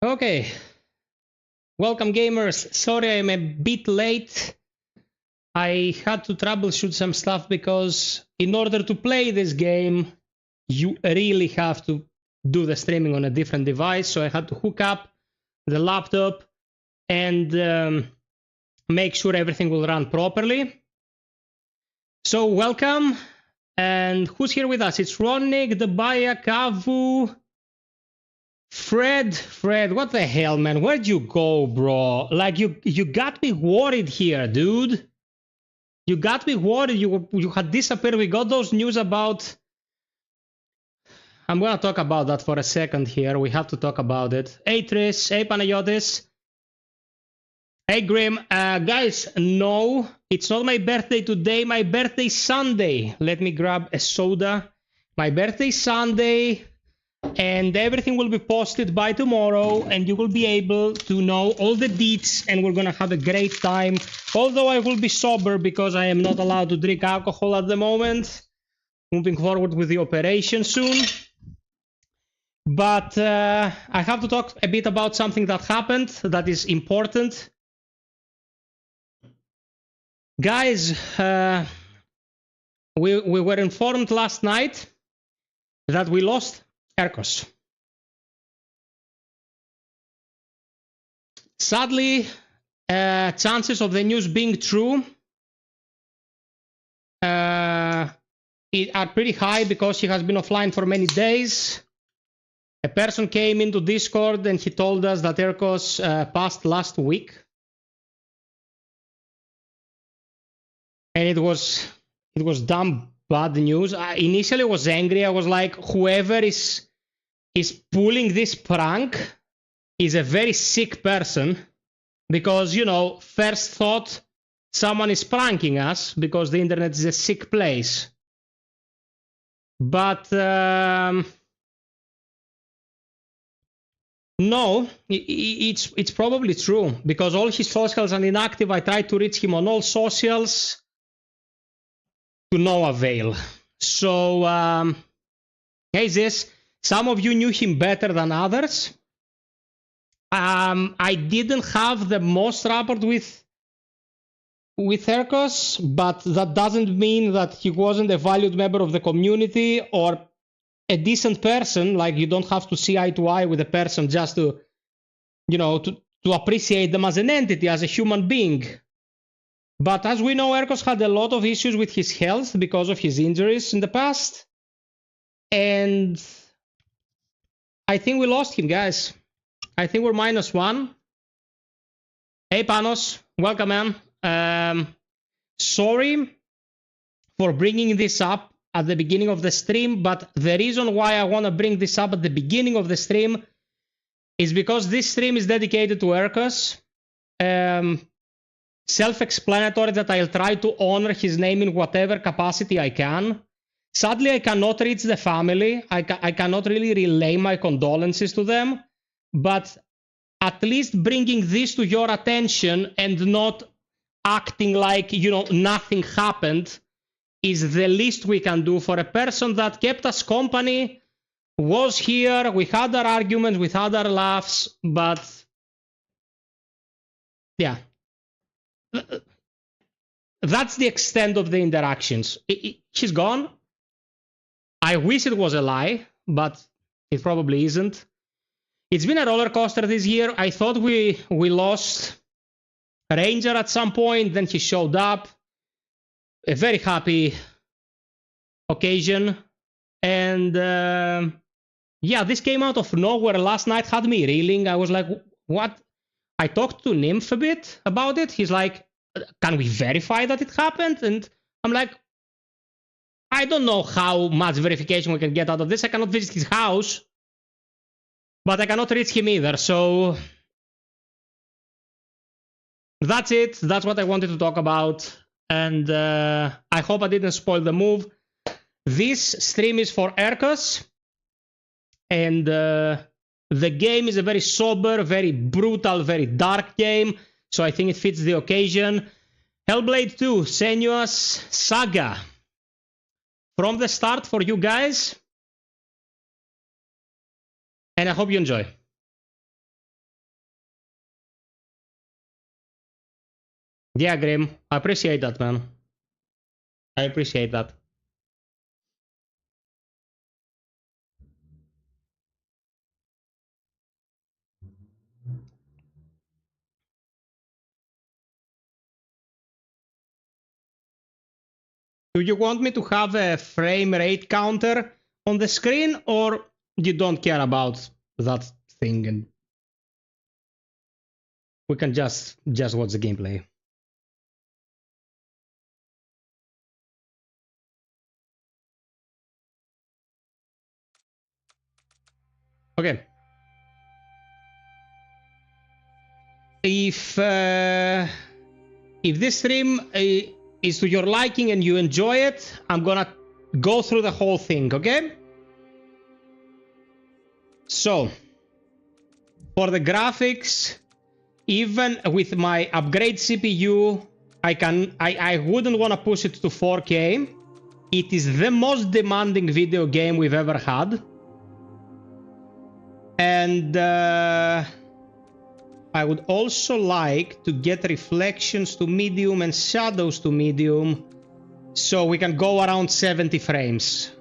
Okay, welcome gamers. Sorry I'm a bit late. I had to troubleshoot some stuff because in order to play this game, you really have to do the streaming on a different device. So I had to hook up the laptop and make sure everything will run properly. So welcome. And who's here with us? It's Ronik, Debaya, Kavu, Fred, what the hell, man? Where'd you go, bro? Like, you got me worried here, dude. You got me worried. You had disappeared. We got those news about... I'm gonna talk about that for a second here. We have to talk about it. Hey, Tris. Hey, Panayotis. Hey, Grim. Guys, no, it's not my birthday today. My birthday's Sunday. Let me grab a soda. My birthday's Sunday. And everything will be posted by tomorrow, and you will be able to know all the deets, and we're gonna have a great time. Although I will be sober because I am not allowed to drink alcohol at the moment. Moving forward with the operation soon. But I have to talk a bit about something that happened that is important. Guys, we were informed last night that we lost Erkos. Sadly, chances of the news being true are pretty high because he has been offline for many days. A person came into Discord and he told us that Erkos passed last week. And it was dumb bad news. I initially was angry. I was like, whoever is pulling this prank is a very sick person, because, you know, first thought, someone is pranking us because the internet is a sick place. But no, it's probably true, because all his socials are inactive. I tried to reach him on all socials. To no avail. So, hey, some of you knew him better than others. I didn't have the most rapport with Erkos, but that doesn't mean that he wasn't a valued member of the community or a decent person. Like, you don't have to see eye to eye with a person just to, you know, to appreciate them as an entity, as a human being. But as we know, Erkos had a lot of issues with his health because of his injuries in the past. And I think we lost him, guys. I think we're -1. Hey, Panos. Welcome, man. Sorry for bringing this up at the beginning of the stream, but the reason why I want to bring this up at the beginning of the stream is because this stream is dedicated to Erkos. Self-explanatory that I'll try to honor his name in whatever capacity I can. Sadly, I cannot reach the family. I cannot really relay my condolences to them. But at least bringing this to your attention and not acting like, you know, nothing happened is the least we can do for a person that kept us company, was here, we had our arguments, we had our laughs, but yeah. That's the extent of the interactions. He's gone. I wish it was a lie, but it probably isn't. It's been a roller coaster this year. I thought we lost Ranger at some point, then he showed up. A very happy occasion. And yeah, this came out of nowhere. Last night had me reeling. I was like, what? I talked to Nymph a bit about it. He's like, can we verify that it happened? And I'm like, I don't know how much verification we can get out of this. I cannot visit his house, but I cannot reach him either. So that's it. That's what I wanted to talk about. And I hope I didn't spoil the move. This stream is for Erkos. And the game is a very sober, very brutal, very dark game. So I think it fits the occasion. Hellblade 2, Senua's Saga. From the start for you guys. And I hope you enjoy. Yeah, Grim. I appreciate that, man. I appreciate that. Do you want me to have a frame rate counter on the screen, or you don't care about that thing and we can just watch the gameplay? Okay. If this stream is to your liking and you enjoy it, I'm gonna go through the whole thing, okay? So, for the graphics, even with my upgrade CPU, I wouldn't want to push it to 4K. It is the most demanding video game we've ever had. And I would also like to get reflections to medium and shadows to medium, so we can go around 70 frames.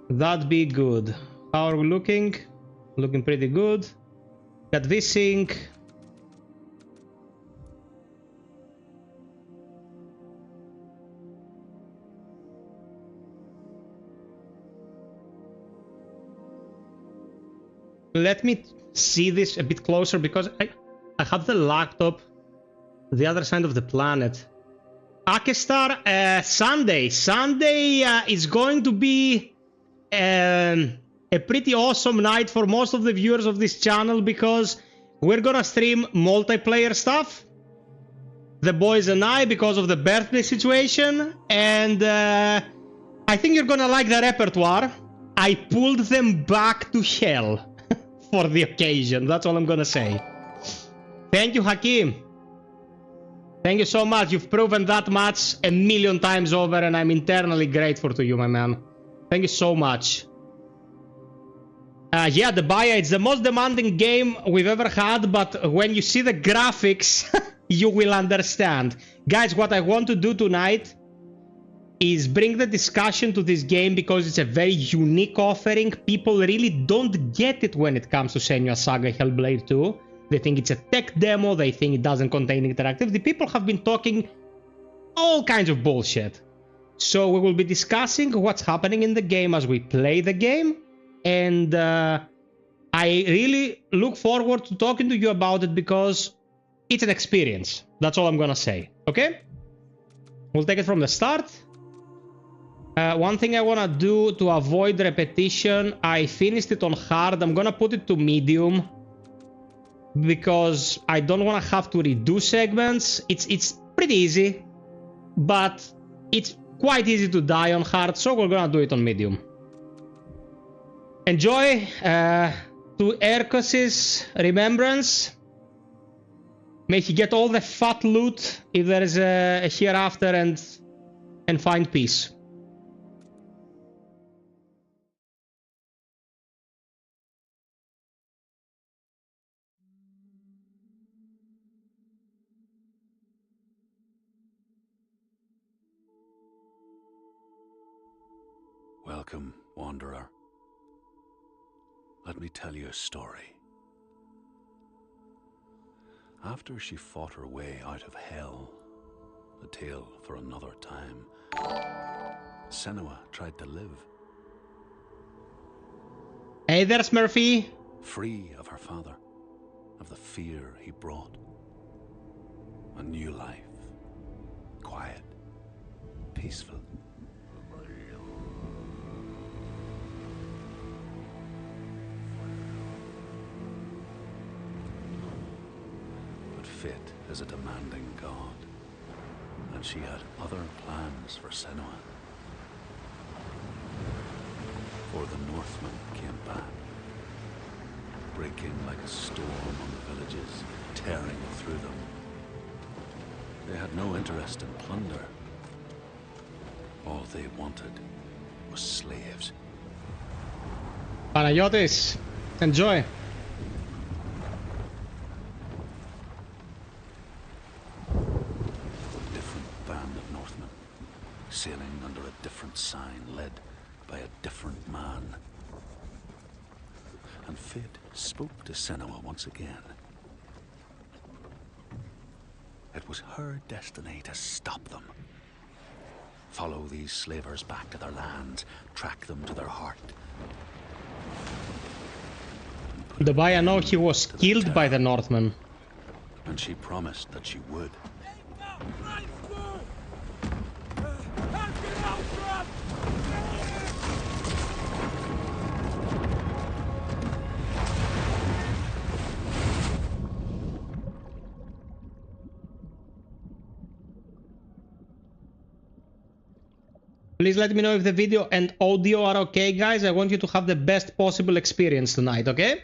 That'd be good. How are we looking? Looking pretty good. Got V-Sync. Let me see this a bit closer because I have the laptop the other side of the planet. Akestar, Sunday. Sunday is going to be a pretty awesome night for most of the viewers of this channel because we're gonna stream multiplayer stuff. The boys and I, because of the birthday situation, and I think you're gonna like the repertoire. I pulled them back to hell for the occasion. That's all I'm gonna say. Thank you, Hakim. Thank you so much. You've proven that much a million times over, and I'm eternally grateful to you, my man. Thank you so much. Yeah, the Baya, it's the most demanding game we've ever had, but when you see the graphics, you will understand. Guys, what I want to do tonight is bring the discussion to this game because it's a very unique offering. People really don't get it when it comes to Senua Saga Hellblade 2. They think it's a tech demo, they think it doesn't contain interactivity. People have been talking all kinds of bullshit. So we will be discussing what's happening in the game as we play the game. And I really look forward to talking to you about it because it's an experience. That's all I'm gonna say. Okay? We'll take it from the start. One thing I want to do to avoid repetition, I finished it on hard. I'm going to put it to medium because I don't want to have to redo segments. It's pretty easy, but it's quite easy to die on hard, so we're going to do it on medium. Enjoy to Ercos's remembrance. May he get all the fat loot if there is a hereafter and find peace. Welcome, wanderer. Let me tell you a story. After she fought her way out of hell, a tale for another time, Senua tried to live. Hey there, Smurfy. Free of her father, of the fear he brought. A new life. Quiet. Peaceful. Fate is a demanding god, and she had other plans for Senua. For the Northmen came back, breaking like a storm on the villages, tearing through them. They had no interest in plunder. All they wanted was slaves. Panayotis, enjoy. Northmen, sailing under a different sign, led by a different man. And fate spoke to Senua once again. It was her destiny to stop them. Follow these slavers back to their land, track them to their heart. The boy, I know he was killed by the Northmen. And she promised that she would. Please let me know if the video and audio are okay, guys. I want you to have the best possible experience tonight, okay?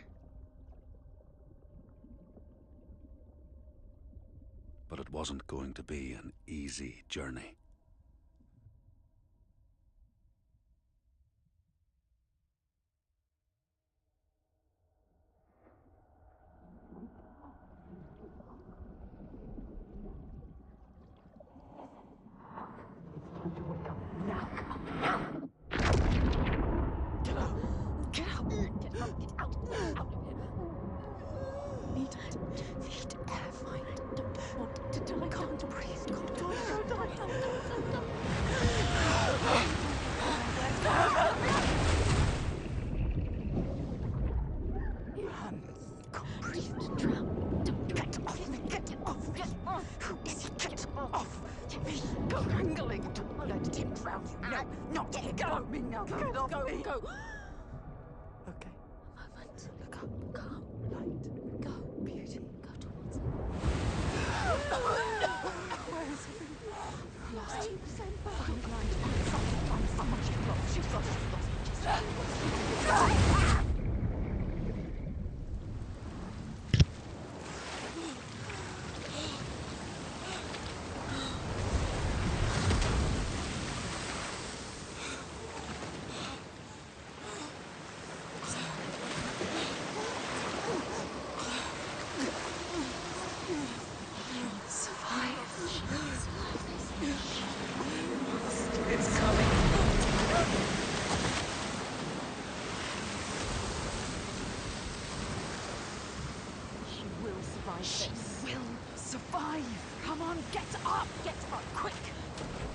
But it wasn't going to be an easy journey.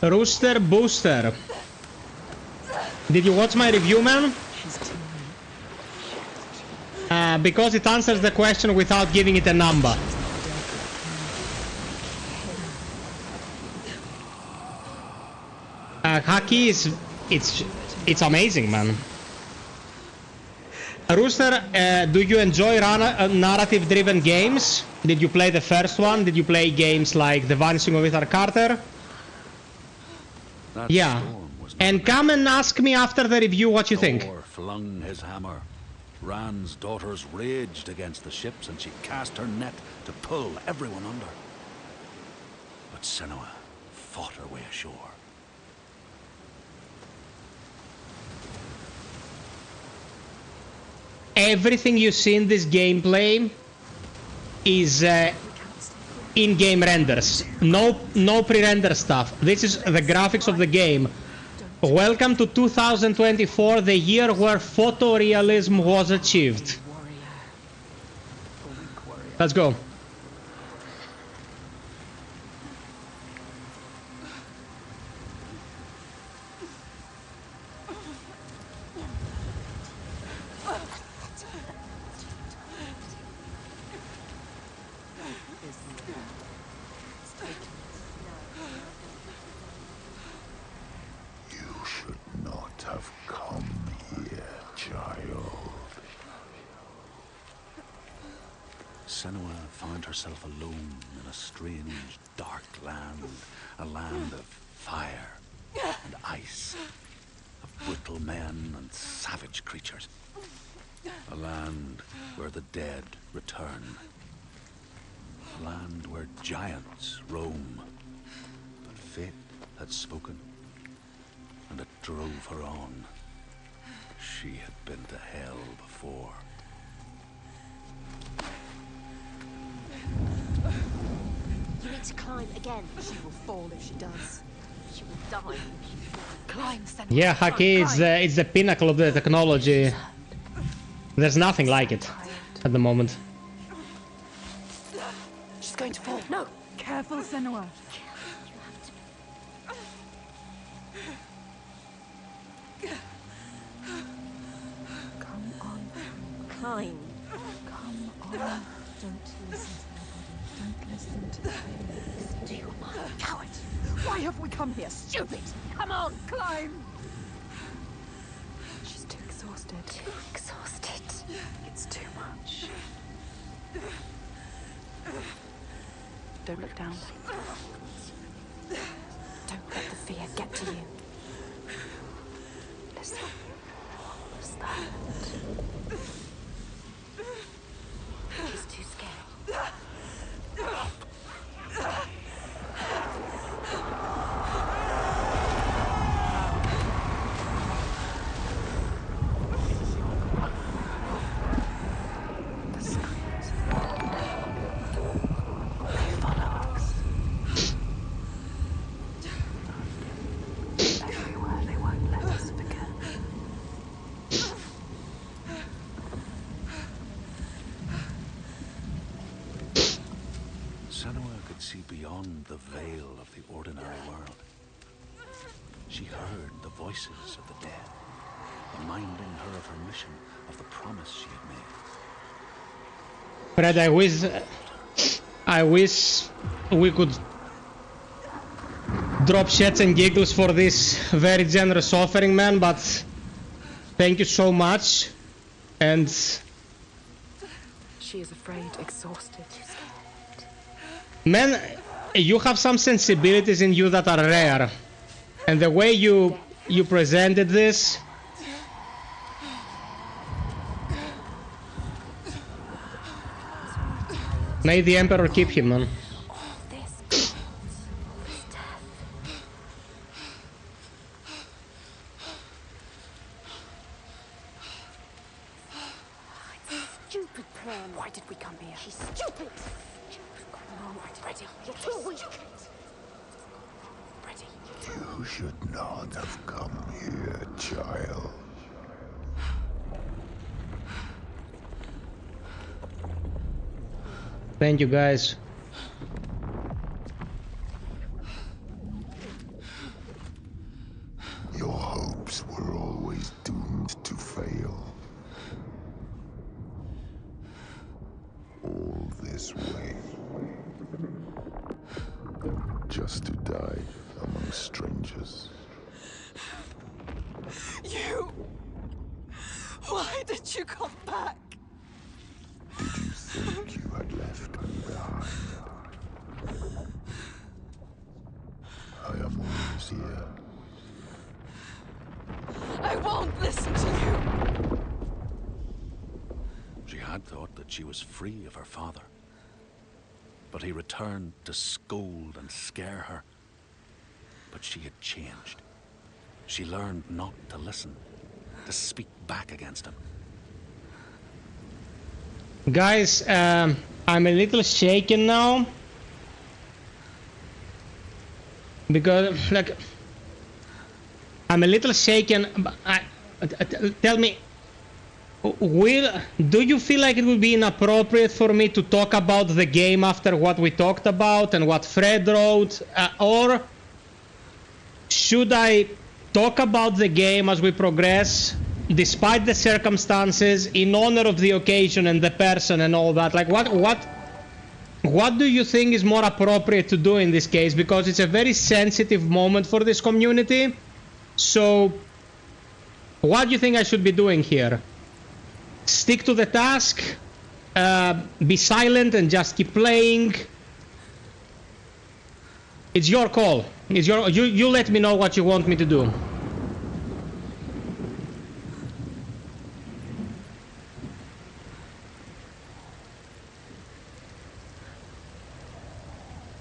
Rooster Booster. Did you watch my review, man? Because it answers the question without giving it a number. Haki is... It's amazing, man. Rooster, do you enjoy narrative-driven games? Did you play the first one? Did you play games like The Vanishing of Ethan Carter? Yeah. And come and ask me after the review what you think. Thor flung his hammer. Ran's daughters raged against the ships, and she cast her net to pull everyone under. But Senua fought her way ashore. Everything you see in this gameplay is in-game renders. No pre-render stuff. This is the graphics of the game. Welcome to 2024, the year where photorealism was achieved. Let's go. Senua found herself alone in a strange, dark land. A land of fire and ice, of brutal men and savage creatures. A land where the dead return. A land where giants roam. But fate had spoken, and it drove her on. She had been to hell before. You need to climb again. She will fall if she does. She will die. Climb, Senua. Yeah, Haki it's the pinnacle of the technology. There's nothing like it at the moment. She's going to fall. No! Careful, Senua. Come on. Climb. Come on. Don't listen to her body. Don't listen to the pain. Listen to your mother. Coward! Why have we come here? Stupid! Come on, climb! She's too exhausted. Too exhausted. It's too much. Don't look down. Don't let the fear get to you. Listen. What was that? She's too scared. The screams. They follow us. Everywhere, they won't let us forget. Senua could see beyond the veil of the ordinary world. She heard the voices of the dead, reminding her of her mission, of the promise she had made. Fred, I wish we could drop shits and giggles for this very generous offering, man, but thank you so much. And She is afraid, exhausted. man, you have some sensibilities in you that are rare. And the way you presented this, may the Emperor keep him, man. All this comes. This death. It's a stupid plan. Why did we come here? She's stupid. Come on, ready. You're too weak. Ready. You should not have come here, child. Thank you, guys. Your hopes were always doomed to fail. All this way. Just to die among strangers. You! Why did you come back? Did you think you had left me behind? I am always here. I won't listen to you! She had thought that she was free of her father. But he returned to scold and scare her. But she had changed. She learned not to listen, to speak back against him. Guys, I'm a little shaken now. Because, like, I'm a little shaken. Tell me, do you feel like it would be inappropriate for me to talk about the game after what we talked about and what Fred wrote? Or should I talk about the game as we progress, despite the circumstances, in honor of the occasion and the person and all that? Like, what do you think is more appropriate to do in this case? Because it's a very sensitive moment for this community. So, what do you think I should be doing here? Stick to the task, be silent and just keep playing. It's your call. It's you let me know what you want me to do.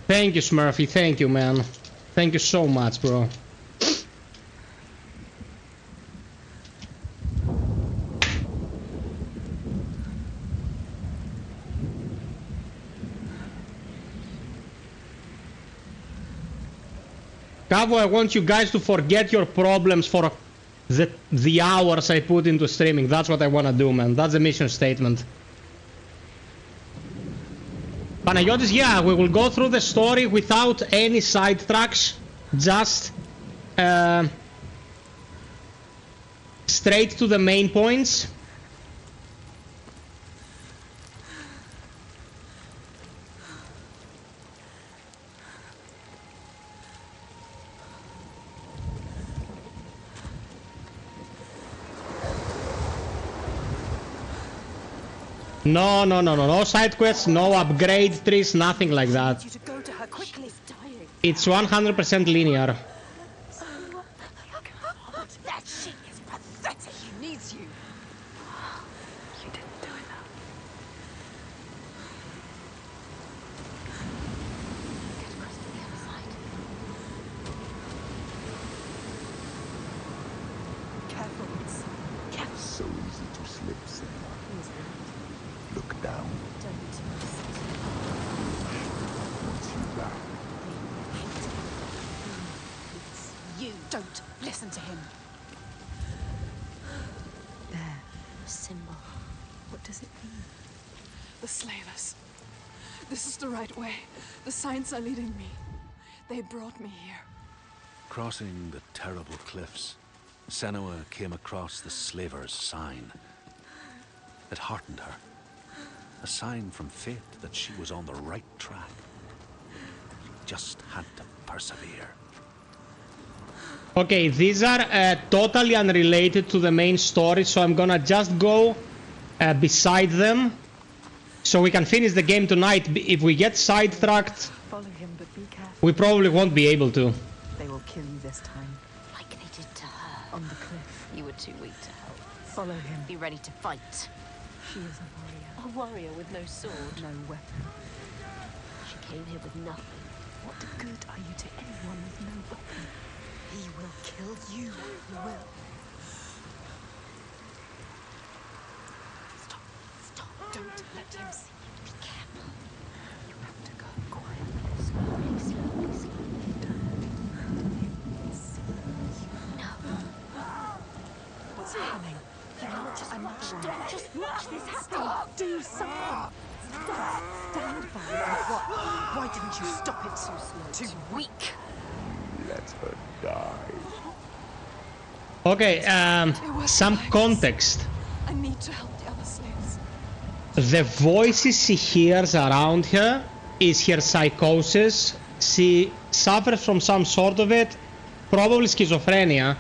Thank you, Smurfy. Thank you, man. Thank you so much, bro. Cavo, I want you guys to forget your problems for the hours I put into streaming. That's what I want to do, man. That's the mission statement. Panayotis, yeah, we will go through the story without any sidetracks. Just straight to the main points. No side quests, no upgrade trees, nothing like that. You to go to her quickly. Dying. It's 100% linear. That shit is pathetic. She needs you. You didn't do enough. Get across to the other side. Careful, Mista. Careful. So easy to slip, Senua. He is right. Look down. Don't listen. What's you back? They hate him. Please, you don't listen to him. There. A symbol. What does it mean? The slavers. This is the right way. The signs are leading me. They brought me here. Crossing the terrible cliffs, Senua came across the slaver's sign. It heartened her. A sign from fate that she was on the right track. She just had to persevere. Okay, these are totally unrelated to the main story, so I'm gonna just go beside them so we can finish the game tonight. If we get sidetracked, Follow him, but be careful. we probably won't be able to. They will kill you this time. Like they did to her. On the cliff. You were too weak to help. Follow him. Be ready to fight. She is a warrior. A warrior with no sword. No weapon. She came here with nothing. What good are you to anyone with no weapon? He will kill you. He will. Stop. Stop. Don't let him see you. Be careful. You have to go quietly. Slowly, slowly, slowly. No. What's happening? Just Another watch. one. Don't just watch this happen. Stop. Do something. Stop. Stand by it. What? Why didn't you stop it so slow? Too weak. Let her die. Okay, some context. I need to help the other slaves. The voices she hears around her is her psychosis. She suffers from some sort of it, probably schizophrenia.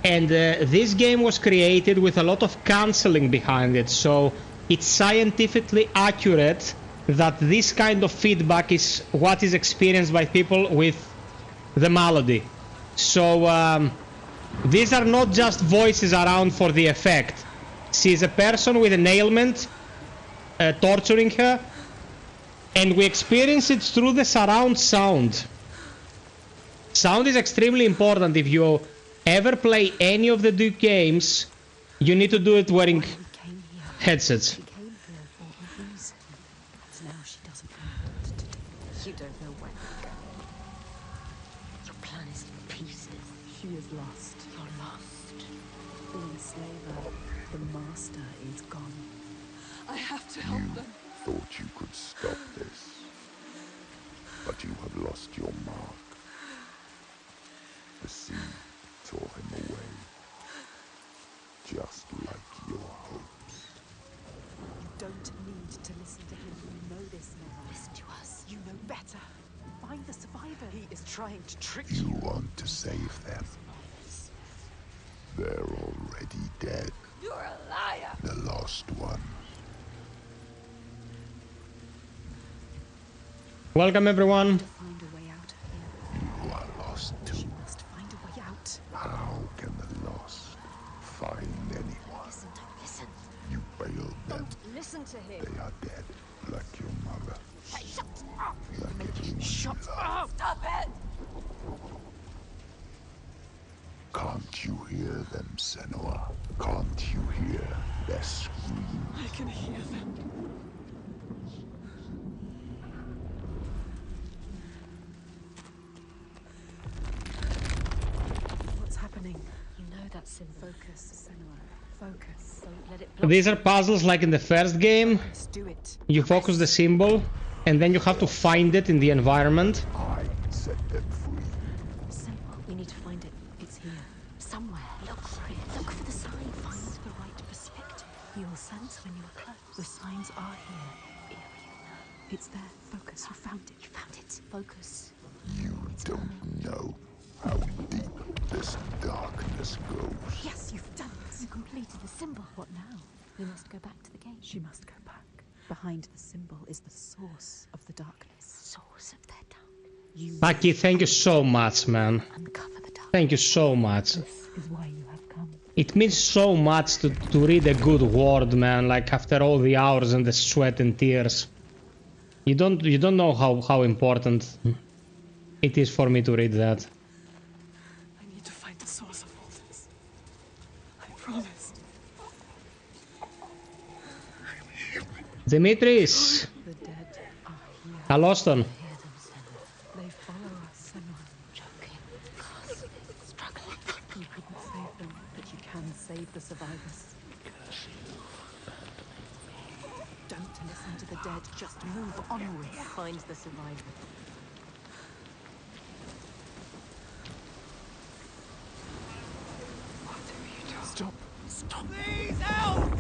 And this game was created with a lot of counseling behind it, so it's scientifically accurate that this kind of feedback is what is experienced by people with the malady. So these are not just voices around for the effect. She's a person with an ailment torturing her, and we experience it through the surround sound. Sound is extremely important. If you ever play any of the Duke games, you need to do it wearing He came here. headsets. She came here for a reason. And now she doesn't know what to do. You don't know where to go. Your plan is in pieces. She is lost. You're lost. The enslaver, the master, is gone. I have to help You them. thought you could stop this, but you have lost your mark. The sea tore him away, just like your hopes. You don't need to listen to him. You know this now. Listen to us. You know better. Find the survivor. He is trying to trick You you. want to save them. They're already dead. You're a liar. The lost one. Welcome everyone. Find a way out of here. You are lost too. She must find a way out. How can the lost find anyone? Listen, don't listen. You failed them. Listen to him. They are dead, like your mother. Hey, shut up. Like everyone Shut you love. up! Stop it. Can't you hear them, Senua? Can't you hear their screams? I can hear them. Follow that symbol. Focus, Senua. Focus. Don't let it block. These are puzzles like in the first game. Let's do it. You focus the symbol, and then you have to find it in the environment. I set them free. Symbol. We need to find it. It's here. Somewhere. Look for it. Look for the sign. Find the right perspective. You will sense when you are close. The signs are here. It's there. Focus. You found it. You found it. Focus. You don't know how deep this darkness goes. Yes, you've done it. You completed the symbol. What now? We must go back to the gate. She must go back. Behind the symbol is the source of the darkness. Source of their dark. You Paki, thank you so much, man. Uncover the dark. Thank you so much. This is why you have come. It means so much to read a good word, man, like after all the hours and the sweat and tears. You don't know how important it is for me to read that. I need to find the source of all this. I promised. Dimitris, The dead are here. Aloston. Hear them, Senua. They follow us, Senua. Choking. Gasping. Struggling. You couldn't save them, but you can save the survivors. Don't listen to the dead, just move onward. Find the survivor. Stop. Stop. Please help!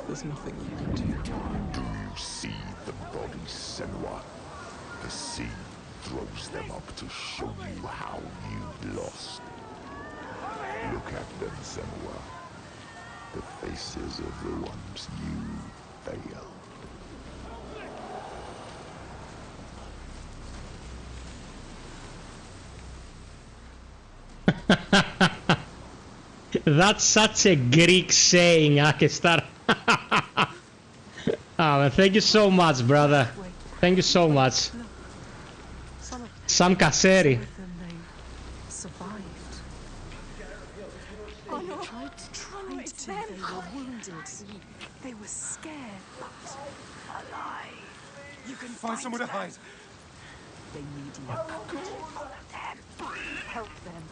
There's nothing you can do. Do you see the body, Senua? The sea throws them up to show you how you've lost. Look at them, Senua. The faces of the ones you failed. That's such a Greek saying, Akestar. Man, thank you so much, brother. Thank you so much. Some of Sam Kaseri. them, they survived. Oh no! Tried to. They were wounded. They were scared, but alive. You can Find somewhere to hide. They need you. Follow them. Help them.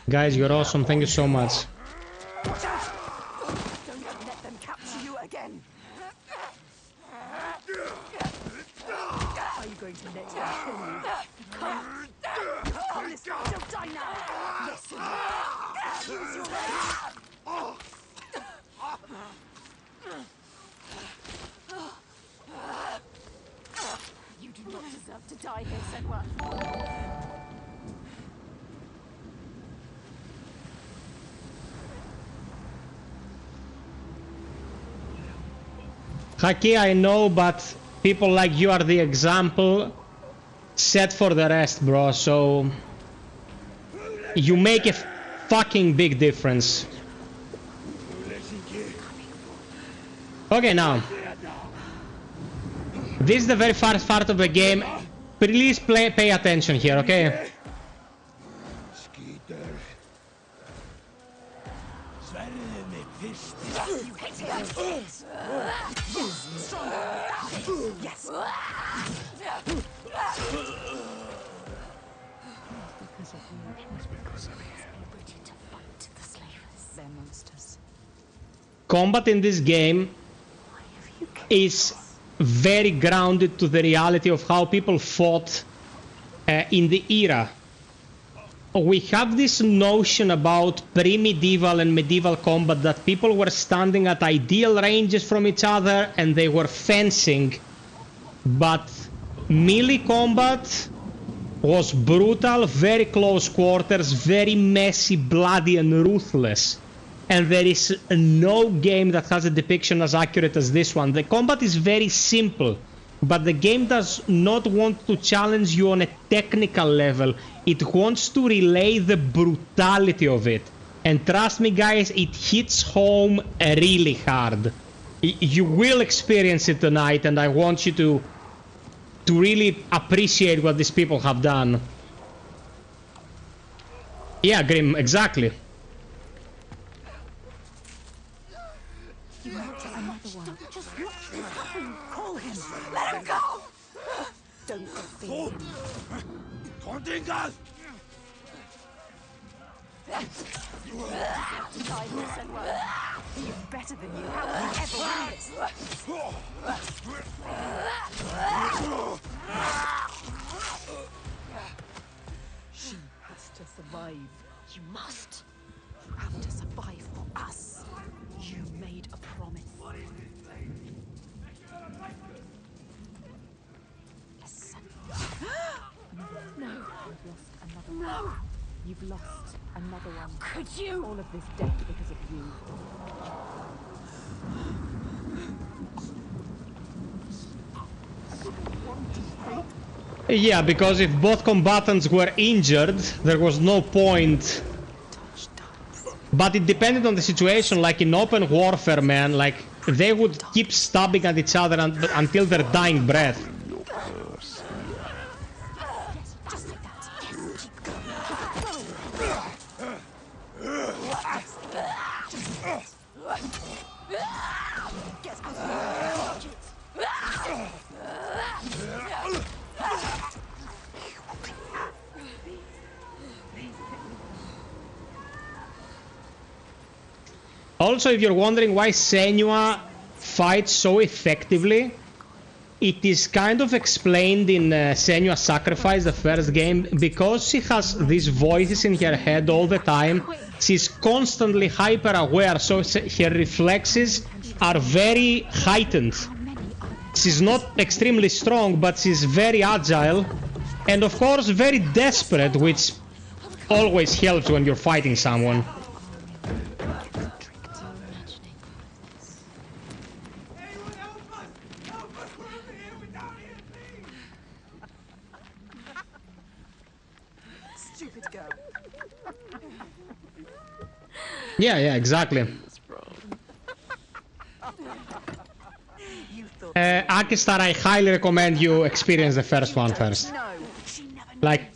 Guys, you're awesome. Thank you so much. Don't let them capture you again. Are you going to let them kill you? Come, listen, don't die now. Listen. Use your rage. You do not deserve to die here, Senua. Haki, I know, but people like you are the example set for the rest, bro, so you make a fucking big difference. Okay, now this is the very first part of the game. Please pay attention here, okay? Yes. They're monsters. Combat in this game is very grounded to the reality of how people fought in the era. We have this notion about pre-medieval and medieval combat that people were standing at ideal ranges from each other and they were fencing, but melee combat was brutal, very close quarters, very messy, bloody and ruthless. And there is no game that has a depiction as accurate as this one. The combat is very simple, but the game does not want to challenge you on a technical level. It wants to relay the brutality of it. And trust me guys, it hits home really hard. You will experience it tonight, and I want you to really appreciate what these people have done. Yeah, Grim, exactly. You He's better than you. How will you ever win this? She has to survive. You must. You have to survive for us. You made a promise. Listen. No. No. You've lost another one. Could you? All of this death because of you. Yeah, because if both combatants were injured, there was no point. But it depended on the situation, like in open warfare, man, like, they would keep stabbing at each other until their dying breath. Just like that. Yes, keep going. Get out. Also, if you're wondering why Senua fights so effectively, it is kind of explained in Senua's Sacrifice, the first game, because she has these voices in her head all the time. She's constantly hyper aware, so her reflexes are very heightened. She's not extremely strong, but she's very agile, and of course very desperate, which always helps when you're fighting someone. Stupid girl. Yeah, exactly. Akistar, I highly recommend you experience the first one first. No, she never knows. Like,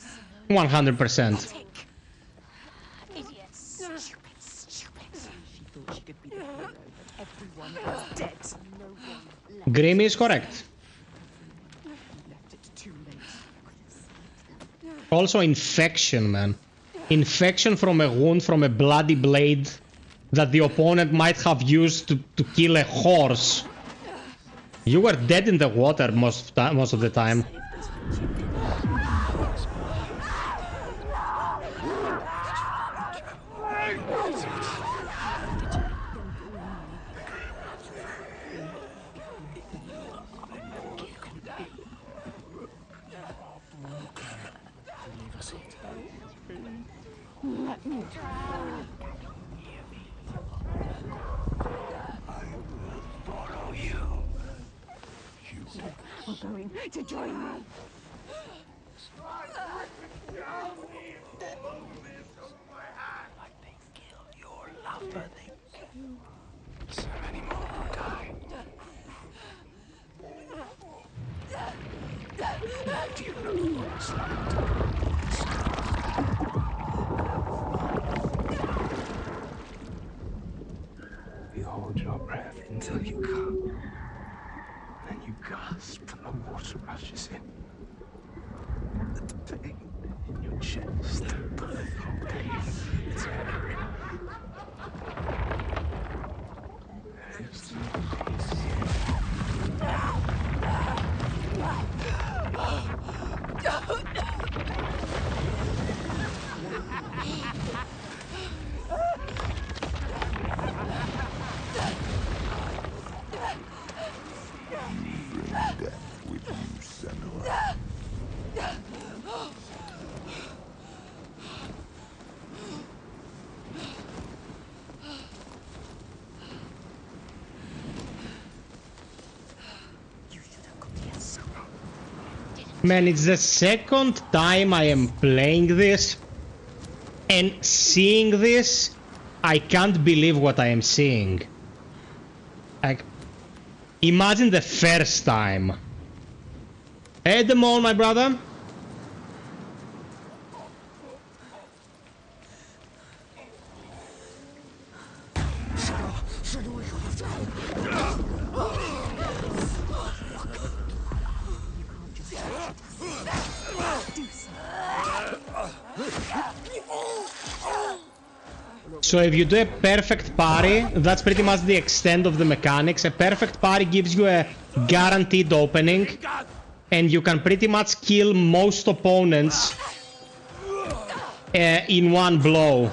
100%. Idiots. Stupid. She thought she could be the hero, but everyone is dead. No one Grim is correct. left it too late. Also, infection, man. Infection from a wound from a bloody blade that the opponent might have used to kill a horse. You were dead in the water most of the time. Going to join me. Like they kill your lover, they serve anymore or die. Do you know what's You hold your breath until you come. Then you gasp and the water rushes in. The pain in your chest. It's heavy. It's Death with you, Senua. Man, it's the second time I am playing this, and seeing this, I can't believe what I am seeing. Like, imagine the first time. Hey, Demon, my brother. So if you do a perfect parry, that's pretty much the extent of the mechanics. A perfect parry gives you a guaranteed opening, and you can pretty much kill most opponents in one blow.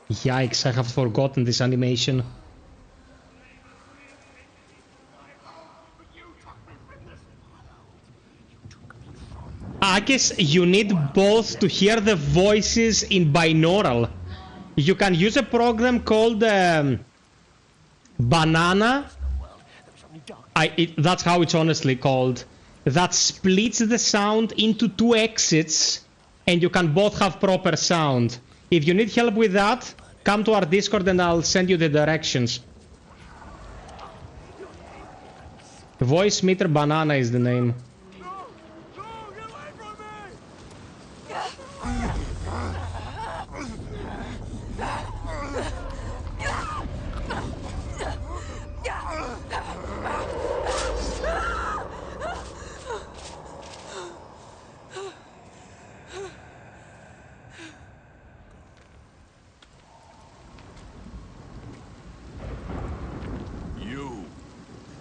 Yikes, I have forgotten this animation. I guess you need both to hear the voices in binaural. You can use a program called Banana. That's how it's honestly called. That splits the sound into 2 exits, and you can both have proper sound. If you need help with that, come to our Discord and I'll send you the directions. Voice Meter Banana is the name.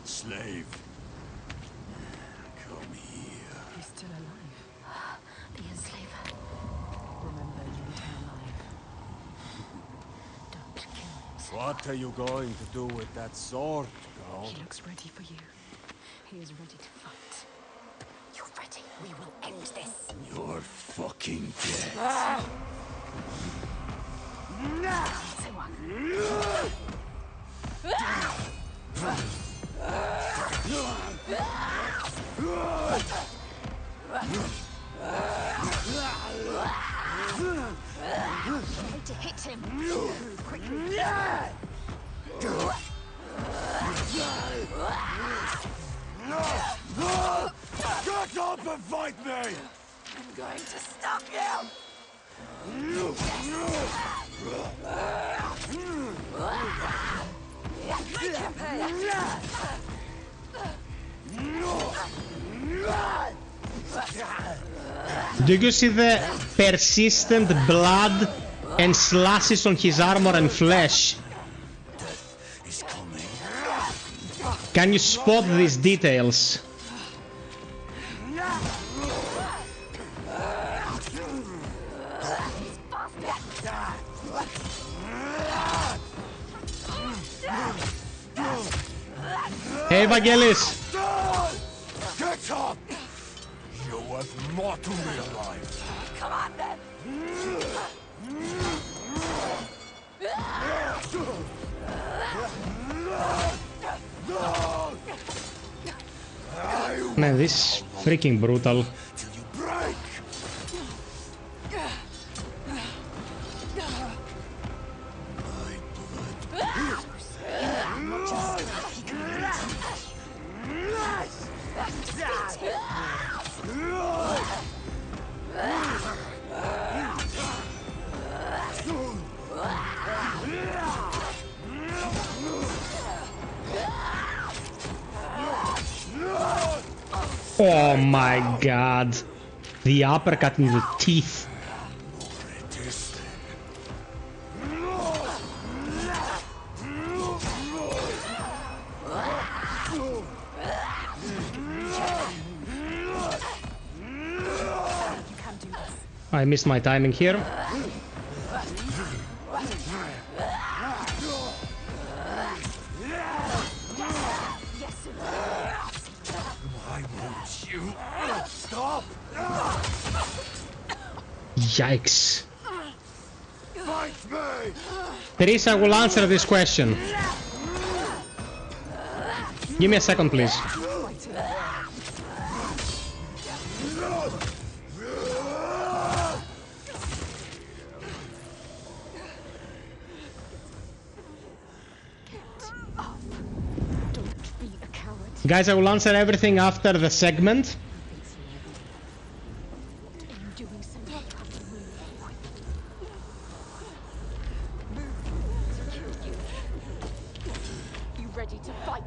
Slave. Come here. He's still alive. The enslaver. Remember, you need him alive. Don't kill him. What are you going to do with that sword, girl? He looks ready for you. He is ready to fight. You're ready. We will end this. You're fucking dead. Try to hit him. Quickly. Get up and fight me! I'm going to stop you. Make him pay. Do you see the persistent blood and slashes on his armor and flesh? He's coming. Can you spot these details? Hey, Vangelis! Get up! You're worth more to me alive. Come on, then. Man, this is freaking brutal. Till you break! Oh my god. The uppercut in the teeth. I missed my timing here. Why won't you stop? Yikes. Fight me! Teresa will answer this question. Give me a second, please. Guys, I will answer everything after the segment. In doing so, you have to move. ready to fight.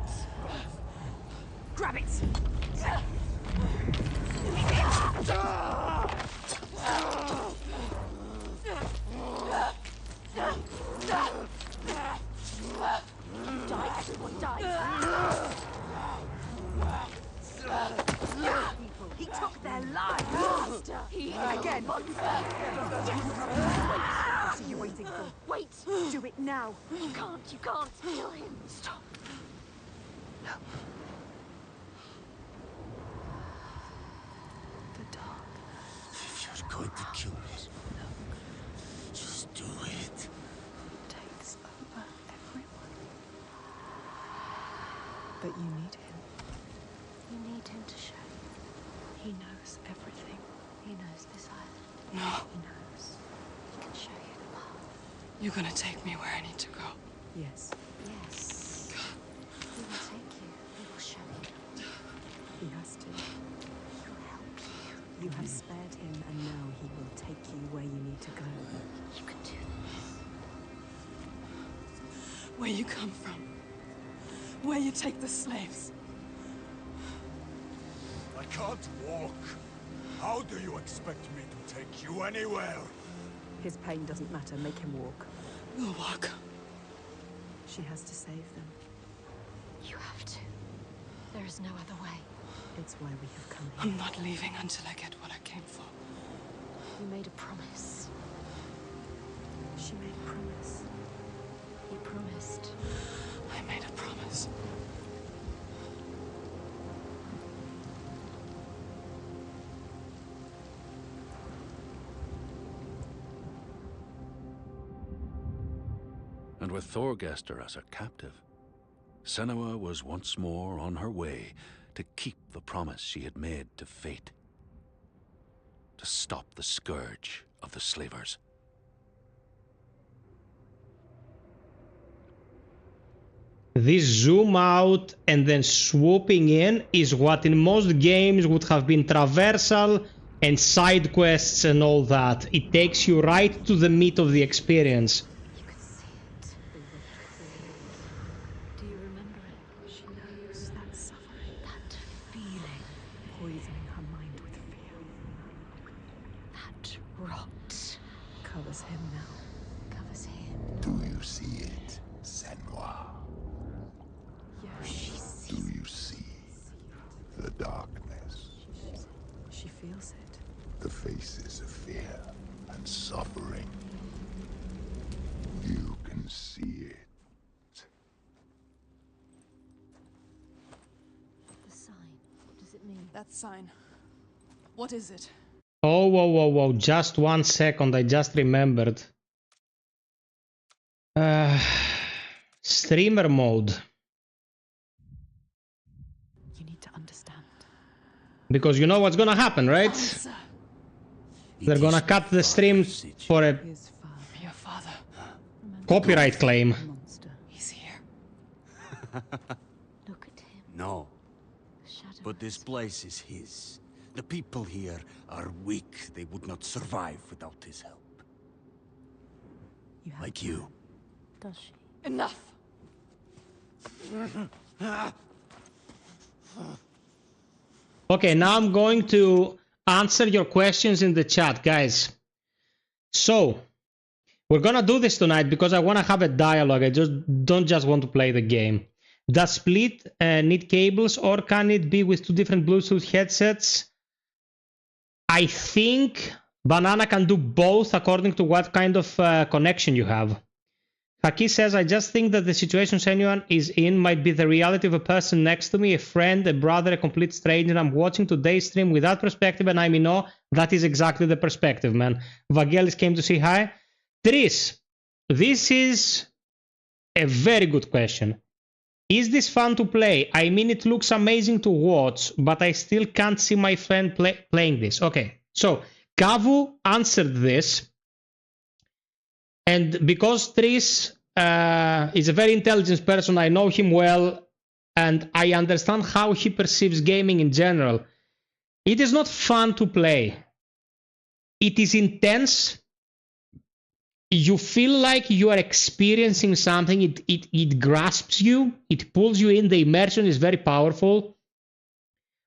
Grab it! Die, everyone die. People, he took their lives! Mista, he Again! monster. What are you waiting for? Wait, Do it now! you can't kill him. Stop. The dark. If you're going to kill me, just do it. Takes over everyone. But you need him. You need him to show you. He knows everything. He knows this island. No, He knows. He can show you the path. you're gonna take me where I need to go. Yes, Yes. He will take you. He will show you. he has to. He will help you. You have spared him, and now he will take you where you need to go. You can do this. Where you come from. Where you take the slaves. I can't walk. How do you expect me to take you anywhere? His pain doesn't matter. Make him walk. We'll walk. She has to save them. You have to. There is no other way. It's why we have come here. I'm not leaving until I get what I came for. You made a promise. She made a promise. He promised. I made a promise. And with Thorgester as her captive, Senua was once more on her way to keep the promise she had made to fate. To stop the scourge of the slavers. This zoom out and then swooping in is what in most games would have been traversal and side quests and all that. It takes you right to the meat of the experience. You can see it. Do you remember it? She knows that suffering, That feeling. poisoning her mind with fear, That rot. covers him now. Covers him. Do you see it, Senua? She Do sees. you see the darkness? She feels it. The faces of fear and suffering. You can see it. The sign. What does it mean? That sign. What is it? Oh, whoa, whoa, whoa. Just 1 second. I just remembered. Streamer mode. You need to understand. Because you know what's gonna happen, right? Answer. They're gonna cut the stream for a His father, Your father. copyright claim. a monster. He's here. Look at him. No, The shadow. but this place is his. The people here are weak. They would not survive without his help. You have Like you. Does she? Enough. Okay, now I'm going to answer your questions in the chat, guys. So, we're gonna do this tonight because I want to have a dialogue. I just don't want to play the game. Does Split need cables, or can it be with 2 different Bluetooth headsets? I think Banana can do both according to what kind of connection you have. Haki says, I just think that the situation anyone is in might be the reality of a person next to me, a friend, a brother, a complete stranger. I'm watching today's stream with that perspective and I'm in awe. That is exactly the perspective, man. Vagelis came to say hi. Tris, this is a very good question. Is this fun to play? I mean, it looks amazing to watch, but I still can't see my friend playing this. Okay, so Kavu answered this. And because Tris is a very intelligent person, I know him well, and I understand how he perceives gaming in general. It is not fun to play. It is intense. you feel like you are experiencing something. It grasps you, it pulls you in. The immersion is very powerful,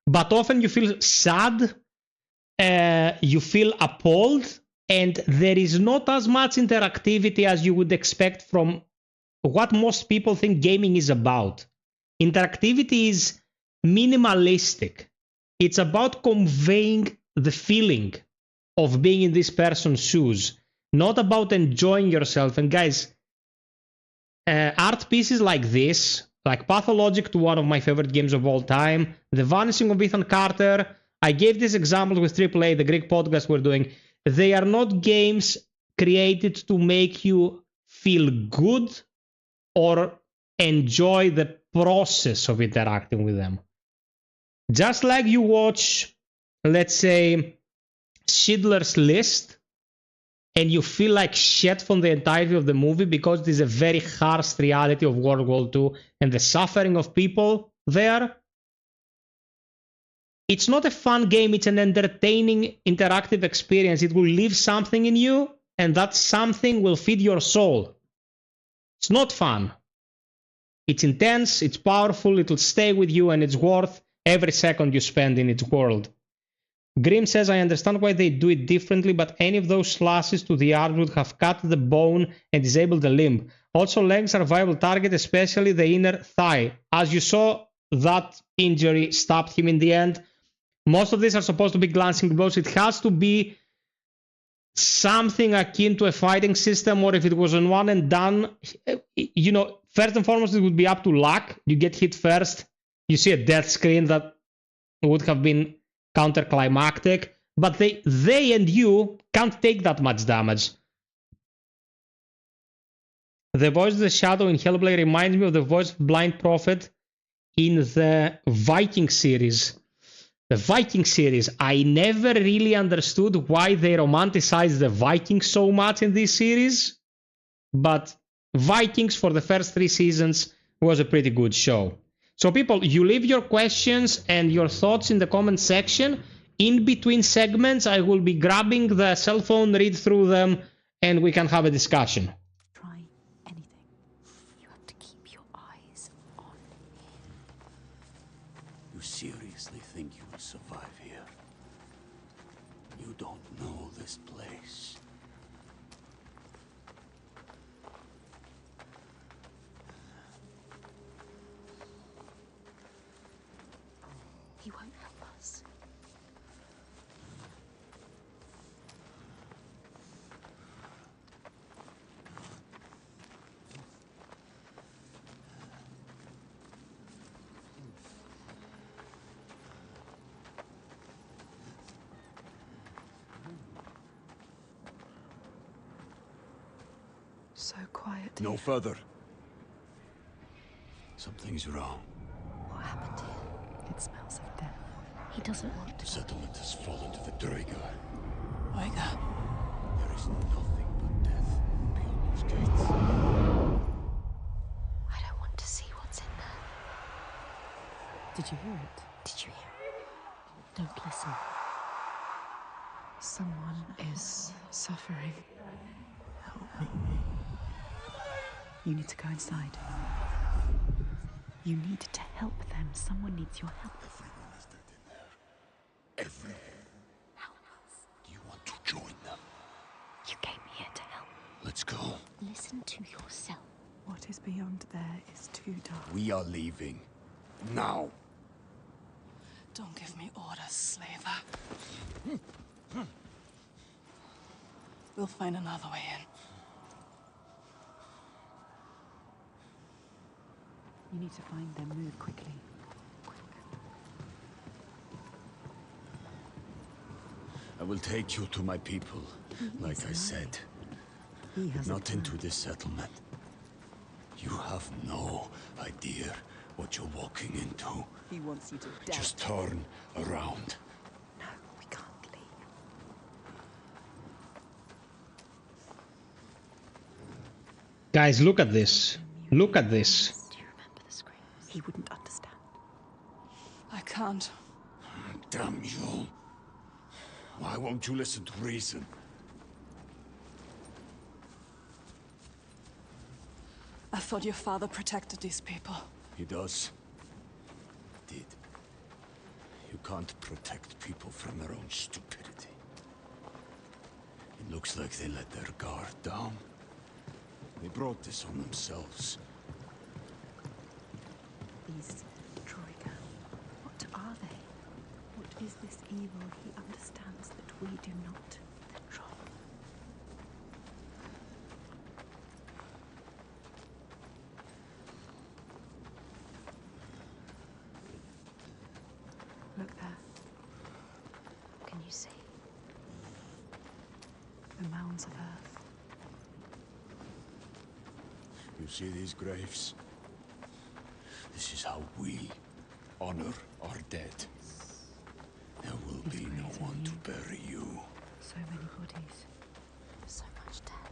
but often you feel sad, you feel appalled, and there is not as much interactivity as you would expect from what most people think gaming is about. Interactivity is minimalistic. It's about conveying the feeling of being in this person's shoes, not about enjoying yourself. And guys, art pieces like this, like Pathologic, to one of my favorite games of all time, The Vanishing of Ethan Carter, I gave this example with AAA, the Greek podcast we're doing. They are not games created to make you feel good or enjoy the process of interacting with them. Just like you watch, let's say, Schindler's List, and you feel like shit from the entirety of the movie because it is a very harsh reality of World War II and the suffering of people there. It's not a fun game, it's an entertaining, interactive experience. It will leave something in you, and that something will feed your soul. It's not fun. It's intense, it's powerful, it'll stay with you, and it's worth every second you spend in its world. Grim says, I understand why they do it differently, but any of those slashes to the arm would have cut the bone and disabled the limb. Also, legs are a viable target, especially the inner thigh. As you saw, that injury stopped him in the end. Most of these are supposed to be glancing blows. It has to be something akin to a fighting system, or if it was on one and done, you know, first and foremost, it would be up to luck. You get hit first, you see a death screen that would have been counterclimactic, but they and you can't take that much damage. The voice of the shadow in Hellblade reminds me of the voice of Blind Prophet in the Viking series. The Viking series, I never really understood why they romanticized the Vikings so much in this series, but Vikings for the first 3 seasons was a pretty good show. So people, you leave your questions and your thoughts in the comment section. In between segments, I will be grabbing the cell phone, read through them, and we can have a discussion. Try anything. You have to keep your eyes on him. You seriously think you will survive here? You don't know this place. He won't help us. So quiet. No further. Something's wrong. What happened here? It smells of death. He doesn't want The to. settlement has fallen to the Draenei. Oiga. There is nothing but death beyond those gates. I don't want to see what's in there. Did you hear it? Did you hear it? Don't listen. Someone is suffering. Help me. You need to go inside. You need to help them. Someone needs your help. Everyone is dead in there. Everyone. Help us. Do you want to join them? You came here to help. Let's go. Listen to yourself. What is beyond there is too dark. We are leaving. Now. Don't give me orders, slaver. We'll find another way in. You need to find them. Move quickly. I will take you to my people, like I said. He has a Not plan. into this settlement. You have no idea what you're walking into. He wants you to doubt. Just turn around. No, we can't leave. Guys, look at this. Look at this. Do you remember the screams? He wouldn't understand. I can't. Damn you. Why won't you listen to reason? I thought your father protected these people. He does. Did. You can't protect people from their own stupidity. It looks like they let their guard down. They brought this on themselves. These Troika, what are they? What is this evil he understands that we do not? The troll. Look there. What can you see? The mounds of earth. You see these graves? This is how we honor our dead. There will be no one to bury you. So many bodies. So much death.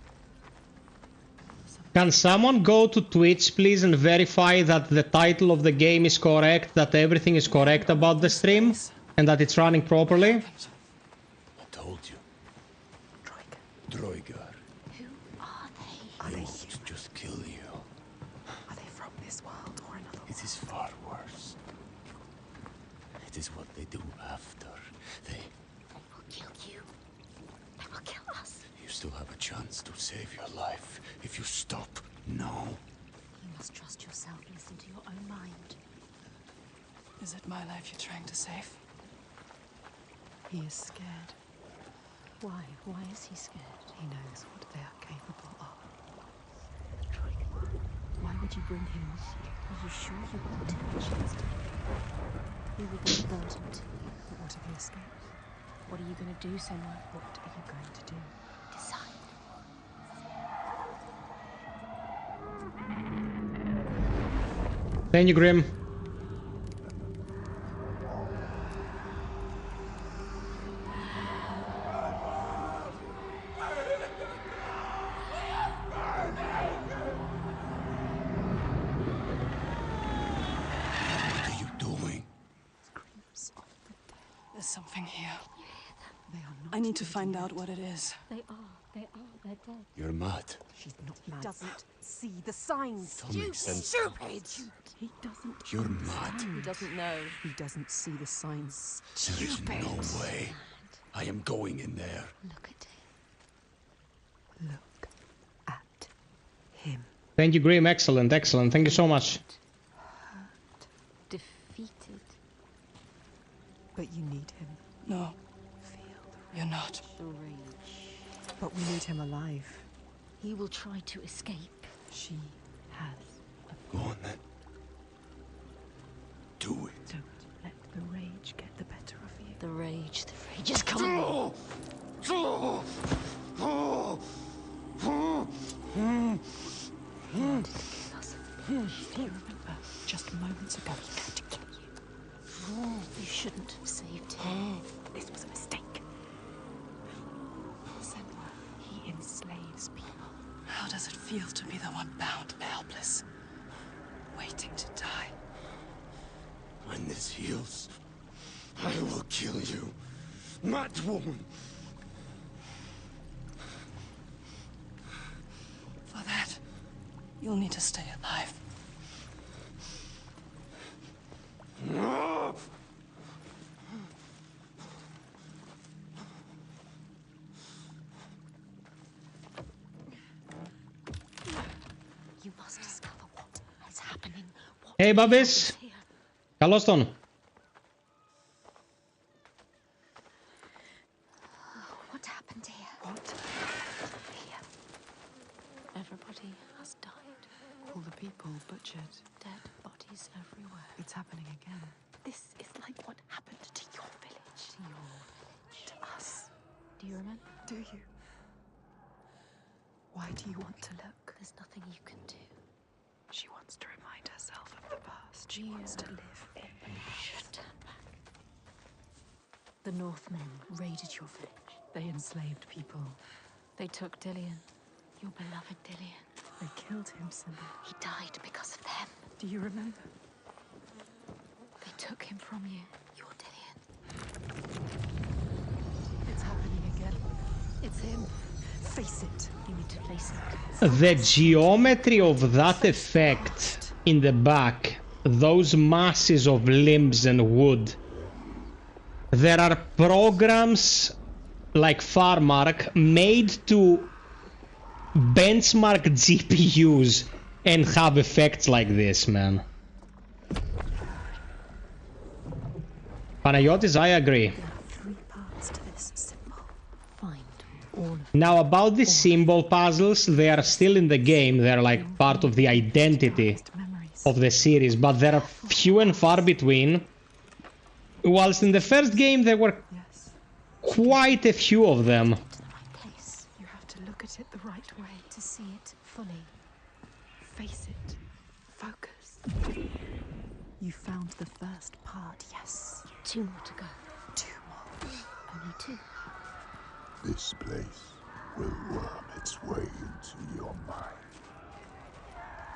Can someone go to Twitch, please, and verify that the title of the game is correct, that everything is correct about the stream, and that it's running properly? I told you. Droigar. Who are they? They won't just kill you. Are they from this world or another? It is far worse. It is what they do after. They will kill you. They will kill us. You still have a chance to save your life if you stop now. You must trust yourself. Listen to your own mind. Is it my life you're trying to save? He is scared. Why? Why is he scared? He knows what they are capable of. Why would you bring him with you? Are you sure you want him? He will be a burden to you. But what if he escapes? What are you going to do, Senua? What are you going to do? Decide. Thank you, Grim. There's something here. They are not. I need to find out what it is. They're dead. You're mad. She's not mad. He doesn't see the signs. Don't make sense. Stupid! He doesn't. You're mad. He doesn't know. He doesn't see the signs. There is no way. I am going in there. Look at him. Look at him. Thank you, Grim. Excellent, excellent. Thank you so much. Hurt. Defeated. But you need him. No, Feel you're not. the rage. But we need him alive. He will try to escape. She has. Go on then. Do it. Don't let the rage get the better of you. The rage is coming. He wanted to kill us. Do you remember? Just moments ago, he tried to kill you. You shouldn't have saved him. This was a mistake. Senua, he enslaves people. How does it feel to be the one bound and helpless, waiting to die? When this heals, I will kill you, mad woman. For that, you'll need to stay alive. You must discover what is happening. Hey, Babis. Καλώς τον. What happened here? What? Here. Everybody has died. All the people butchered. Dead bodies everywhere. It's happening again. This is like what happened to your village. To your village. To us. Do you remember? Do you? Why do you want to look? There's nothing you can do. She wants to remind herself of the past. She wants to live in the You past. should turn back. The Northmen raided your village. They enslaved people. They took Dillion. Your beloved Dillion. They killed him, Senua. He died because of them. Do you remember? They took him from you. Your Dillion. It's happening again. It's him. Face it. You need to face it. The geometry of that effect in the back, those masses of limbs and wood. There are programs like Farmark made to benchmark GPUs and have effects like this, man. Panayotis, I agree. There are 3 parts to this symbol. Find all of Now about the symbol puzzles, they are still in the game. They're like part of the identity Memories. of the series, but there are few and far between. Whilst in the first game there were Yes. quite a few of them. to the right place You have to look at it the right way. to see it fully. Face it. Focus. You found the first part, yes. 2 more to go. 2 more. Only 2. This place will worm its way into your mind.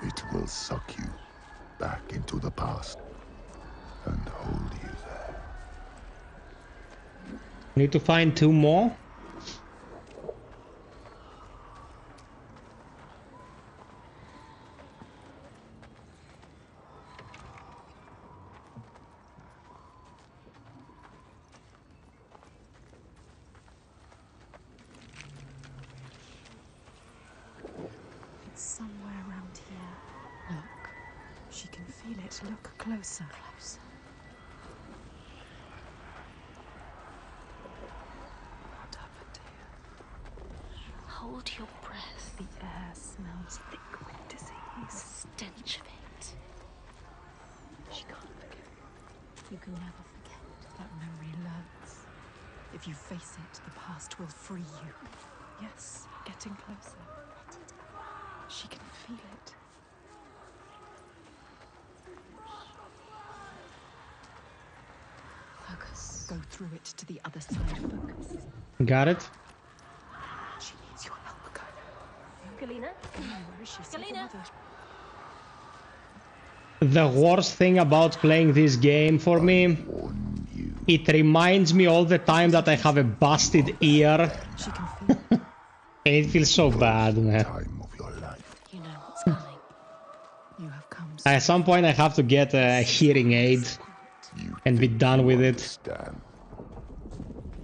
It will suck you back into the past and hold you there. Need to find 2 more. It's somewhere around here. Look. She can feel it. Look closer. Closer. What happened here? Hold your breath. The air smells thick with The disease. stench of it. She can't forget. You can never forget. That memory learns. If you face it, the past will free you. Yes, getting closer. She can feel it. Focus. Go through it to the other side. Focus. Got it? She needs your help, Galina. Galina? Where is she? Save your Galina? mother. The worst thing about playing this game for me, it reminds me all the time that I have a busted ear. She can feel it. And it feels so bad, man. Time of your life. You know what's coming. You have come At some point I have to get a hearing aid You and be think done you with it. understand.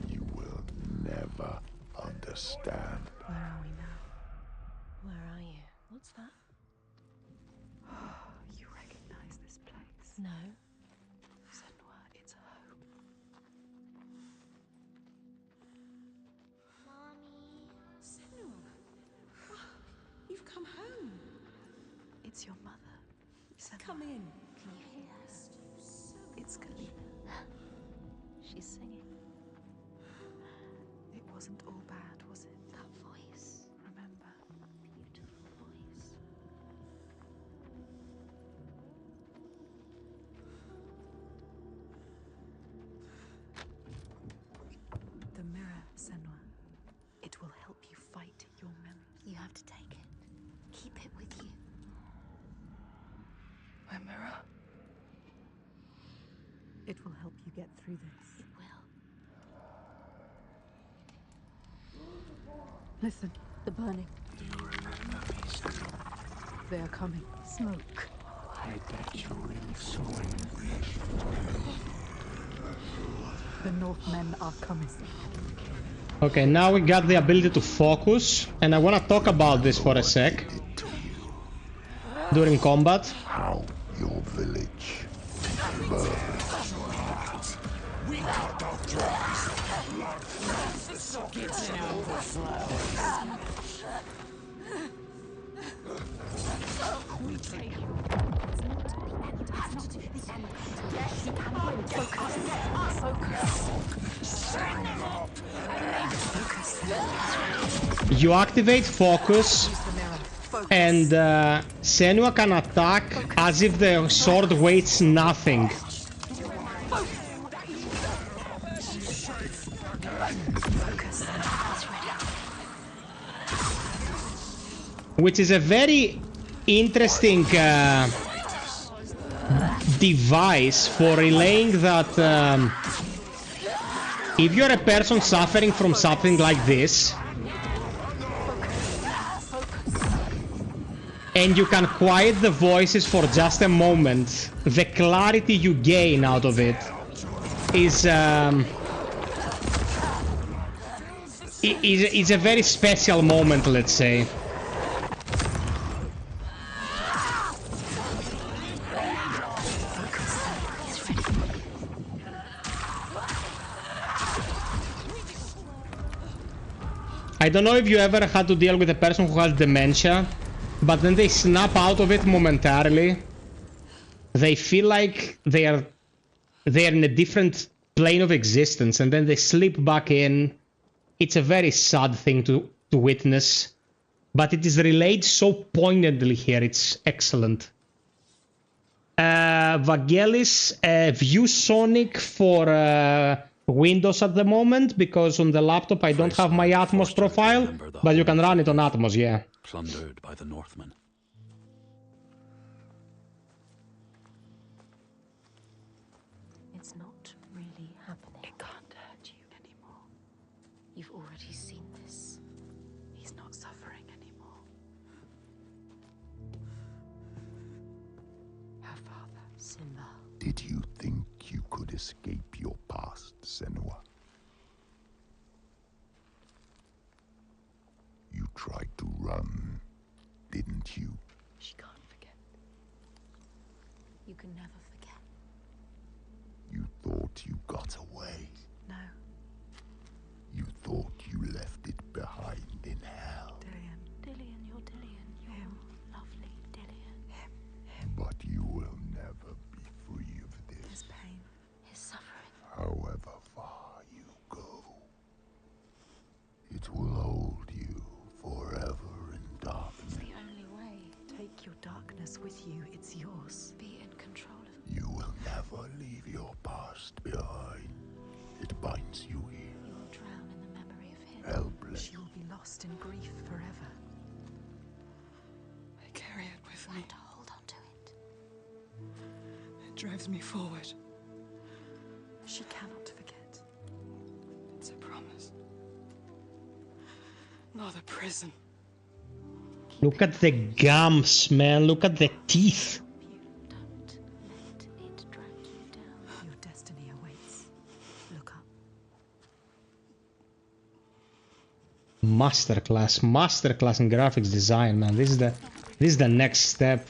You will never understand. Where are we now? Where are you? What's that? You recognize this place? No. Senua, it's home. You've come home. It's your mother. Senua. Come in. Can you hear her? It's Galina. She's singing. It wasn't all bad, was it? That voice. Remember. Beautiful voice. The mirror, Senua. It will help you fight your memories. You have to take it. Keep it with you. My mirror. It will help you get through this. It will. Listen, The burning. they are coming. Smoke. I bet you will soon. The Northmen are coming. Okay, now we got the ability to focus, and I want to talk about this for a sec. During combat. How your village burned. We cut off trees. Blood floods the sockets and overflows. You activate focus, and Senua can attack as if the sword weighs nothing. Which is a very interesting device for relaying that if you're a person suffering from something like this, and you can quiet the voices for just a moment, the clarity you gain out of it is a very special moment, let's say. I don't know if you ever had to deal with a person who has dementia, but then they snap out of it momentarily. They feel like they are in a different plane of existence, and then they slip back in. It's a very sad thing to witness, but it is relayed so poignantly here. It's excellent. Vangelis, view Sonic for Windows at the moment, because on the laptop I don't have my Atmos profile, but you can run it on Atmos, yeah. Plundered by the Northmen. It's not really happening. It can't hurt you anymore. You've already seen this. He's not suffering anymore. Her father. Simba. Did you think you could escape your past, Senua? You tried to run, didn't you? She can't forget. You can never forget. You thought you got away. No, You thought you left it behind in hell. Dillian. Dillian, you're Dillian. You're lovely, Dillian. But you will never be free of His this, pain. His suffering. however far you go. It will hold you forever in It's darkness. the only way. Take your darkness with you. It's yours. Be in control of You will never leave your past behind. It binds you here. You will drown in the memory of him. Helpless. She will be lost in grief forever. I carry it with You me. have to hold on to it. It drives me forward. She cannot forget. It's a promise. Not a prison. Look at the gums, man. Look at the teeth. You don't let it drag you down. Your destiny awaits. Look up. Masterclass in graphics design, man. This is the next step.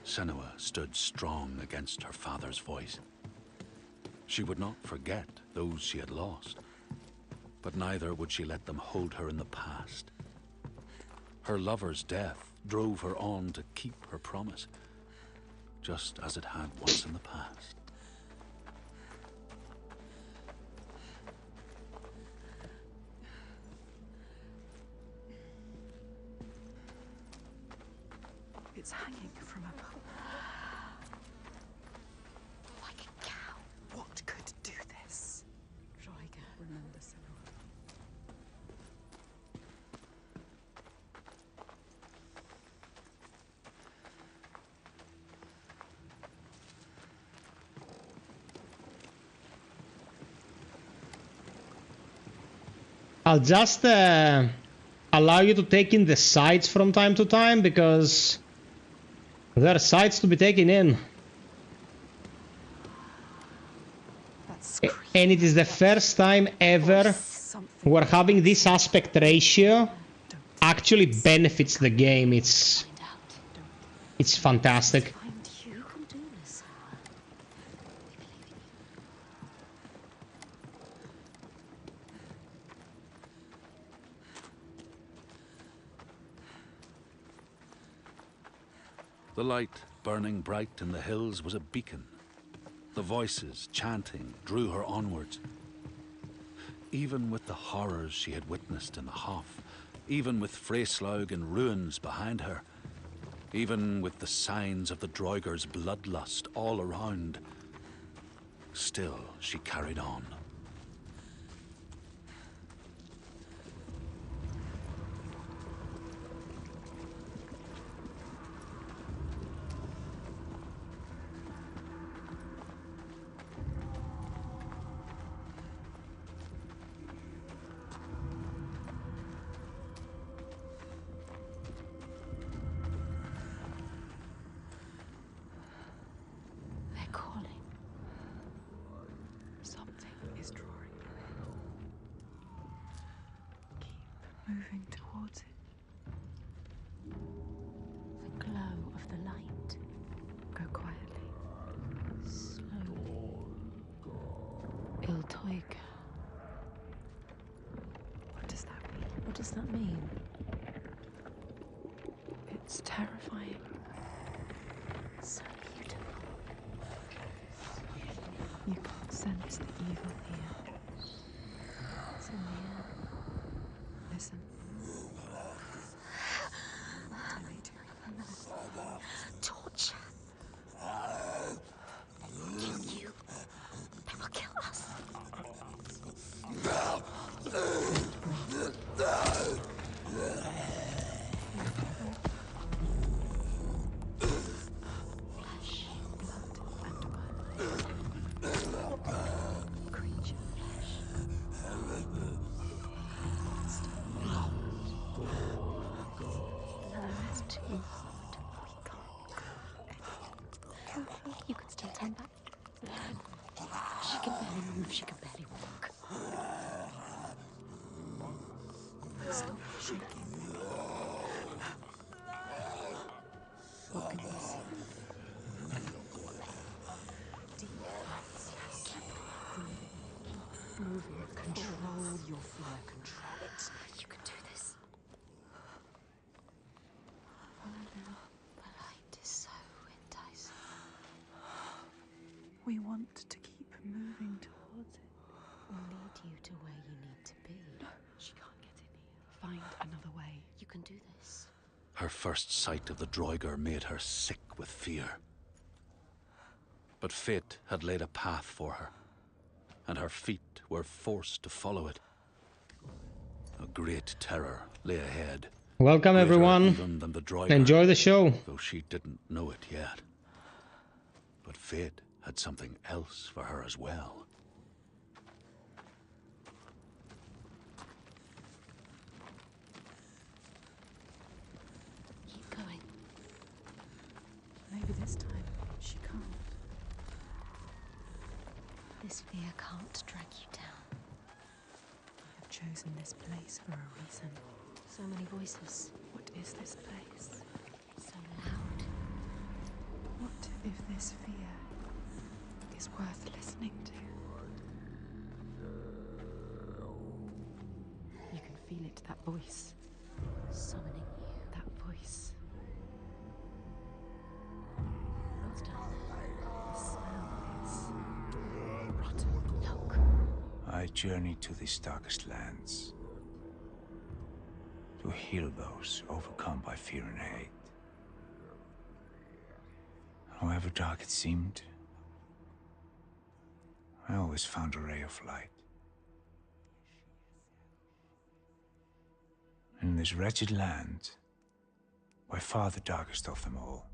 Senua stood strong against her father's voice. She would not forget those she had lost, but neither would she let them hold her in the past. Her lover's death drove her on to keep her promise, just as it had once in the past. It's hanging from above. Like a cow. What could do this? Droiga. Remember, Senua. I'll just allow you to take in the sights from time to time, because there are sights to be taken in. That's And it is the first time ever something. where having this aspect ratio Don't actually benefits the game. It's Find out. it's fantastic. Find you. You can do this. We believe in you. The light burning bright in the hills was a beacon. The voices chanting drew her onwards. Even with the horrors she had witnessed in the Hof, even with Freyslaug in ruins behind her, even with the signs of the Droiger's bloodlust all around, still she carried on. moving towards it. The glow of the light. Go quietly. Slowly. Il Toiga. What does that mean? What does that mean? It's terrifying. So beautiful. You can sense the evil here. It's in the air. Listen. Torture. Kill you. They will kill us. Flesh, blood, and blood. Creature. No, it's too hard. We can't. You can still turn back. She can barely move, she can barely walk. Stop shaking. What can you see? Deep breaths. Keep breathing. Moving. Control your fear. Control it. You can do this. Follow now. The light is so enticing. We want to keep moving towards it. We'll lead you to where you need to be. She can't get in here. Find another way. You can do this. Her first sight of the Droiger made her sick with fear. But fate had laid a path for her, and her feet were forced to follow it. A great terror lay ahead. Welcome greater everyone. even than the Droiger, Enjoy the show. though she didn't know it yet. But fate had something else for her as well. Keep going. Maybe this time she can't. This fear can't drag you down. I have chosen this place for a reason. So many voices. What is this place? So loud. What if this fear is worth listening to? You can feel it, that voice. Summoning you. That voice. What's down The smell is rotten. Look. I journey to these darkest lands to heal those overcome by fear and hate. However dark it seemed, I always found a ray of light. In this wretched land, by far the darkest of them all,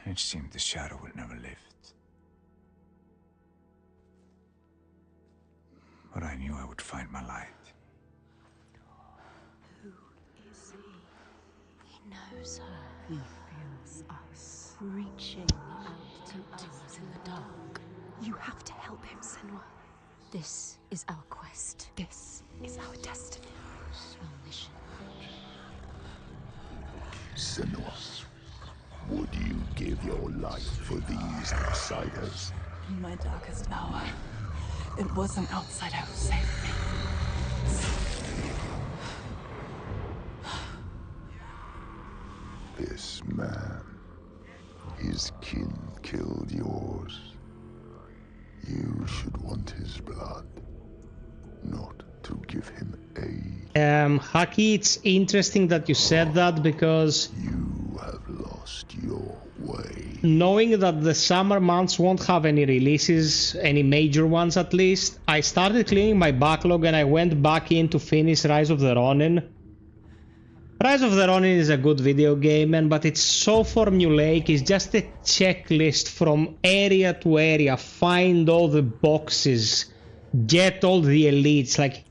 it seemed the shadow would never lift. But I knew I would find my light. who is he? He knows her. He feels us. Reaching out to us in the dark. You have to help him, Senua. This is our quest. This is our destiny. Our mission. Senua, would you give your life for these outsiders? In my darkest hour, it was an outsider who saved me. This man, his kin killed yours. You should want his blood, not to give him aid. Haki, it's interesting that you said that because You have lost your way. knowing that the summer months won't have any releases, any major ones at least, I started cleaning my backlog and I went back in to finish Rise of the Ronin. Rise of the Ronin is a good video game, man, but it's so formulaic. It's just a checklist from area to area, find all the boxes, get all the elites. Like,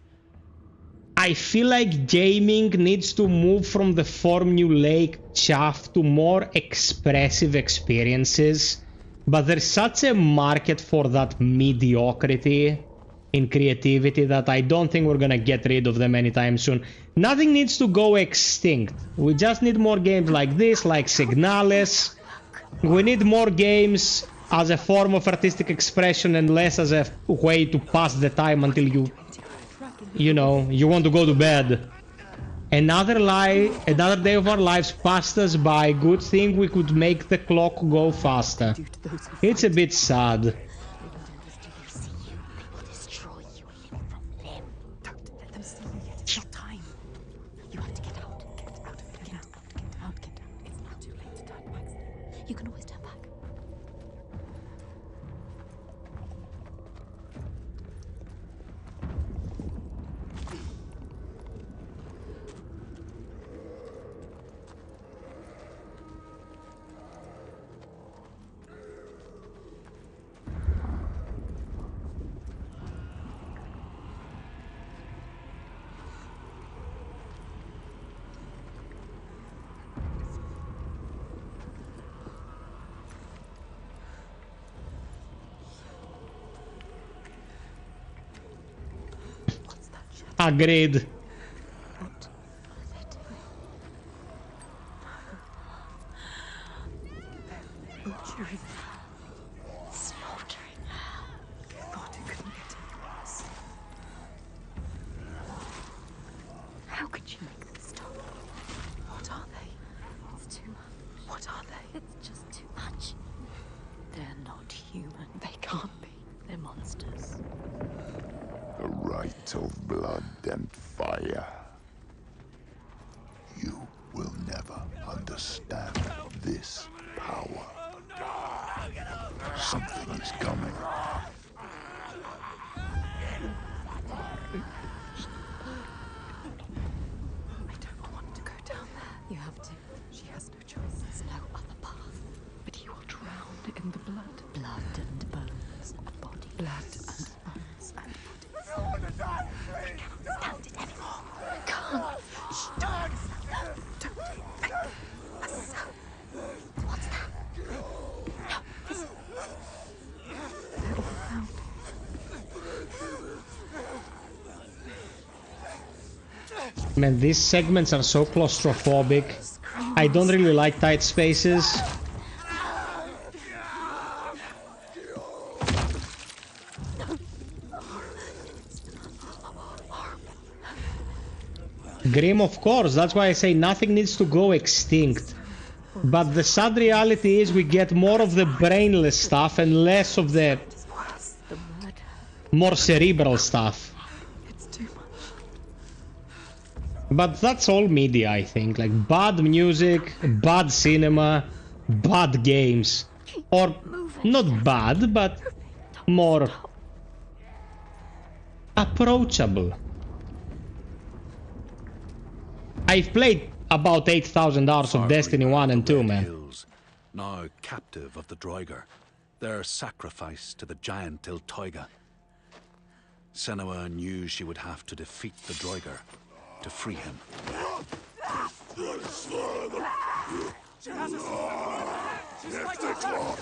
I feel like gaming needs to move from the formulaic chaff to more expressive experiences, but there's such a market for that mediocrity in creativity that I don't think we're gonna get rid of them anytime soon. Nothing needs to go extinct. We just need more games like this, like Signales. We need more games as a form of artistic expression and less as a way to pass the time until you know, you want to go to bed. Another day of our lives passed us by. Good thing we could make the clock go faster. It's a bit sad. Agreed. Slaughtering. Thought it couldn't get any worse. How could you make them stop? What are they? It's too much. What are they? It's just too much. They're not human. They can't be. They're monsters. A rite of blood and fire. You will never understand this power. Something is coming. I don't want to go down there. You have to. She has no choice. There's no other path. But you will drown in the blood. Blood and bones. A body. Blood and bones and bodies. I can't stand it anymore. I can't. Shh, don't. What's that? No, listen. They're all around. Man, these segments are so claustrophobic. I don't really like tight spaces. Grim, of course, that's why I say nothing needs to go extinct. But the sad reality is we get more of the brainless stuff and less of the more cerebral stuff. But that's all media, I think. Like bad music, bad cinema, bad games. Or not bad, but more approachable. I've played about 8,000 hours of Destiny 1 and 2, man. Hills, now captive of the Droiger, their sacrifice to the giant Iltoiga. Senua knew she would have to defeat the Droiger to free him. She has us. She's fighting back.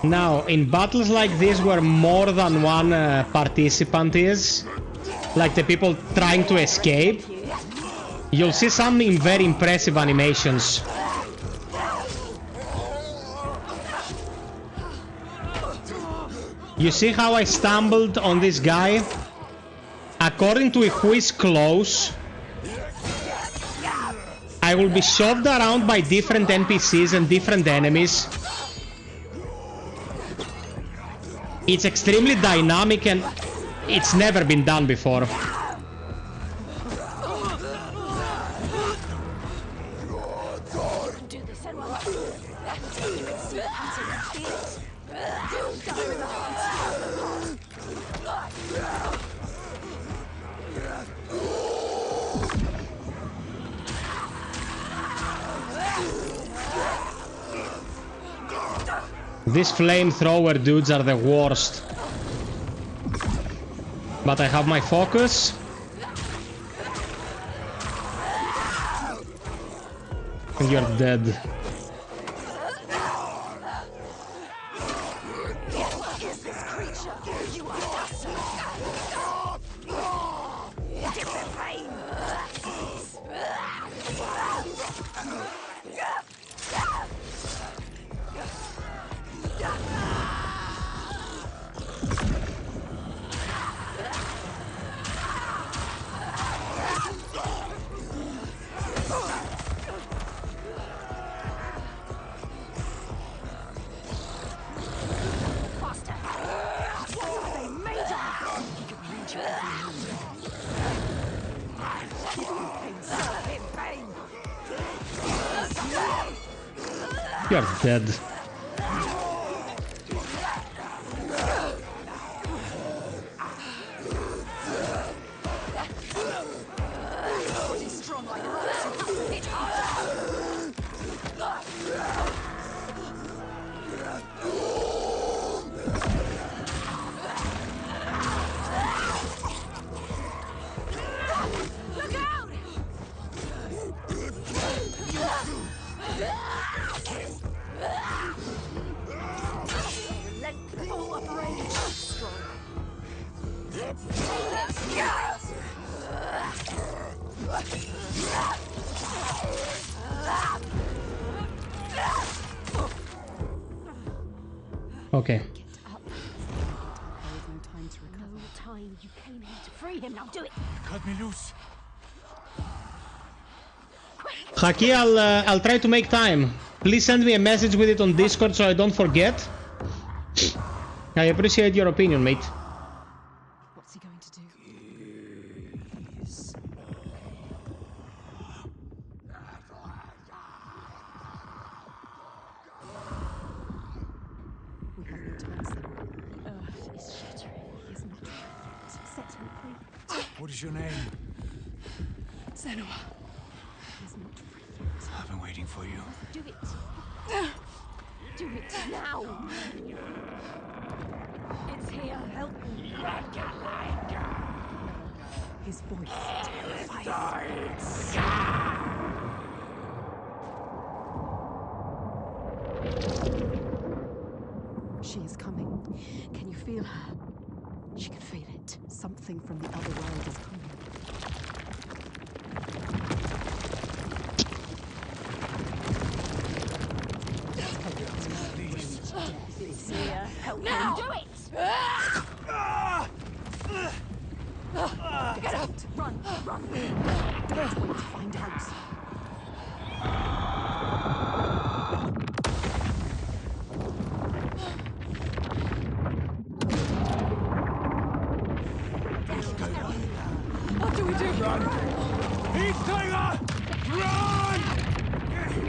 Now, in battles like this where more than one participant is, like the people trying to escape, you'll see some very impressive animations. You see how I stumbled on this guy? According to who is close, I will be shoved around by different NPCs and different enemies. It's extremely dynamic and it's never been done before. These flamethrower dudes are the worst. But I have my focus. You're dead. You're dead. Okay. No time. You came here to free him. Now do it. Cut me loose. Haki, I'll try to make time. Please send me a message with it on Discord so I don't forget. I appreciate your opinion, mate. What's he going to do? We have no time, Senua. The earth is shattering. He is not free. Set him free. What is your name? Senua. He is not free yet. I've been waiting for you. Do it. Do it now. It's here. Help me. His voice terrifies. She is coming. Can you feel her? She can feel it. Something from the other world is coming. It's here. Help now. Do it. Get out. Run. Run. Don't wait to find out. What do we do? Run! Eat Saga! Run!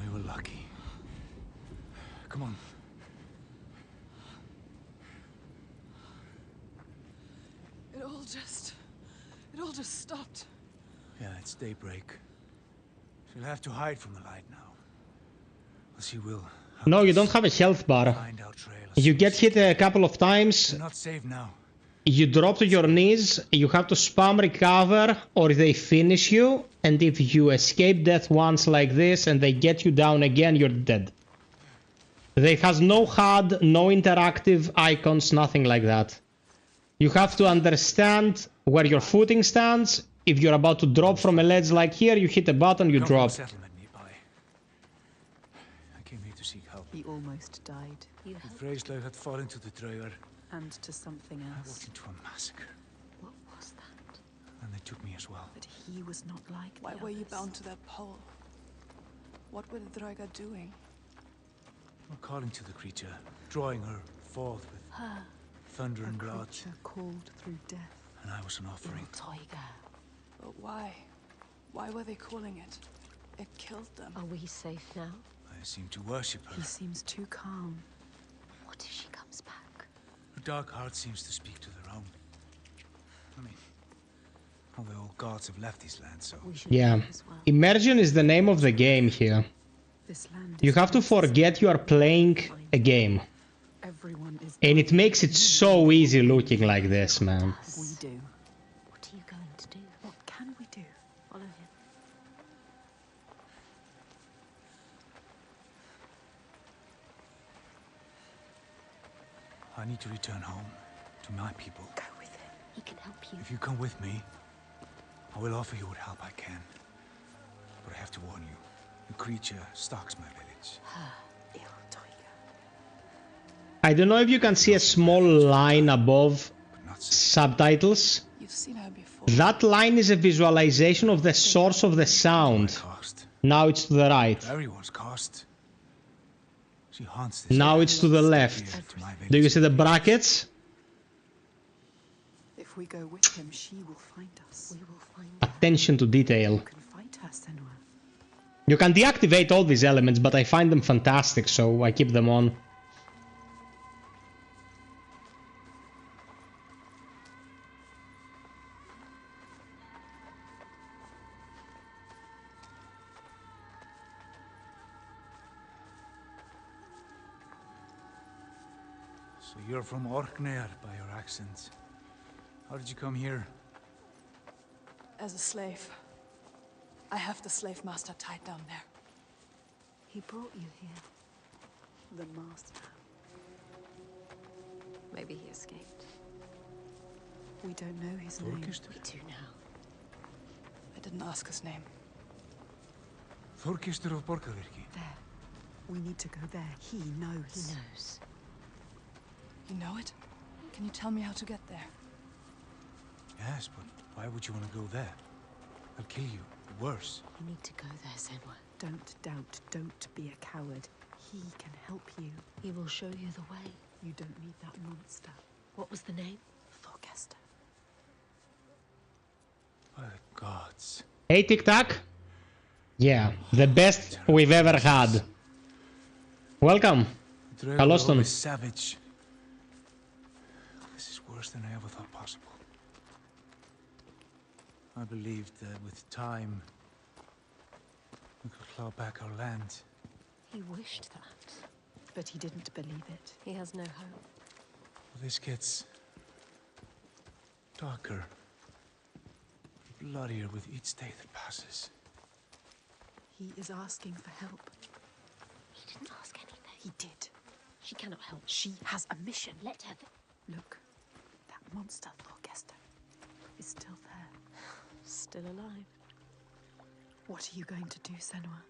We were lucky. Come on. It all just stopped. Yeah, it's daybreak. She'll have to hide from the light now. Well, she will. No, you don't have a health bar. Find our trail. You get hit a couple of times. We're not safe now. You drop to your knees. You have to spam recover or they finish you. And if you escape death once like this and they get you down again, you're dead. They has no HUD, no interactive icons, nothing like that. You have to understand where your footing stands. If you're about to drop from a ledge like here, you hit a button, you Come from a drop. settlement nearby. I came here to seek help. He almost died. You The Freyslave had fallen to the Draugar. and to something I else. walked into a massacre, What was that? and they took me as well. But he was not like Why the were you others. bound to that pole? What were the Draugar doing? We're calling to the creature, drawing her forth with Her, thunder a and blood, creature called through death. and I was an offering. Tiger. But why? Why were they calling it? It killed them. Are we safe now? I seem to worship her. He seems too calm. What if she comes back? Her dark heart seems to speak to their own. I mean, all the old gods have left this land, so... We should Yeah. leave as well. Immersion is the name of the game here. This land You is have to ours. forget you are playing a game. Everyone is And it makes it so easy looking like this, man. we do. What are you going to do? What can we do? Follow him. I need to return home to my people. Go with him. He can help you. If you come with me, I will offer you what help I can. But I have to warn you, the creature stalks my village. Il Tiger. I don't know if you can see a small line above But not subtitles. You've seen her before. That line is a visualization of the source of the sound. cost. Now it's to the right. Everyone's cost. She haunts this Now area. it's to the left. To my Do you village. see the brackets? If we go with him, she will find us. We will find her. Attention to detail. You can fight her, Senua. You can deactivate all these elements, but I find them fantastic, so I keep them on. So you're from Orkneyar by your accent. How did you come here? As a slave. I have the slave master tied down there. He brought you here. The master. Maybe he escaped. We don't know his name. Thorkistur? We do now. I didn't ask his name. Thorkistur of Borgarvirki. There. We need to go there. He knows. He knows. You know it? Can you tell me how to get there? Yes, but why would you want to go there? They'll kill you. Worse. You need to go there, Senwa. Don't doubt. Don't be a coward. He can help you. He will show you the way. You don't need that monster. What was the name? Thorkester. By the gods. Hey, Tic Tac. Yeah, the best we've ever had. Welcome. Aloston. Is savage. This is worse than I ever thought possible. I believed that with time, we could claw back our land. He wished that. But he didn't believe it. He has no hope. Well, this gets darker, bloodier with each day that passes. He is asking for help. He didn't ask anything. He did. She cannot help. She has a mission. Let her. Look, that monster Thorkester is still there. Still alive. What are you going to do, Senua?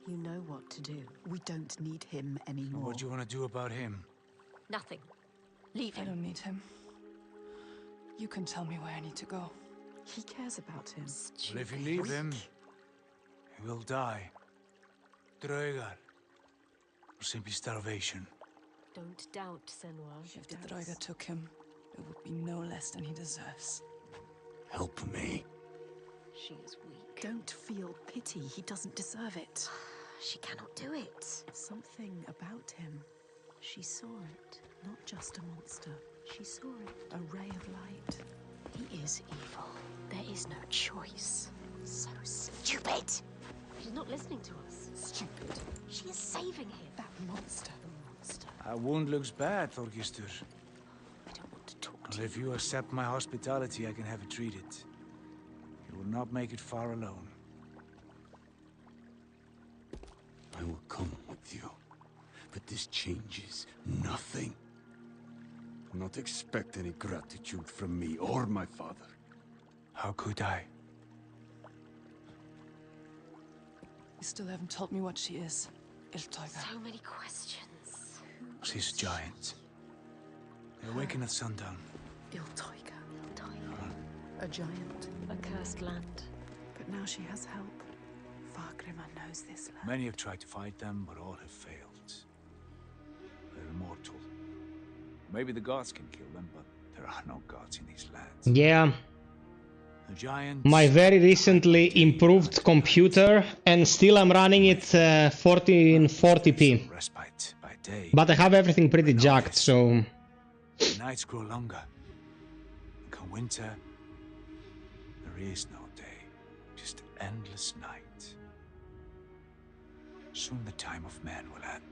You know what to do. We don't need him anymore. What do you want to do about him? Nothing. Leave I him. don't need him. You can tell me where I need to go. He cares about him. Well, if you leave him, he will die. Draugar. Or simply starvation. Don't doubt, Senwa. If the Droiga took him, it would be no less than he deserves. Help me. She is weak. Don't feel pity. He doesn't deserve it. She cannot do it. Something about him. She saw it. Not just a monster. She saw it. A ray of light. He is evil. There is no choice. So stupid. She's not listening to us. Stupid. She is saving him. That monster. The monster. Our wound looks bad, Thorkistur. I don't want to talk to Well, you. if you accept my hospitality, I can have it treated. You will not make it far alone. I will come with you, but this changes nothing. Do not expect any gratitude from me or my father. How could I? You still haven't told me what she is. Il Tiger. So many questions. She's a giant. They awaken at sundown. Il Tiger. Time. A giant. A cursed land. But now she has help. Fargrimma knows this land. Many have tried to fight them, but all have failed. They're immortal. Maybe the gods can kill them, but there are no gods in these lands. Yeah, The giants... my very recently improved computer, and still I'm running it 1440p. Respite by day. But I have everything pretty jacked, so... The nights grow longer. And come winter, there is no day, just endless night. Soon the time of man will end.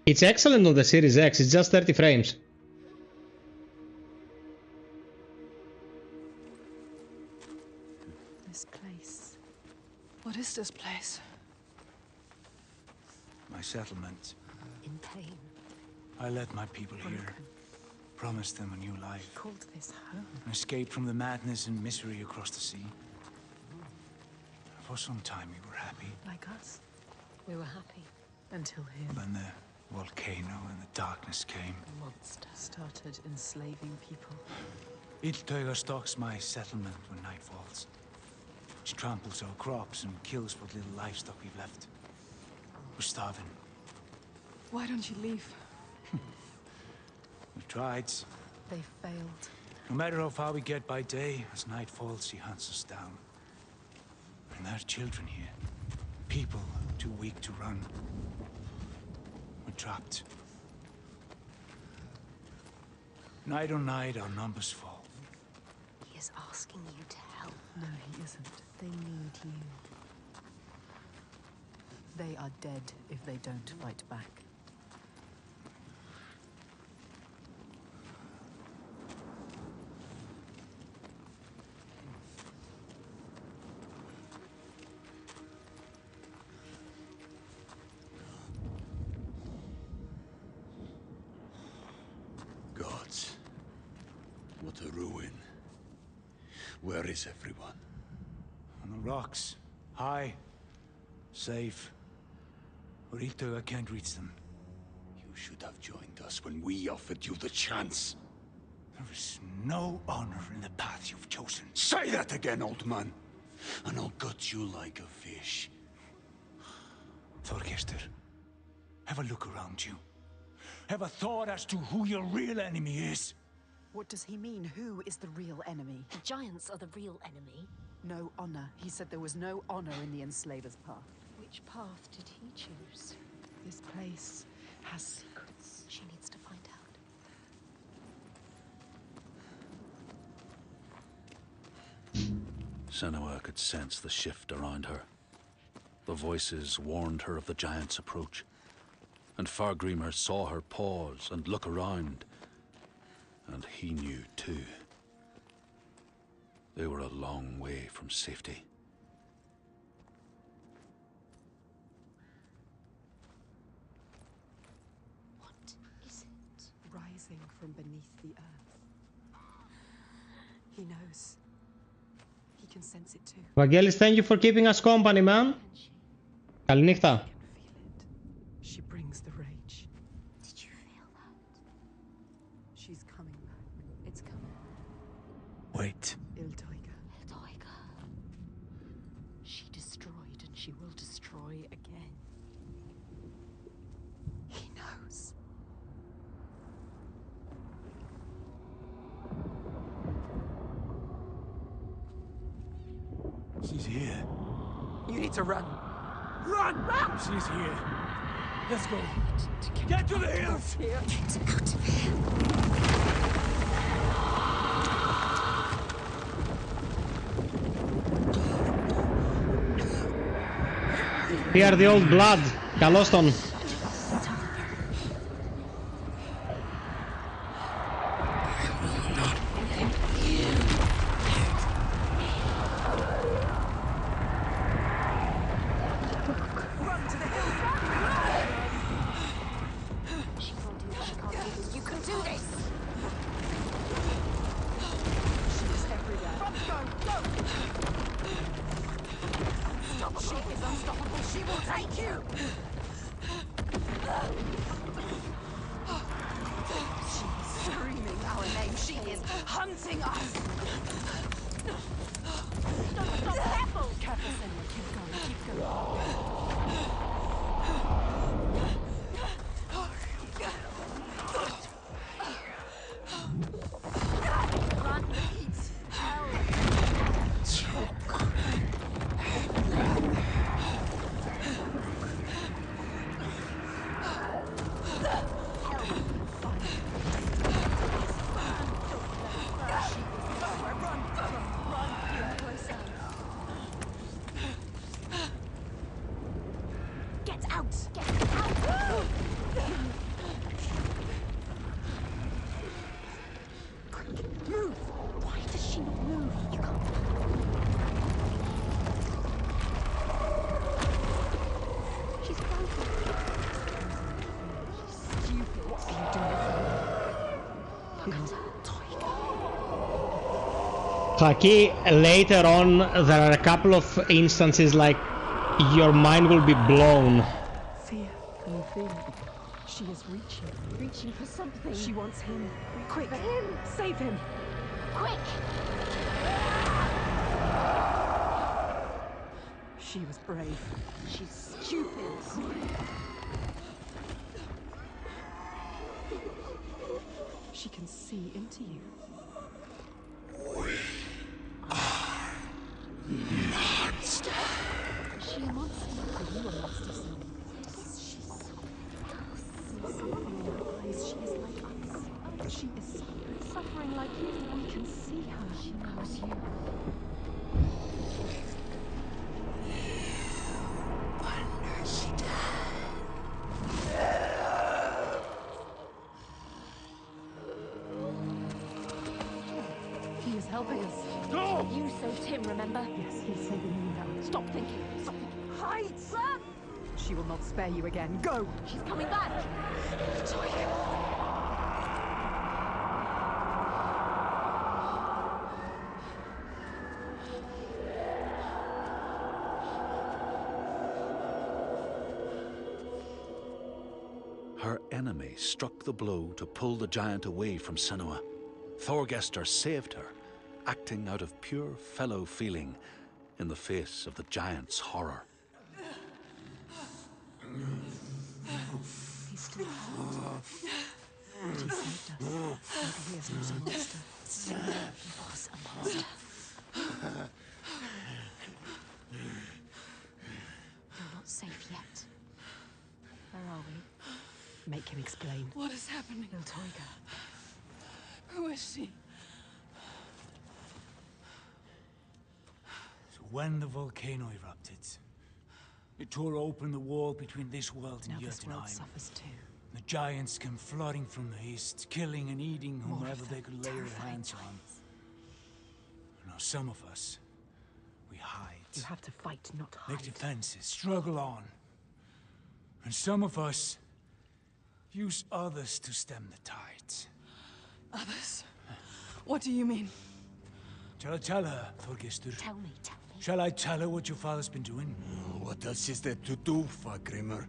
It's excellent on the Series X, it's just 30 frames. This place. What is this place? My settlement. In pain. I led my people here. Promised them a new life. Called this home. An escape from the madness and misery across the sea. For some time we were happy. Like us. We were happy. Until him. Then the volcano and the darkness came. The monster started enslaving people. Iltauga stalks my settlement when night falls. She tramples our crops and kills what little livestock we've left. We're starving. Why don't you leave? We've tried. They failed. No matter how far we get by day, as night falls, she hunts us down. And there are children here. People too weak to run. We're trapped. Night on night, our numbers fall. He is asking you to help. No, he isn't. They need you. They are dead if they don't fight back. Gods. What a ruin. Where is everyone? On the rocks. High. Safe. Or Iltauga can't reach them. You should have joined us when we offered you the chance. There is no honor in the path you've chosen. Say that again, old man, and I'll gut you like a fish. Thorgestur, have a look around you. Have a thought as to who your real enemy is. What does he mean? Who is the real enemy? The giants are the real enemy. No honor. He said there was no honor in the enslaver's path. Which path did he choose? This place has secrets. She needs to find out. Senua could sense the shift around her. The voices warned her of the giant's approach, and Fargrímr saw her pause and look around, and he knew too. They were a long way from safety. What is it? Rising from beneath the earth. He knows. He can sense it too. Vangelis, thank you for keeping us company, man. Καληνύχτα. I can feel it. She brings the rage. Did you feel that? She's coming back. It's coming. Wait. Iltauga. Iltauga. She destroyed and she will destroy again. He knows. She's here. You need to run. Run! She's here. Let's go. Get to the hills! Here. Get out of here. Here the old blood. Καλώς τον. She can't do this. She can't do this. You can do this. She's everywhere. Go! She is unstoppable. She will take you. What are you doing? Haki, later on, there are a couple of instances like your mind will be blown. Fear. Can you feel it? She is reaching. Reaching for something. She wants him. Quick! For him. Save him! Quick! She was brave. She's stupid. She can see into you. Is she a monster? Are you a monster, son? Yes, she's so See something in her eyes. She is like us. She is suffering like you. We can see her. She knows you. He is helping us. You saved him, remember? Yes, he's saving you now. Stop thinking. Stop thinking. Hide! Run! She will not spare you again. Go! She's coming back. Her enemy struck the blow to pull the giant away from Senua. Thorgester saved her, acting out of pure fellow feeling in the face of the giant's horror. He's still hurt. But he saved us. Maybe he is not a monster. He was a monster. You're not safe yet. Where are we? Make him explain. What is happening? Iltoiga. Who is she? So when the volcano erupted, it tore open the wall between this world Now and this world Jotunheim. suffers too. The giants came flooding from the east, killing and eating More whomever of they them, could lay their terrifying hands on. Now some of us, we hide. You have to fight, not hide. Make defenses, struggle on. And some of us use others to stem the tides. Others? What do you mean? Tell her, Thorgestr. Tell me. Shall I tell her what your father's been doing? What else is there to do, Fargrimr?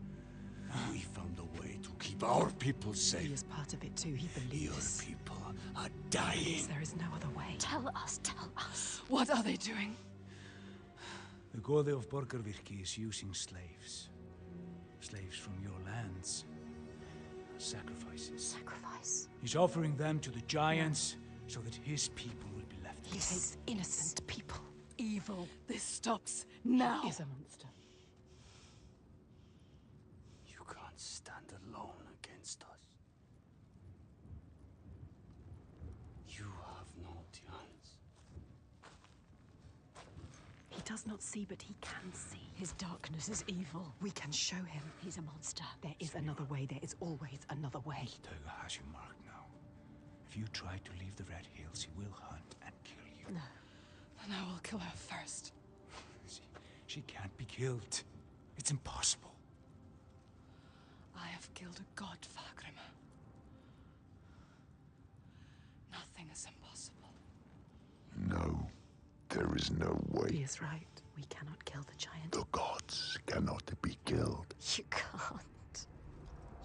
We found a way to keep our people He safe. is part of it too. He Your believes. people are dying. There is no other way. Tell us. What are they doing? The Gode of Borgarvirki is using slaves. Slaves from your lands. Sacrifices. Sacrifice. He's offering them to the giants so that his people will be left. He takes innocent people. Evil. This stops now. He is a monster. You can't stand alone against us. You have no chance. He does not see, but he can see. His darkness is evil. We can show him. He's a monster. There is another way. There is always another way. Tega has you marked now. If you try to leave the Red Hills, he will hunt and kill you. No. Then I will kill her first. She can't be killed. It's impossible. I have killed a god, Fargrimr. Nothing is impossible. No, there is no He way. is right. We cannot kill the giant. The gods cannot be killed. You can't.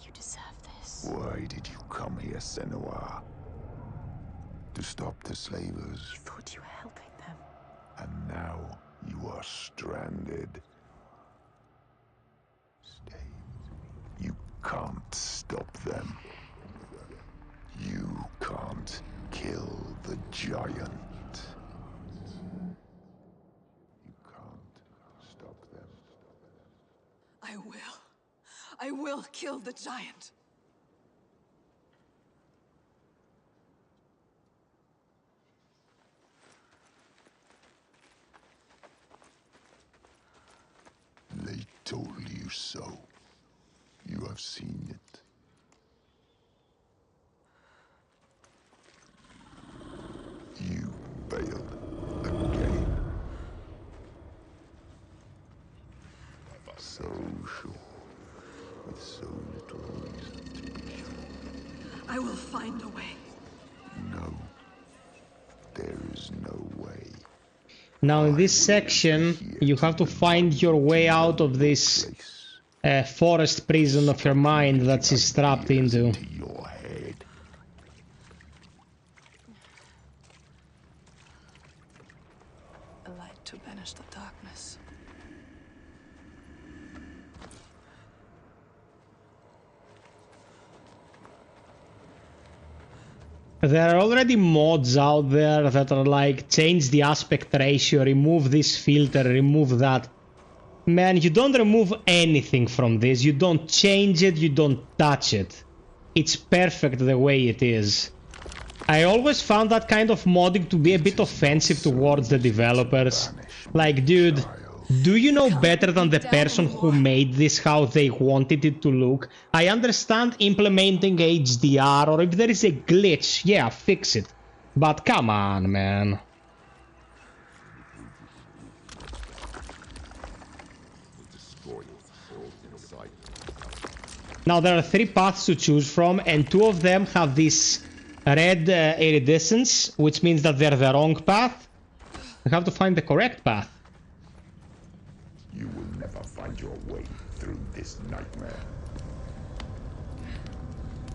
You deserve this. Why did you come here, Senua? To stop the slavers, You thought you were helping them. and now you are stranded. Stay. You can't stop them. You can't kill the giant. You can't stop them. I will. I will kill the giant. They told you so. You have seen it. You failed again. So sure, with so little reason to be sure. I will find a way. No. There is no way. Now in this section, you have to find your way out of this forest prison of your mind that she's trapped into. Your head. A light to banish the darkness. There are already mods out there that are like, change the aspect ratio, remove this filter, remove that. Man, you don't remove anything from this. You don't change it, you don't touch it. It's perfect the way it is. I always found that kind of modding to be a bit offensive towards the developers. Like, dude, do you know better than the person who made this how they wanted it to look? I understand implementing HDR, or if there is a glitch, yeah, fix it. But come on, man. Now there are 3 paths to choose from, and 2 of them have this red iridescence, which means that they're the wrong path. We have to find the correct path. You will never find your way through this nightmare.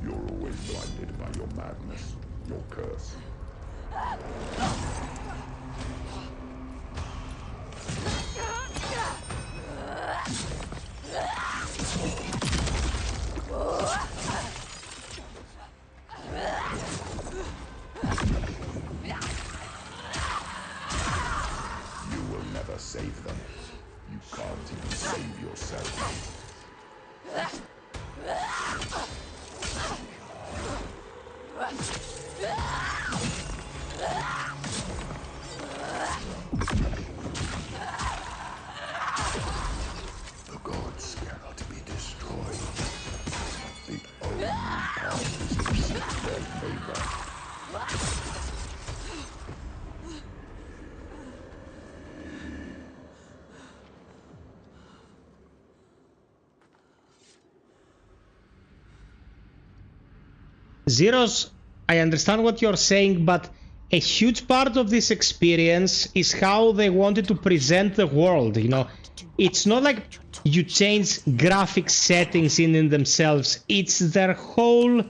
You're always blinded by your madness, your curse. You will never save them. You can't even save yourself. The gods cannot be destroyed. The only path is to seek their favor. Zeros, I understand what you're saying, but a huge part of this experience is how they wanted to present the world, you know. It's not like you change graphic settings in themselves, it's their whole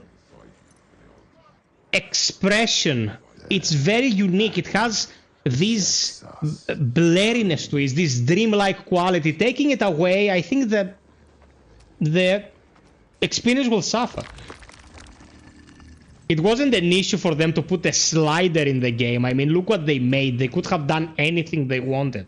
expression. It's very unique. It has this blurriness to it, this dreamlike quality. Taking it away, I think that the experience will suffer. It wasn't an issue for them to put a slider in the game. I mean, look what they made. They could have done anything they wanted.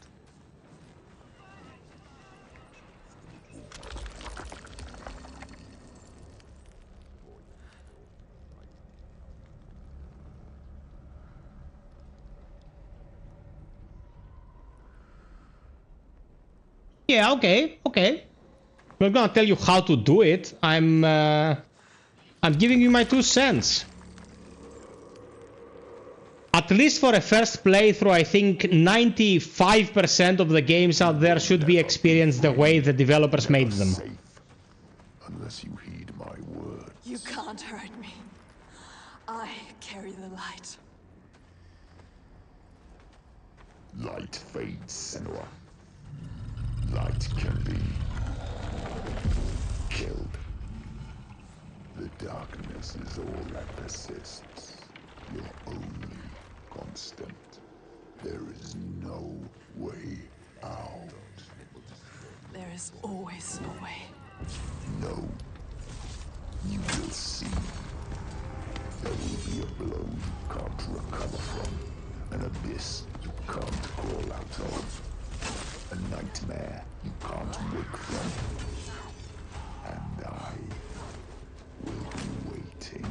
Yeah, okay, okay. I'm not gonna tell you how to do it. I'm giving you my 2 cents. At least for a first playthrough, I think 95% of the games out there should be experienced the way the developers made them. Unless you heed my words. You can't hurt me. I carry the light. Light fades, Senua. Light can be killed. The darkness is all that persists. Your only constant. There is no way out. There is always a way. No. You will see. There will be a blow you can't recover from. An abyss you can't crawl out of. A nightmare you can't wake from. And I will be waiting.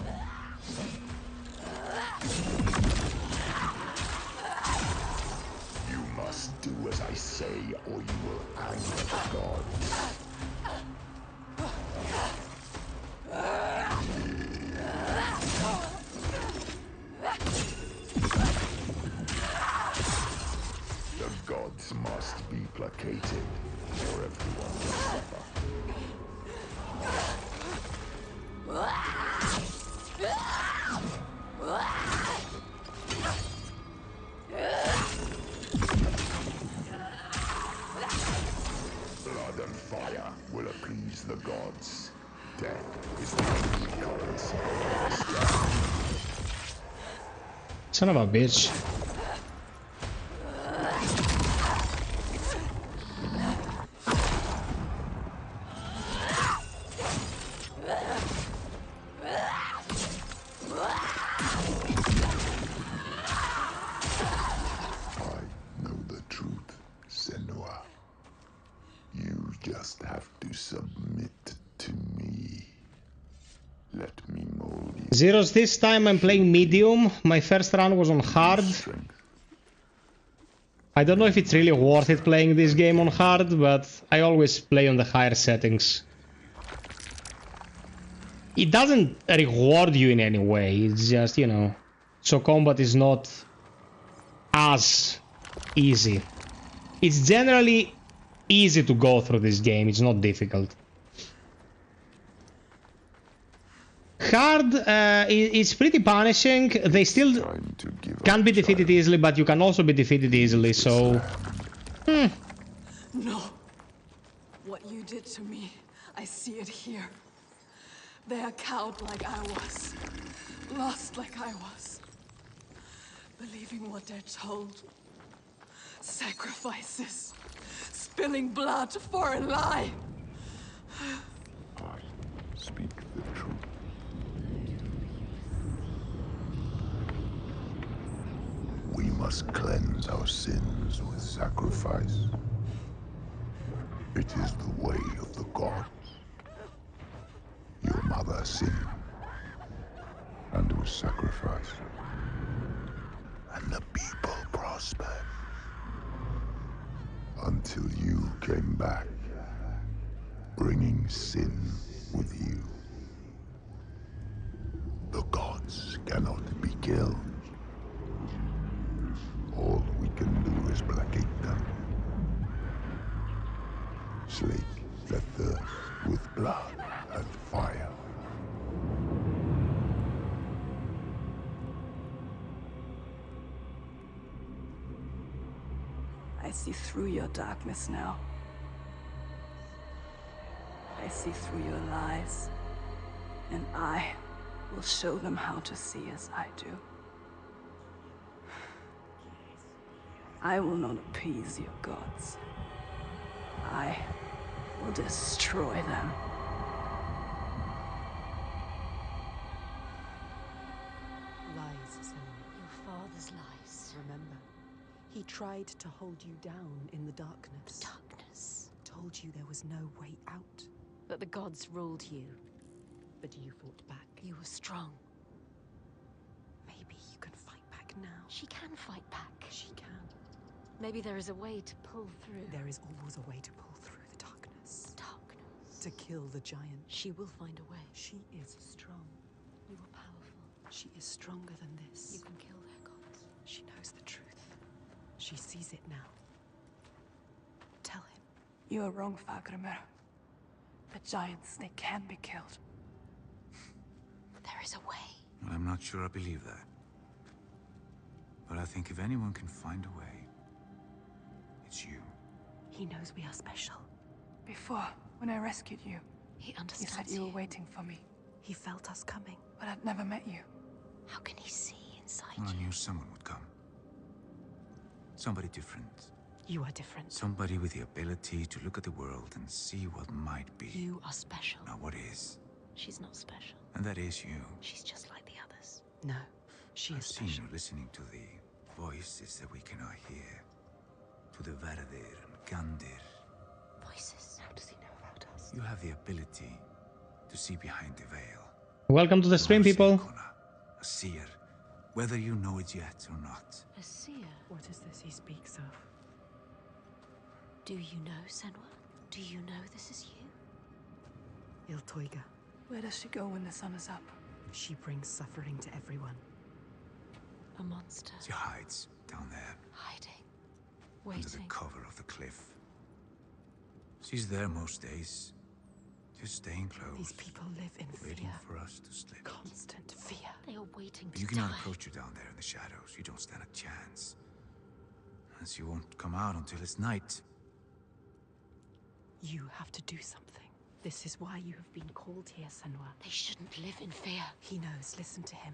You must do as I say, or you will anger the gods. The gods must be placated, or everyone will suffer. Son of a bitch. Just have to submit to me. Let me mold you. Zeros, this time I'm playing medium. My first run was on hard. I don't know if it's really worth it playing this game on hard, but I always play on the higher settings. It doesn't reward you in any way, it's just, you know, so combat is not as easy. It's generally easy to go through this game, it's not difficult. Hard, it's pretty punishing. They still can be defeated easily, but you can also be defeated easily, so... No. What you did to me, I see it here. They are cowed like I was. Lost like I was. Believing what they're told. Sacrifices. Spilling blood for a lie. I speak the truth. We must cleanse our sins with sacrifice. It is the way of the gods. Your mother sinned and was sacrificed, and the people prospered until you came back, bringing sin with you. The gods cannot be killed. All we can do is placate them. Slake their thirst with blood and fire. I see through your darkness now. I see through your lies. And I will show them how to see as I do. I will not appease your gods. I will destroy them. Lies, Senua. Your father's lies. Remember, he tried to hold you down in the darkness. The darkness. Told you there was no way out. That the gods ruled you. But you fought back. You were strong. Maybe you can fight back now. She can fight back. She can. Maybe there is a way to pull through. There is always a way to pull through the darkness. Darkness. To kill the giant. She will find a way. She is strong. You are powerful. She is stronger than this. You can kill their gods. She knows the truth. She sees it now. Tell him. You are wrong, Fagrimer. The giants, they can be killed. There is a way. Well, I'm not sure I believe that. But I think if anyone can find a way, it's you. He knows we are special. Before, when I rescued you, He you understands said you were waiting for me. He felt us coming. But I'd never met you. How can he see inside Well, I you? knew someone would come. Somebody different. You are different. Somebody with the ability to look at the world and see what might be. You are special. Not what is. She's not special. And that is you. She's just like the others. No, she I've is seen special. you listening to the voices that we cannot hear. To the Verdir and Gandir. Voices. How does he know about us? You have the ability to see behind the veil. Welcome to the stream, people. A seer, whether you know it yet or not. A seer. What is this he speaks of? Do you know, Senua? Do you know this is you? Iltoiga. Where does she go when the sun is up? She brings suffering to everyone. A monster. She hides down there, Hiding. under the Waiting. cover of the cliff. She's there most days, just staying close. These people live in waiting fear. for us to slip. Constant fear. They are waiting But to you cannot die. approach her down there in the shadows. You don't stand a chance. And she won't come out until it's night. You have to do something. This is why you have been called here, Senua. They shouldn't live in fear. He knows. Listen to him.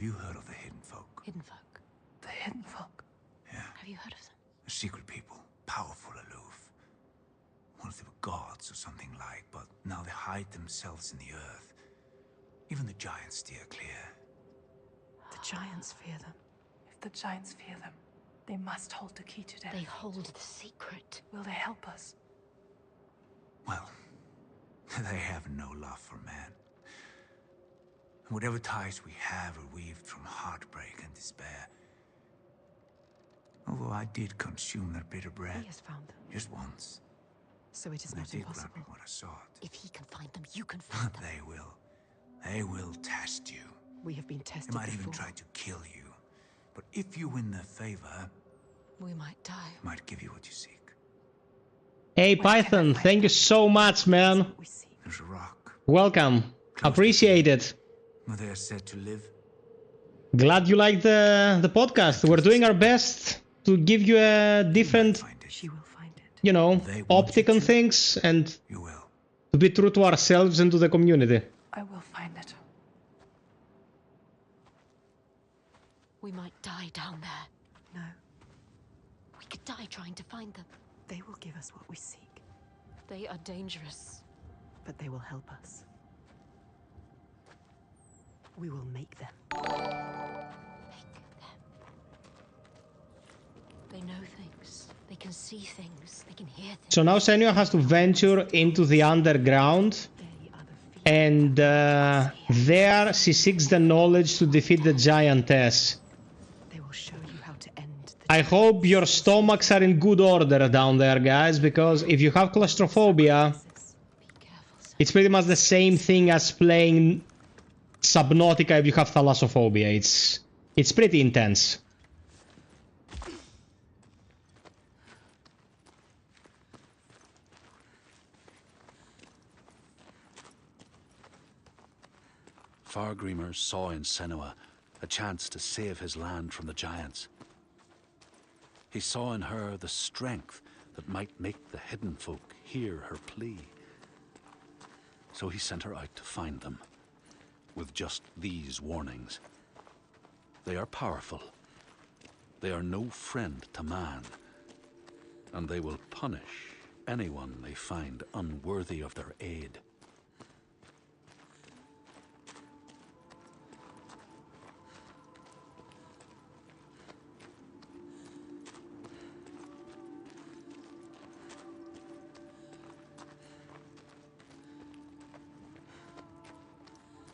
you heard of the Hidden Folk? Hidden folk. The hidden folk. Yeah. Have you heard of them? A secret people, powerful, aloof. Once they were gods or something like, but now they hide themselves in the earth. Even the giants steer clear. The giants fear them. If the giants fear them, they must hold the key to their They fate. hold the secret. Will they help us? Well, they have no love for man. Whatever ties we have are weaved from heartbreak and despair. Although I did consume their bitter bread. He has found them. Just once. So it is And I not did grant impossible. me what I sought. If he can find them, you can find them. They will. They will test you. We have been They tested might before. even try to kill you. But if you win their favor, We might die. they might give you what you seek. Hey Python, thank you so much, man. We see. There's a rock Welcome. Appreciate it. where they are said to live. Glad you like the podcast. We're doing our best to give you a different, Find it. She will find it. you know, They want optic you on to. things and You will. to be true to ourselves and to the community. I will find it. We might die down there. No, We could die trying to find them. they will give us what we seek, They are dangerous. but they will help us. We will make them. Make them. They know things. They can see things. They can hear things. So now Senua has to venture into the underground, They are the feet. and there she seeks the knowledge to defeat the giantess. They will show you how to end the I hope your stomachs are in good order down there, guys, because if you have claustrophobia, sacrifices. Be careful, sir. it's pretty much the same thing as playing Subnautica if you have thalassophobia. It's pretty intense. Fargreamer saw in Senua a chance to save his land from the giants. He saw in her the strength that might make the hidden folk hear her plea. So he sent her out to find them, with just these warnings. They are powerful. They are no friend to man, and they will punish anyone they find unworthy of their aid.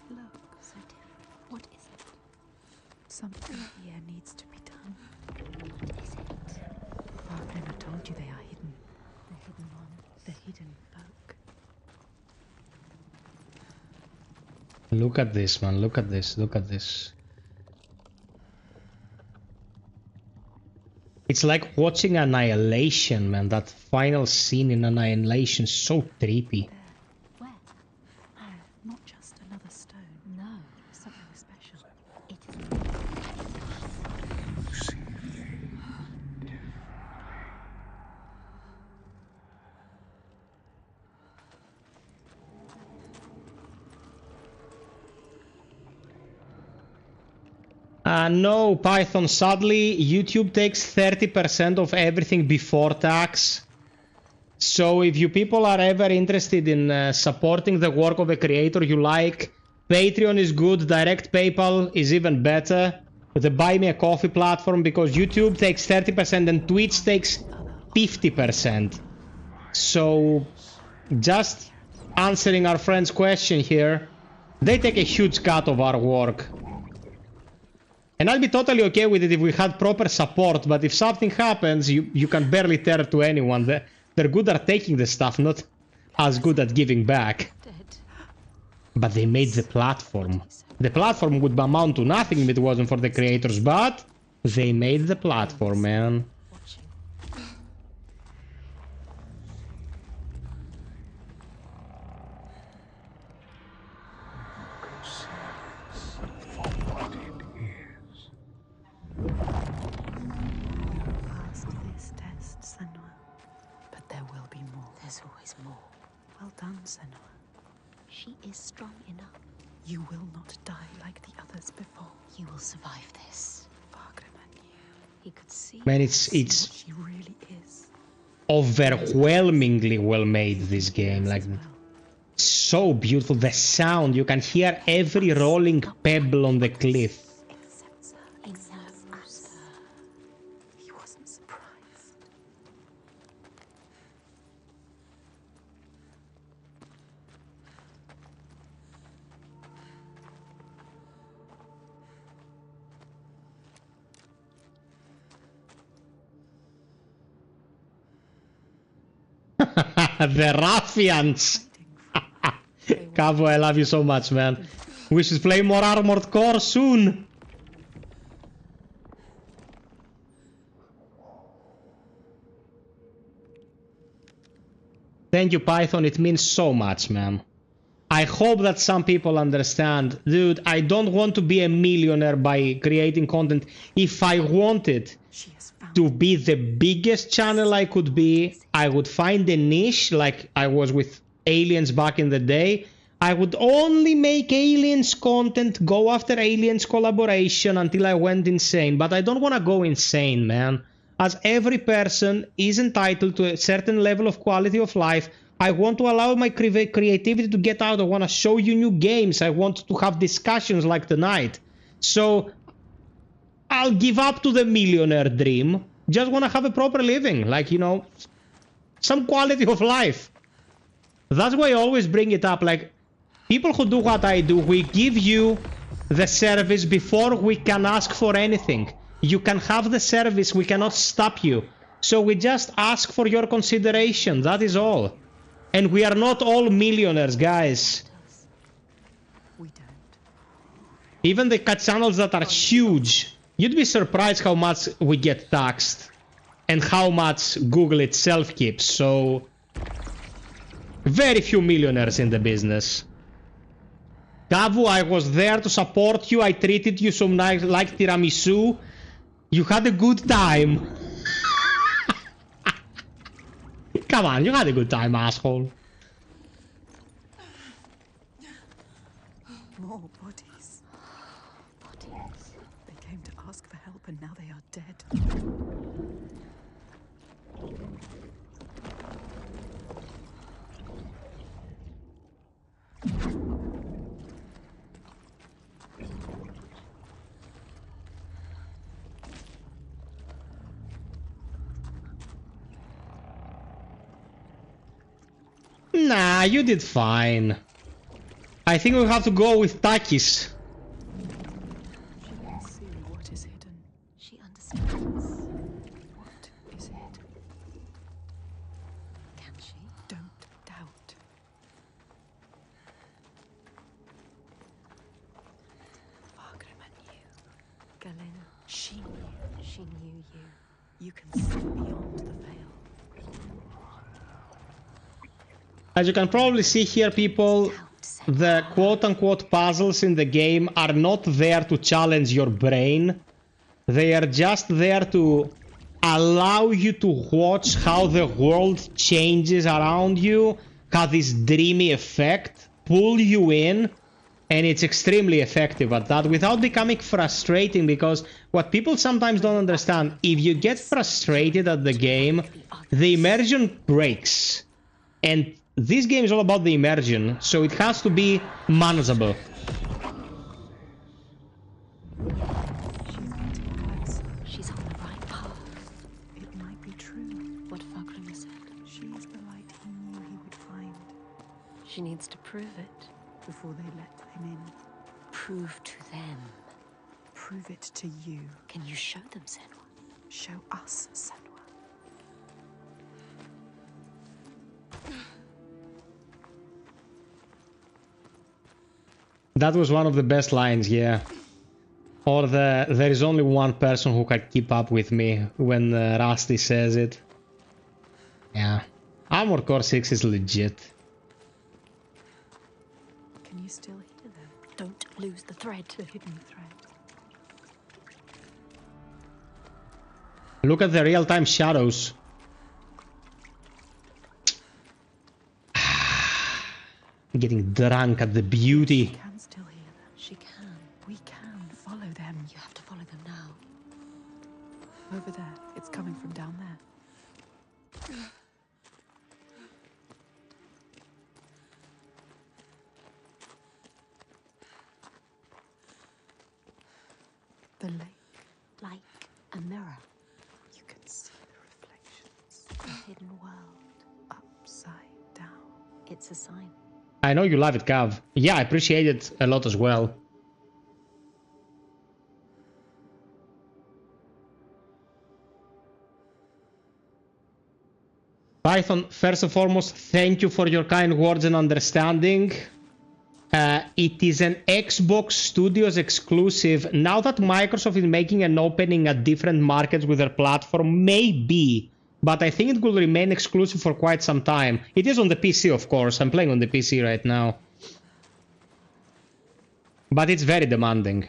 Look, so different. What is it? Something here needs to be done. What is it? Fargreamer told you they are hidden. The hidden ones. The hidden folk. Look at this, man. Look at this. Look at this. It's like watching Annihilation, man. That final scene in Annihilation is so trippy. Where? No, not just another stone. No. Something special. It is. No, Python. Sadly, YouTube takes 30% of everything before tax. So if you people are ever interested in supporting the work of a creator you like, Patreon is good, direct PayPal is even better. The Buy Me a Coffee platform, because YouTube takes 30% and Twitch takes 50%. So just answering our friend's question here, they take a huge cut of our work. And I'll be totally okay with it if we had proper support, but if something happens, you can barely tell to anyone. They're good at taking the stuff, not as good at giving back. Dead. But they made the platform. The platform would amount to nothing if it wasn't for the creators, but they made the platform, man. Watching. Passed this test, Senua. But there will be more. There's always more. Well done, Senua. She is strong enough. You will not die like the others before. You will survive this. Wagnerman knew. He could see. Man, What it's she really is. overwhelmingly well made, this game. Like, so beautiful. The sound, you can hear every rolling pebble on the cliff. He wasn't surprised. The ruffians! Cavo, I love you so much, man. We should play more Armored Core soon. Thank you, Python. It means so much, man. I hope that some people understand. Dude, I don't want to be a millionaire by creating content. If I wanted to be the biggest channel I could be, I would find a niche like I was with Aliens back in the day. I would only make Aliens content, go after Aliens collaboration until I went insane. But I don't want to go insane, man. As every person is entitled to a certain level of quality of life, I want to allow my creativity to get out. I want to show you new games. I want to have discussions like tonight. So I'll give up to the millionaire dream. Just want to have a proper living. Like, you know, some quality of life. That's why I always bring it up. Like, people who do what I do, we give you the service before we can ask for anything. You can have the service, we cannot stop you. So we just ask for your consideration, that is all. And we are not all millionaires, guys. We don't. Even the channels that are huge, you'd be surprised how much we get taxed. And how much Google itself keeps, so... very few millionaires in the business. Gavu, I was there to support you, I treated you so nice like tiramisu. You had a good time. Come on, you had a good time, asshole. More bodies. Bodies. They came to ask for help and now they are dead. Nah, you did fine. I think we have to go with Takis. She can see what is hidden. She understands. What is hidden? Can she? Don't doubt. Wagnerman knew. Galena, she knew. She knew you. You can see beyond the veil. As you can probably see here, people, the quote-unquote puzzles in the game are not there to challenge your brain. They are just there to allow you to watch how the world changes around you, have this dreamy effect, pull you in, and it's extremely effective at that without becoming frustrating, because what people sometimes don't understand, if you get frustrated at the game, the immersion breaks. And this game is all about the immersion, so it has to be manageable. She's on the right path. It might be true. What Fagrima said. She is the light he knew he would find She needs to prove it. before they let him in. Prove to them. Prove it to you. Can you show them, Senwa? Show us, Senwa. That was one of the best lines, yeah. Or there is only one person who can keep up with me when Rusty says it. Yeah. Armored Core 6 is legit. Can you still hear them? Don't lose the thread. The hidden thread. Look at the real-time shadows. Getting drunk at the beauty. Can still hear Over there. It's coming from down there. The lake. Like a mirror. You can see the reflections. A hidden world. Upside down. It's a sign. I know you love it, Cav. Yeah, I appreciate it a lot as well. Python, first and foremost, thank you for your kind words and understanding. It is an Xbox Studios exclusive. Now that Microsoft is making an opening at different markets with their platform, maybe. But I think it will remain exclusive for quite some time. It is on the PC, of course. I'm playing on the PC right now. But it's very demanding.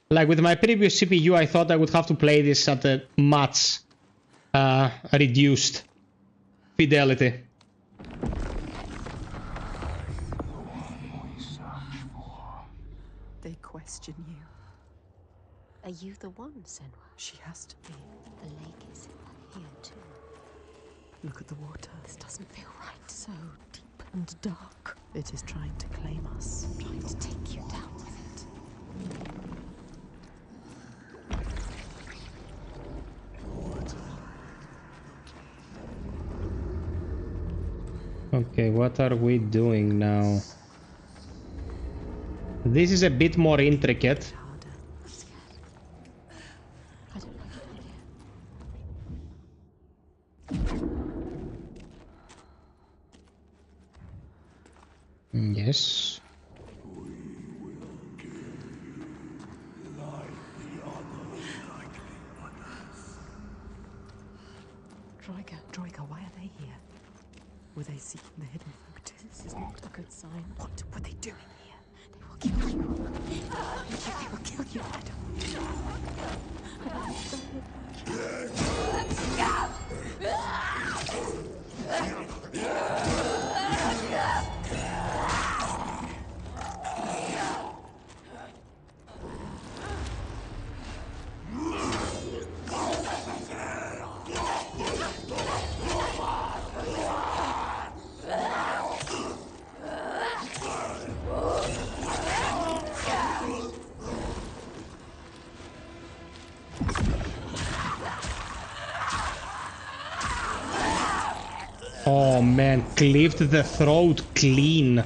Like with my previous CPU, I thought I would have to play this at a much reduced fidelity. They question you. Are you the one, Senwa? She has to be. The lake is here too. Look at the water. This doesn't feel right. So deep and dark. It is trying to claim us. Trying to take you down with it. Okay, what are we doing now? This is a bit more intricate. I'm scared. I don't like the idea. Yes. Troika, why are they here? Were they seeking the hidden food? This is not a good sign. What were they doing here? They will kill you. They will kill you. I Oh man, cleaved the throat clean.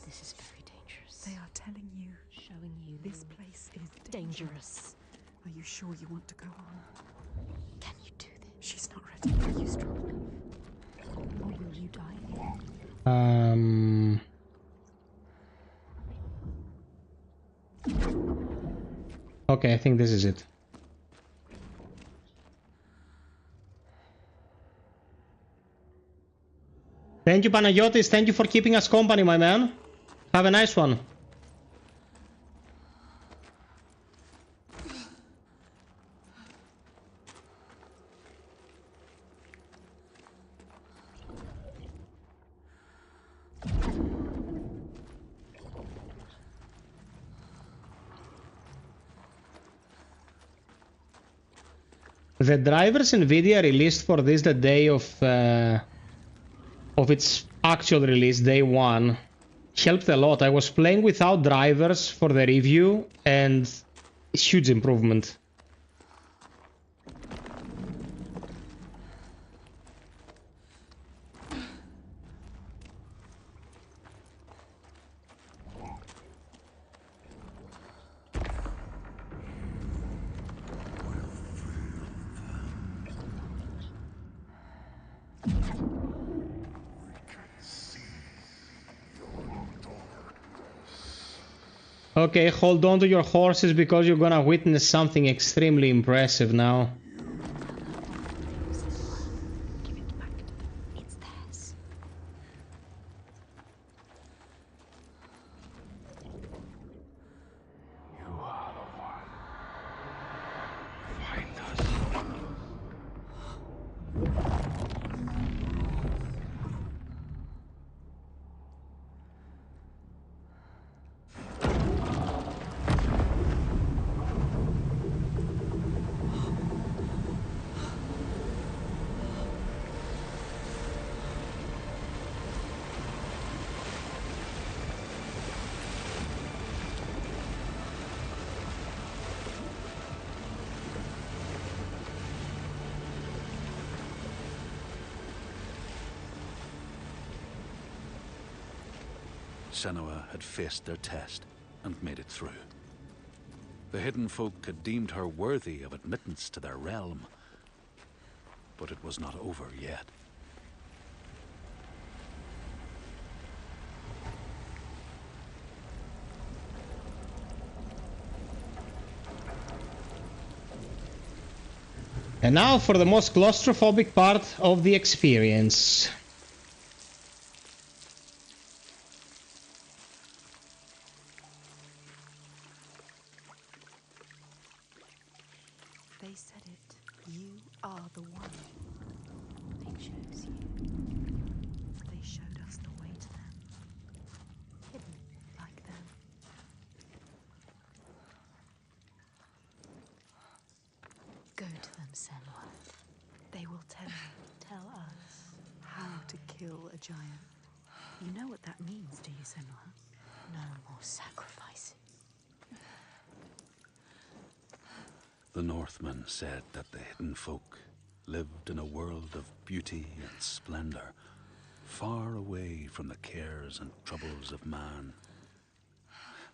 This is very dangerous. They are telling you. Showing you This place is dangerous. Are you sure you want to go on? Can you do this? She's not ready. Are you strong enough? Or will you die here? Okay, I think this is it. Thank you, Panayotis. Thank you for keeping us company, my man. Have a nice one. The drivers NVIDIA released for this the day of its actual release, day one, helped a lot. I was playing without drivers for the review, and huge improvement. Okay, hold on to your horses because you're gonna witness something extremely impressive now. Give it back to them. It's theirs. You are the one. Find us. Senua had faced their test and made it through. The hidden folk had deemed her worthy of admittance to their realm, but it was not over yet. And now for the most claustrophobic part of the experience. They said it. You are the one. They chose you. They showed us the way to them. Hidden like them. Go to them, Senua. They will tell you. Tell us. How to kill a giant. You know what that means, do you, Senua? No more sacrifices. The Northmen said that the hidden folk lived in a world of beauty and splendor, far away from the cares and troubles of man.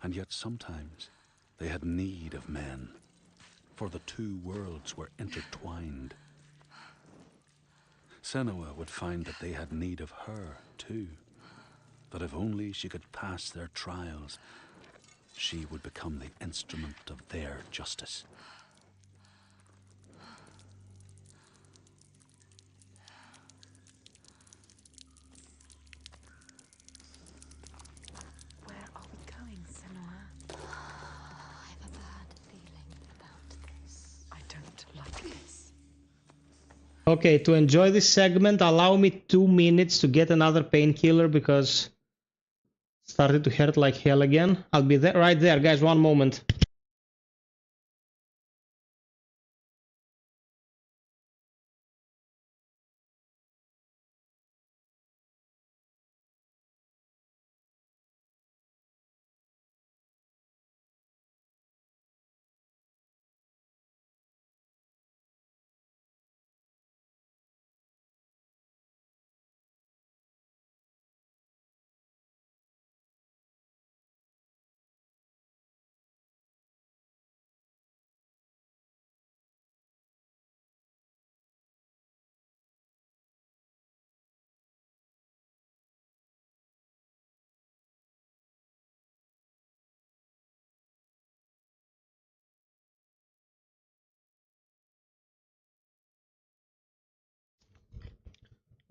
And yet sometimes they had need of men, for the two worlds were intertwined. Senua would find that they had need of her, too, that if only she could pass their trials, she would become the instrument of their justice. Where are we going, Senua? I have a bad feeling about this. I don't like this. Okay, to enjoy this segment, allow me 2 minutes to get another painkiller because it started to hurt like hell again. I'll be there, right there, guys, 1 moment.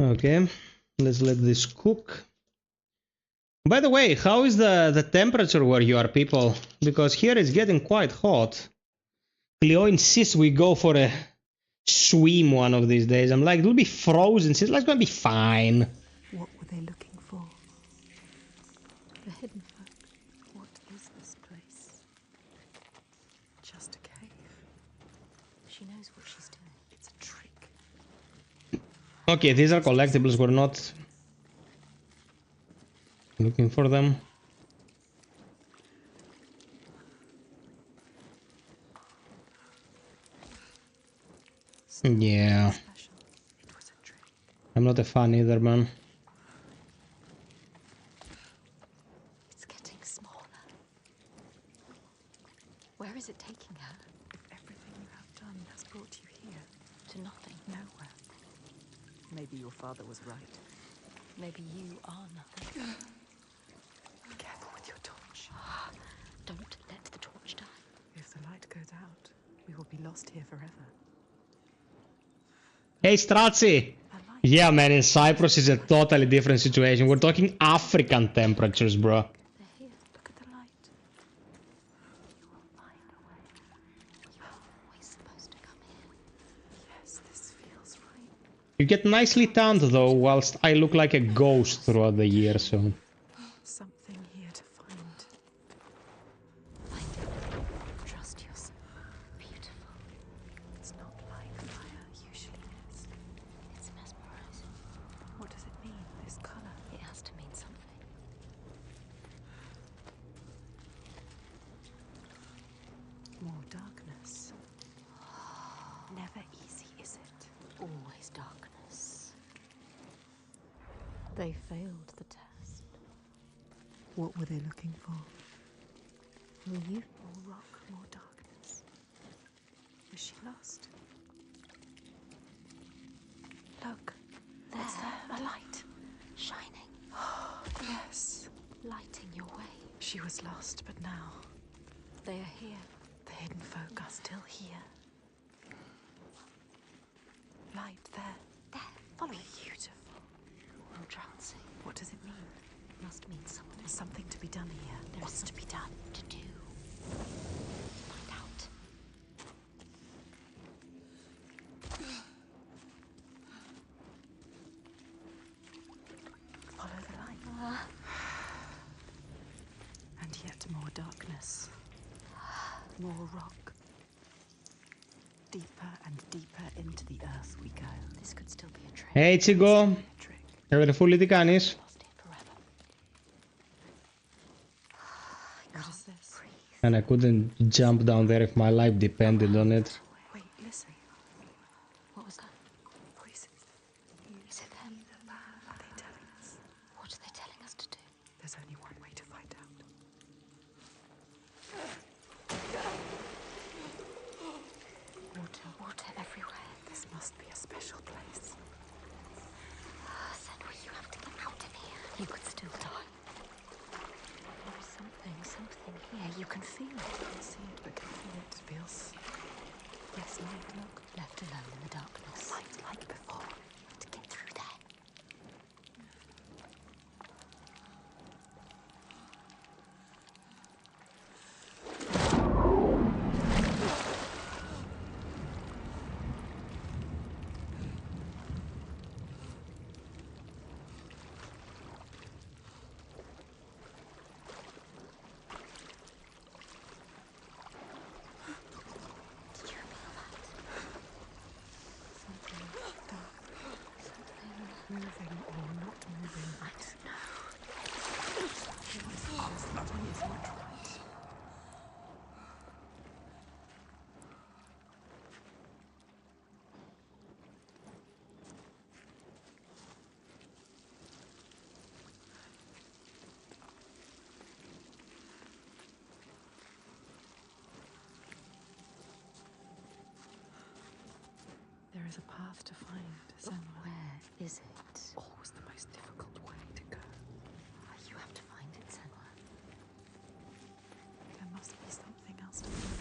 Okay, let's let this cook. By the way, how is the temperature where you are, people? Because here it's getting quite hot. Cleo insists we go for a swim one of these days. I'm like, it'll be frozen. She's like, it's gonna be fine. What were they looking for? The hidden folk. What is this place? Just a cave. She knows what she's doing. It's a trick. Okay, these are collectibles. We're not looking for them. Yeah, Special. It was a trick. I'm not a fan either, man. It's getting smaller. Where is it taking her? If everything you have done has brought you here, To nothing. nowhere. Maybe your father was right. Maybe you are nothing. Careful with your torch. Don't let the torch die. If the light goes out, we will be lost here forever. Hey, Strazzi! Yeah, man, in Cyprus is a totally different situation. We're talking African temperatures, bro. They're here. Look at the light. You will find a way. You are always supposed to come here. Yes, this feels right. You get nicely tanned, though, whilst I look like a ghost throughout the year, so... Something here to find. Find it. Trust yourself. Beautiful. It's not like fire usually is. It's mesmerizing. What does it mean, this color? It has to mean something. More darkness. Never easy, is it? Always darkness. They failed the test. What were they looking for? Were you? More rock, more darkness. Was she lost? Look, there's a light. Shining. Oh, yes. Lighting your way. She was lost, but now They are here. the hidden folk are still here. Light there. There. Follow me. Beautiful. Entrancing. What does it mean? Must mean something. There's something to be done here. What's to be done? To do. Find out. Follow the light. And yet more darkness. More rock. Deeper and deeper into the earth we go. This could still be a trick. Hey Τσιγκό, αδερφούλη τι κάνεις? Lost it forever. What is this? And I couldn't jump down there if my life depended on it. Wait, listen. What was that? Voices. Is it them? Are they telling us? What are they telling us to do? There's only one way to find out. Water, water everywhere. This must be a special place. Senua, you have to get out of here. You could still die. There is something here. You can feel it. Can't see it, but can feel it. Feels. Yes, light. Look. Left alone in the darkness. Light like before. To get through there. Did you feel that? Something dark. Something moving or not moving. I don't know. Something is not right. There is a path to find, Senua. Where is it? Always the most difficult way to go. You have to find it, Senua. There must be something else to find.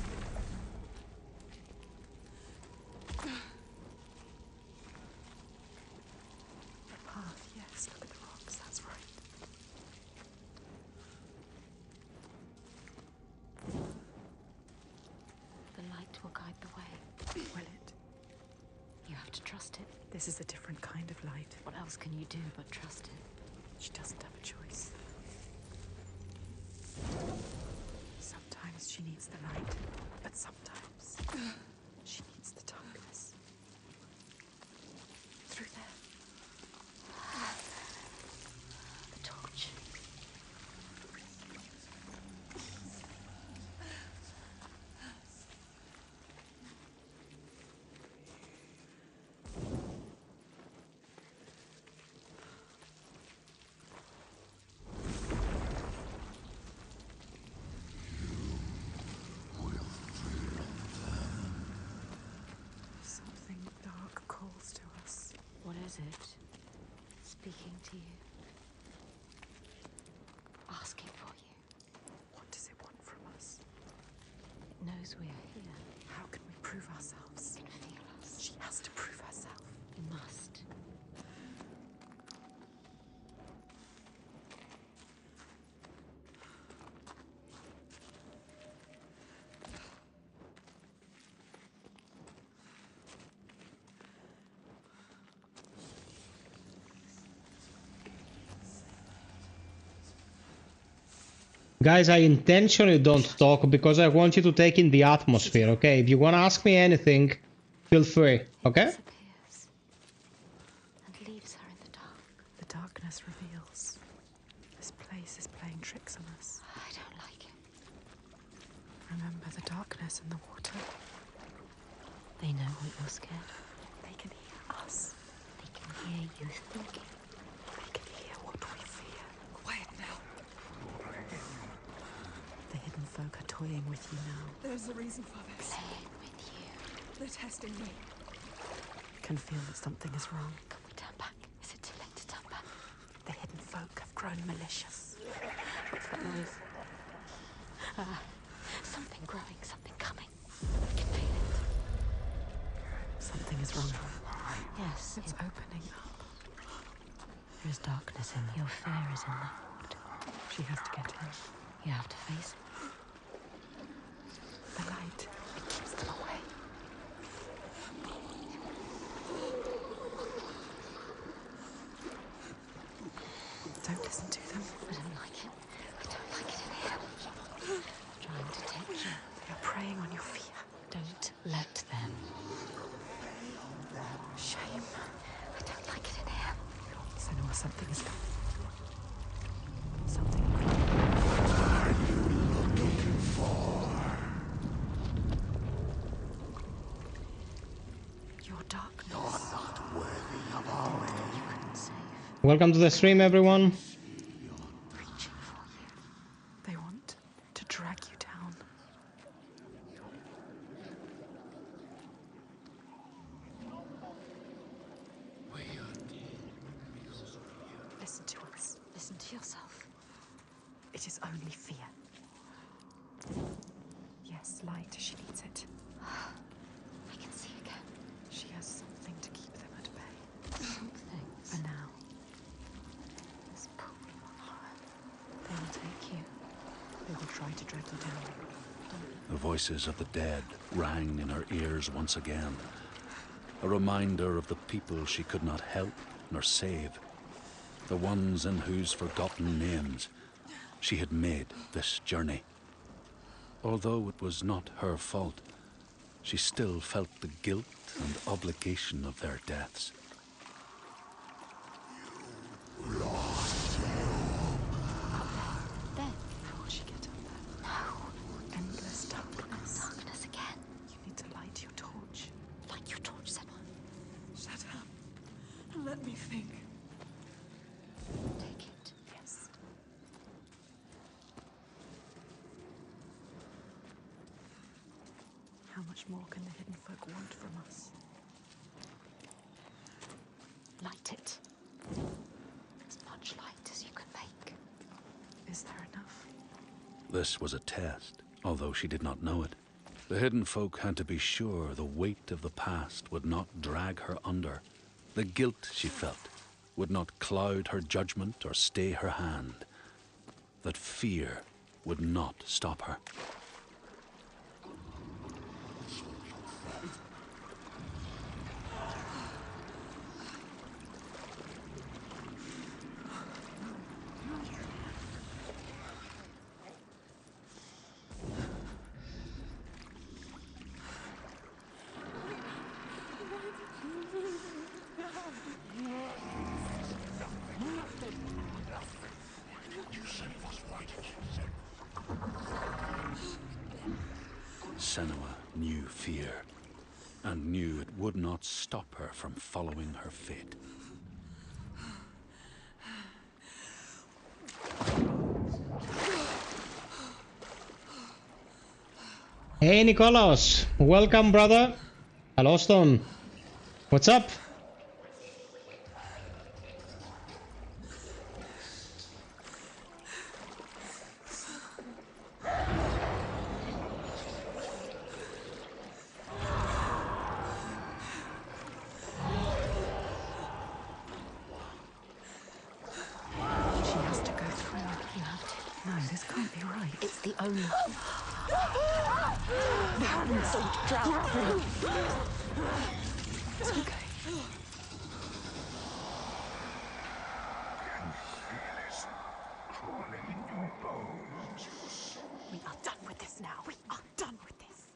The path, yes, look at the rocks, that's right. The light will guide the way. Will it? You have to trust it. This is a different kind of light. What else can you do but trust it? She doesn't have a choice. Sometimes she needs the light, but sometimes she needs the darkness. Through there. The torch. Something dark calls to us. What is it? Speaking to you. Asking for you. What does it want from us? It knows we are here. How can we prove ourselves? It can feel us. She has to prove herself. You must. Guys, I intentionally don't talk because I want you to take in the atmosphere, okay? If you want to ask me anything, feel free, okay? Disappears. And leaves her in the dark. The darkness reveals. This place is playing tricks on us. I don't like it. Remember the darkness and the water. They know what you're scared of. They can hear us. They can hear you thinking. They can hear what we fear. Quiet now. playing with you now. There's a reason for this. Playing with you. They're testing me. Can feel that something is wrong. Can we turn back? Is it too late to turn back? The hidden folk have grown malicious. What's that noise? Something growing, something coming. I can feel it. Something is wrong. Yes, It's opening up. there is darkness in there. Your fear is in there. She has to get in. You have to face it. The light, it keeps them away. Don't listen to them. I don't like it. I don't like it in here. Trying to take you. They are preying on your fear. Don't let them. Shame. I don't like it in here. Senua, something is coming. Something. Your darkness. You couldn't save. Welcome to the stream, everyone. Reaching for you. They want to drag you down. Listen to us. Listen to yourself. It is only fear. Yes, light. She needs it. I can see again. She has something to keep them at bay. Something. For now, This pool of horror. they will take you. They will try to drag you down. The voices of the dead rang in her ears once again. A reminder of the people she could not help nor save. The ones in whose forgotten names she had made this journey. Although it was not her fault, she still felt the guilt and obligation of their deaths. Then. How will she get up there? No. Endless darkness. Darkness again. You need to light your torch. Light your torch, Senua. Shut up. And let me think. Take it. Yes. How much more can the hidden folk want from us? Light it. As much light as you can make. Is there enough? This was a test, although she did not know it. The hidden folk had to be sure the weight of the past would not drag her under. The guilt she felt would not cloud her judgment or stay her hand. That fear would not stop her. Senua knew fear, and knew it would not stop her from following her fate. Hey, Nikolaos. Welcome, brother. Hello, Stone. What's up? She has to go through. You have to. No, this can't be right. It's the only. It's okay. We are done with this now. We are done with this.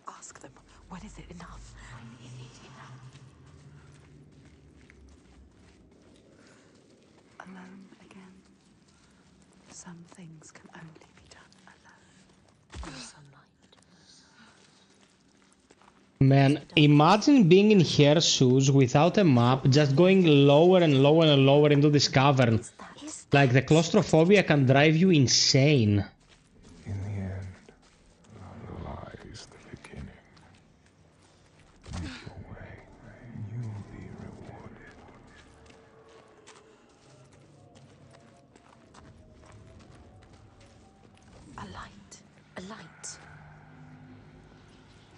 Ask them, when is it enough? Is it enough? Alone again. Some things can only be done alone. No sunlight. Man, imagine being in her shoes without a map, just going lower and lower and lower into this cavern. Like, the claustrophobia can drive you insane. In the end, light. A light.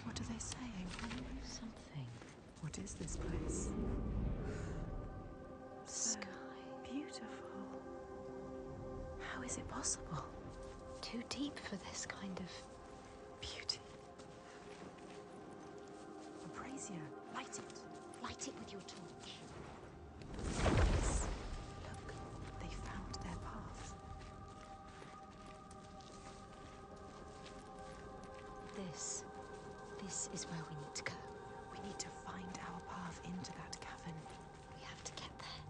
What are they saying? Something. What is this place? Sky. Beautiful. How is it possible? Too deep for this kind of Beauty. A brazier. Light it. Light it with your torch. Yes. Look, they found their path. This is where we need to go. We need to find our path into that cavern. We have to get there.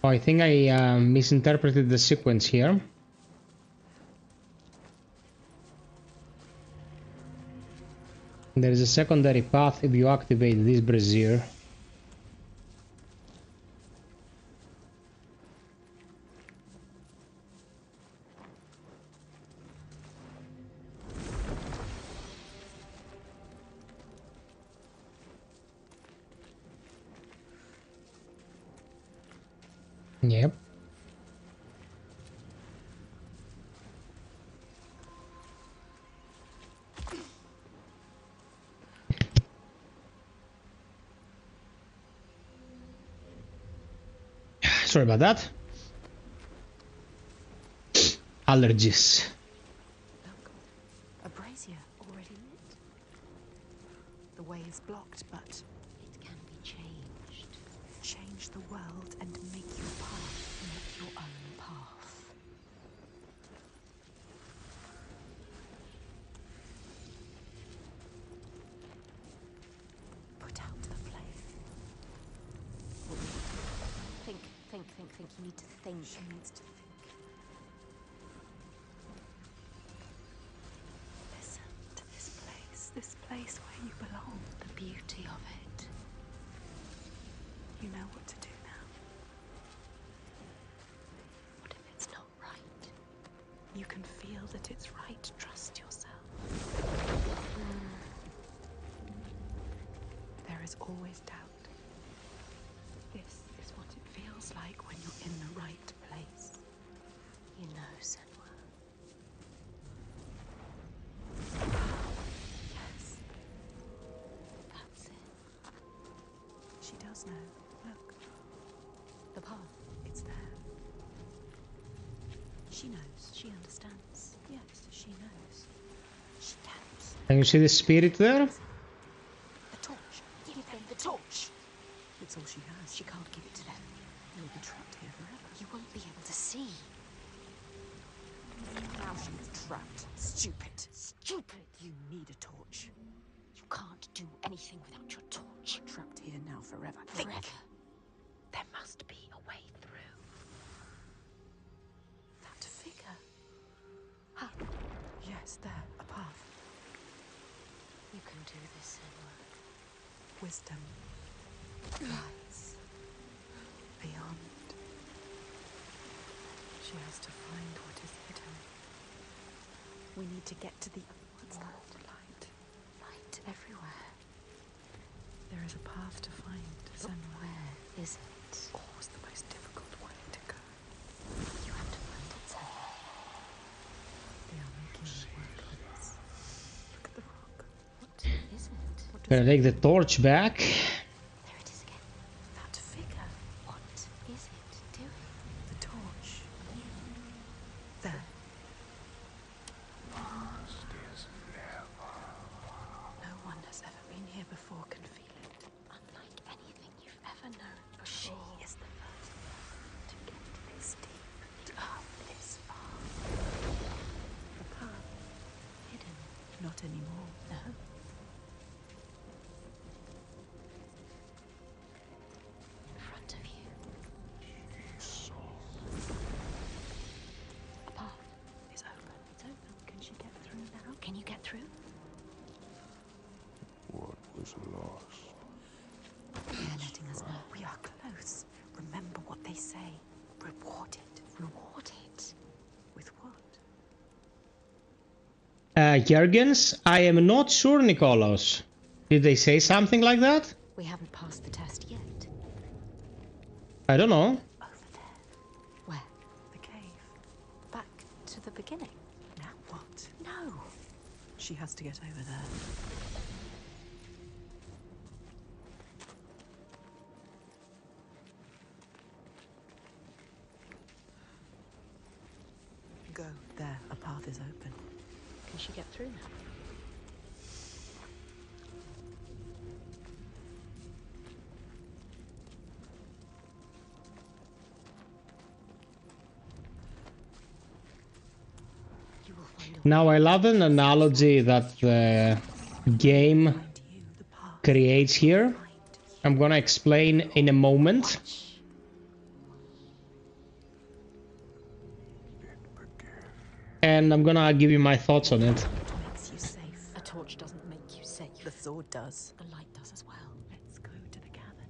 Oh, I think I misinterpreted the sequence here. There is a secondary path if you activate this brazier. Yep. Sorry about that. Allergies. Look, a brazier already lit. The way is blocked, but It can be changed. change the world and make your path. Make your own path. Put out the flame. Think. You need to think. She needs to think. Listen to this place where you belong. The beauty of it. You know what to do now. What if it's not right? You can feel that it's right. Trust yourself. There is always doubt. This is what it feels like when you're in the right place. You know, Senwa. Yes, That's it. she does know. Look, The path. it's there. She knows. She understands. Yes, she knows. She doubts. Can you see the spirit there? The torch. Give them the torch. It's all she has. She can't give it to them. You'll be trapped here forever. You won't be able to see. Now she's trapped. Stupid. Stupid! You need a torch. You can't do anything without your torch. Trapped here now forever. Forever. Think. There must be a way through. That figure. Huh. Yes, there. A path. You can do this, Senwa. Wisdom lies beyond. She has to find what is hidden. We need to get to the... What's that? Light. Light everywhere. There is a path to find. But Senwa. where is it? Always the most difficult way to go. You have to find it, Senwa. They are making me work with this. Look at the rock. What is it? What does Gonna take the torch back. There it is again. that figure? What is it doing? The torch. There. No one has ever been here before can feel it. Unlike anything you've ever known before. She is the first one to get this deep. Up this far. Not anymore. No. In front of you. A path is open. It's open. Can she get through now? Can you get through? What was lost? They're letting us know. We are close. Remember what they say. Rewarded. Rewarded. With what? Jurgens, I am not sure, Nikolaos. Did they say something like that? We haven't passed the test yet. I don't know. Over there. Where? The cave. Back to the beginning. Now what? No. She has to get over there. Go. There. A path is open. Can she get through now? You will find a Now I love an analogy that the game Find you the path. creates here. Find I'm gonna explain in a moment. And I'm gonna give you my thoughts on it. makes you safe. A torch doesn't make you safe. The sword does. The light does as well. Let's go to the cabin.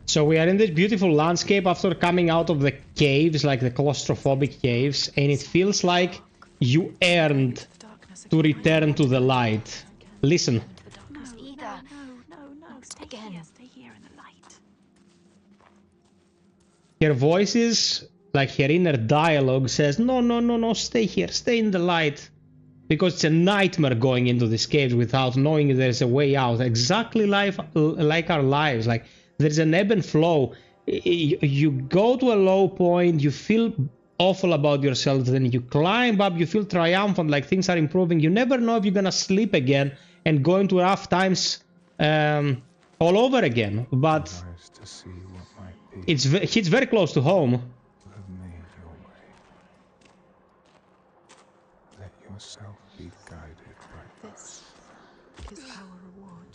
So we are in this beautiful landscape after coming out of the caves, like the claustrophobic caves, and it feels like you earned The darkness to again. return to the light. Listen. Into the darkness either. No. Stay Again. here. Stay here in the light. Her voices, like her inner dialogue says, no, stay here, stay in the light. Because it's a nightmare going into these caves without knowing there's a way out. Exactly like our lives. Like there's an ebb and flow. You go to a low point, you feel awful about yourself, then you climb up, you feel triumphant, like things are improving. You never know if you're gonna sleep again and go into rough times all over again. But Nice to see what might be. it hits very close to home. You have made your way. Let yourself be guided by This is our reward.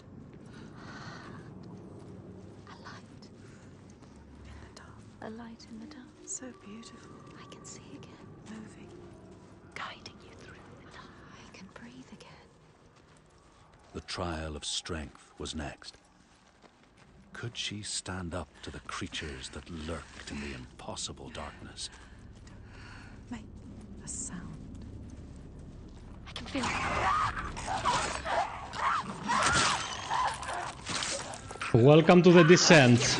A light. In the dark. A light in the dark. So beautiful. I can see again. Moving. Guiding you through the dark. I can breathe again. The trial of strength was next. Could she stand up to the creatures that lurked in the impossible darkness? Make a sound. I can feel it. Welcome to the descent.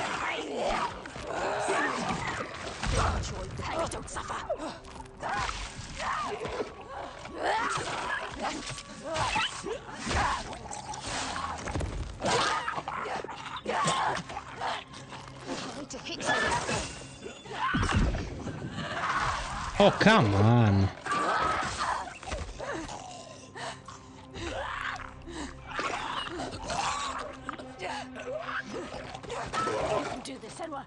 Don't suffer. I need to hit you. Oh, come on. You can do this, Senwa.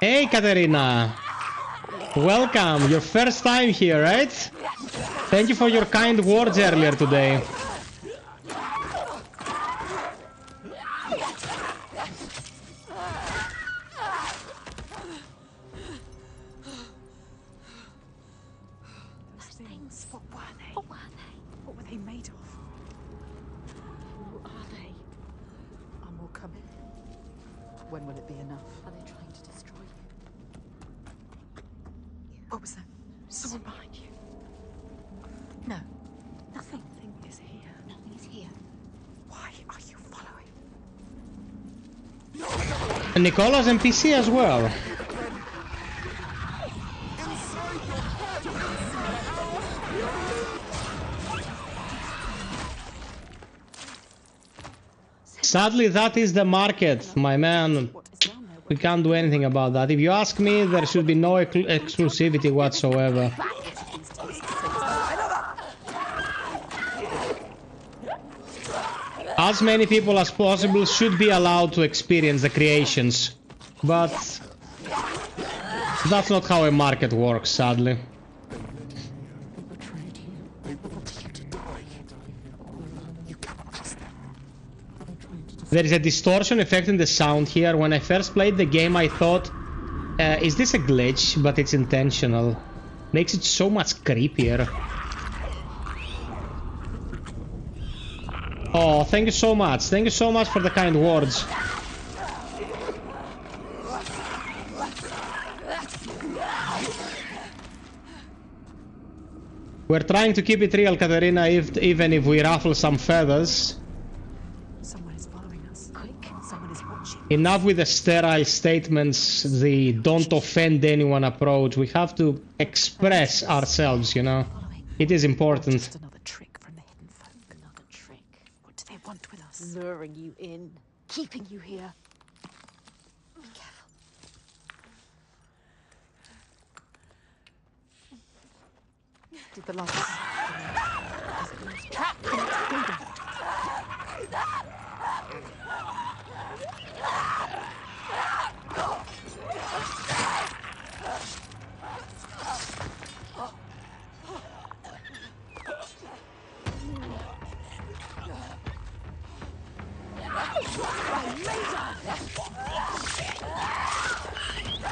Hey, Katerina. Welcome. Your first time here, right? Thank you for your kind words earlier today. Those things. What were they? What were they? What were they made of? Who are they? Are more coming? When will it be enough? Are they trying to destroy you? What was that? Someone behind you. No. Nothing. Nothing is here. Nothing is here. Why are you following? And Nicola's NPC as well. Sadly, that is the market, my man. What is down there? We can't do anything about that. If you ask me, there should be no exclusivity whatsoever. As many people as possible should be allowed to experience the creations. But That's not how a market works, sadly. There is a distortion effect in the sound here. When I first played the game, I thought, is this a glitch? But it's intentional. Makes it so much creepier. Oh, thank you so much. Thank you so much for the kind words. We're trying to keep it real, Katerina, even if we ruffle some feathers. Someone is following us. Quick, someone is watching. Enough with the sterile statements, the don't offend anyone approach. We have to express ourselves, you know. It is important. Just another trick from the hidden folk. Another trick. What do they want with us? Luring you in. Keeping you here. Be careful. Did the loss? Trap the next building.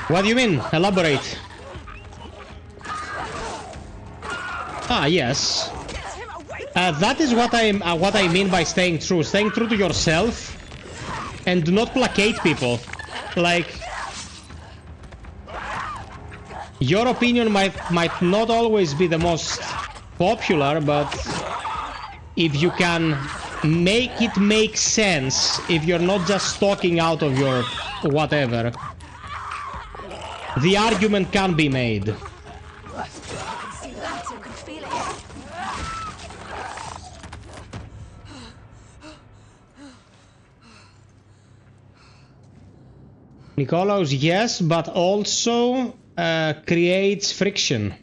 What do you mean? Elaborate. Ah, yes. That is what I mean by staying true. Staying true to yourself and do not placate people. Like, your opinion might not always be the most popular, but if you can make it make sense, if you're not just talking out of your whatever, the argument can be made. Nikolaus, yes, but also creates friction.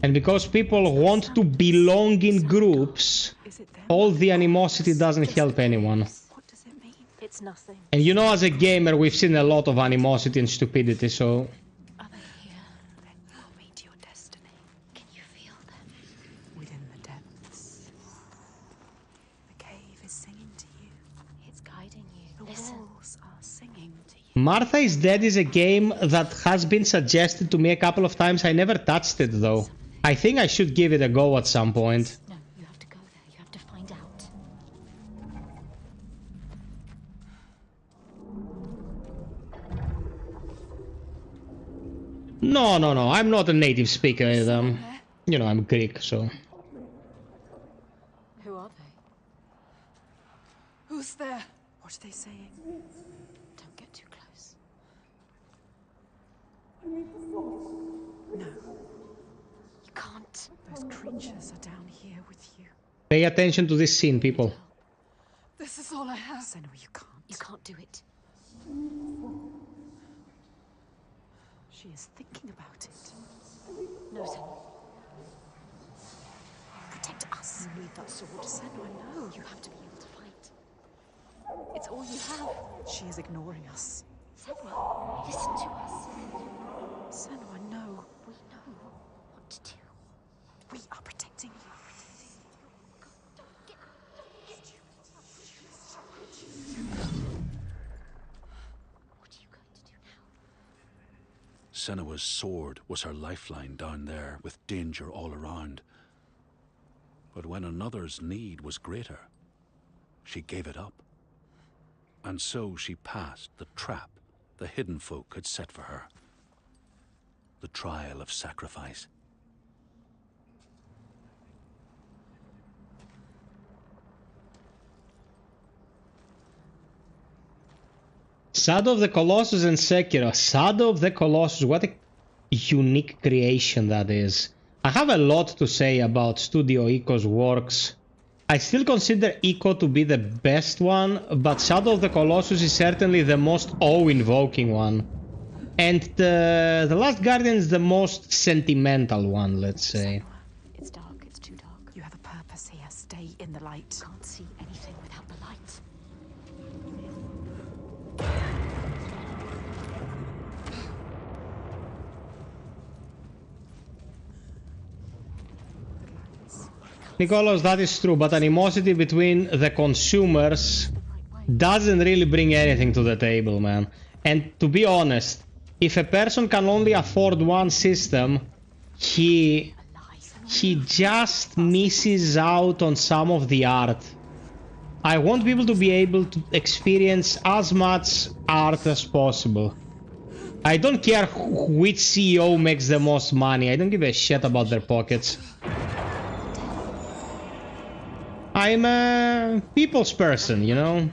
And because people want to belong in groups, all the animosity doesn't help anyone. What does it mean? It's nothing. And you know, as a gamer, we've seen a lot of animosity and stupidity, so... Are they here? Then you'll meet your destiny Can you feel them? within the depths. The cave is singing to you. It's guiding you. The Listen. walls are singing to you. Martha is Dead is a game that has been suggested to me a couple of times. I never touched it, though. I think I should give it a go at some point. No, you have to go there. You have to find out. No. I'm not a native speaker. You know, I'm Greek, so... Who are they? Who's there? What are they saying? Don't get too close. No, You can't. those creatures are down here with you. Pay attention to this scene, people. This is all I have. Senua, you can't. You can't do it. She is thinking about it. No, Senua. Protect us. You need that sword. Senua, no. You have to be able to fight. It's all you have. She is ignoring us. Senua, listen to us. Senua, no. We know what to do. We are protecting you. What are you going to do now? Senua's sword was her lifeline down there, with danger all around. But when another's need was greater, she gave it up. And so she passed the trap the hidden folk had set for her. The trial of sacrifice. Shadow of the Colossus and Sekiro. Shadow of the Colossus, what a unique creation that is. I have a lot to say about Studio Ico's works. I still consider Ico to be the best one, but Shadow of the Colossus is certainly the most awe-invoking one. And the Last Guardian is the most sentimental one, let's say. It's dark. It's too dark. You have a purpose here. Stay in the light. Can't see anything without the light. Nicholas, that is true, but animosity between the consumers doesn't really bring anything to the table, man. And to be honest, if a person can only afford one system, he just misses out on some of the art. I want people to be able to experience as much art as possible. I don't care which CEO makes the most money. I don't give a shit about their pockets. I'm a people's person, you know?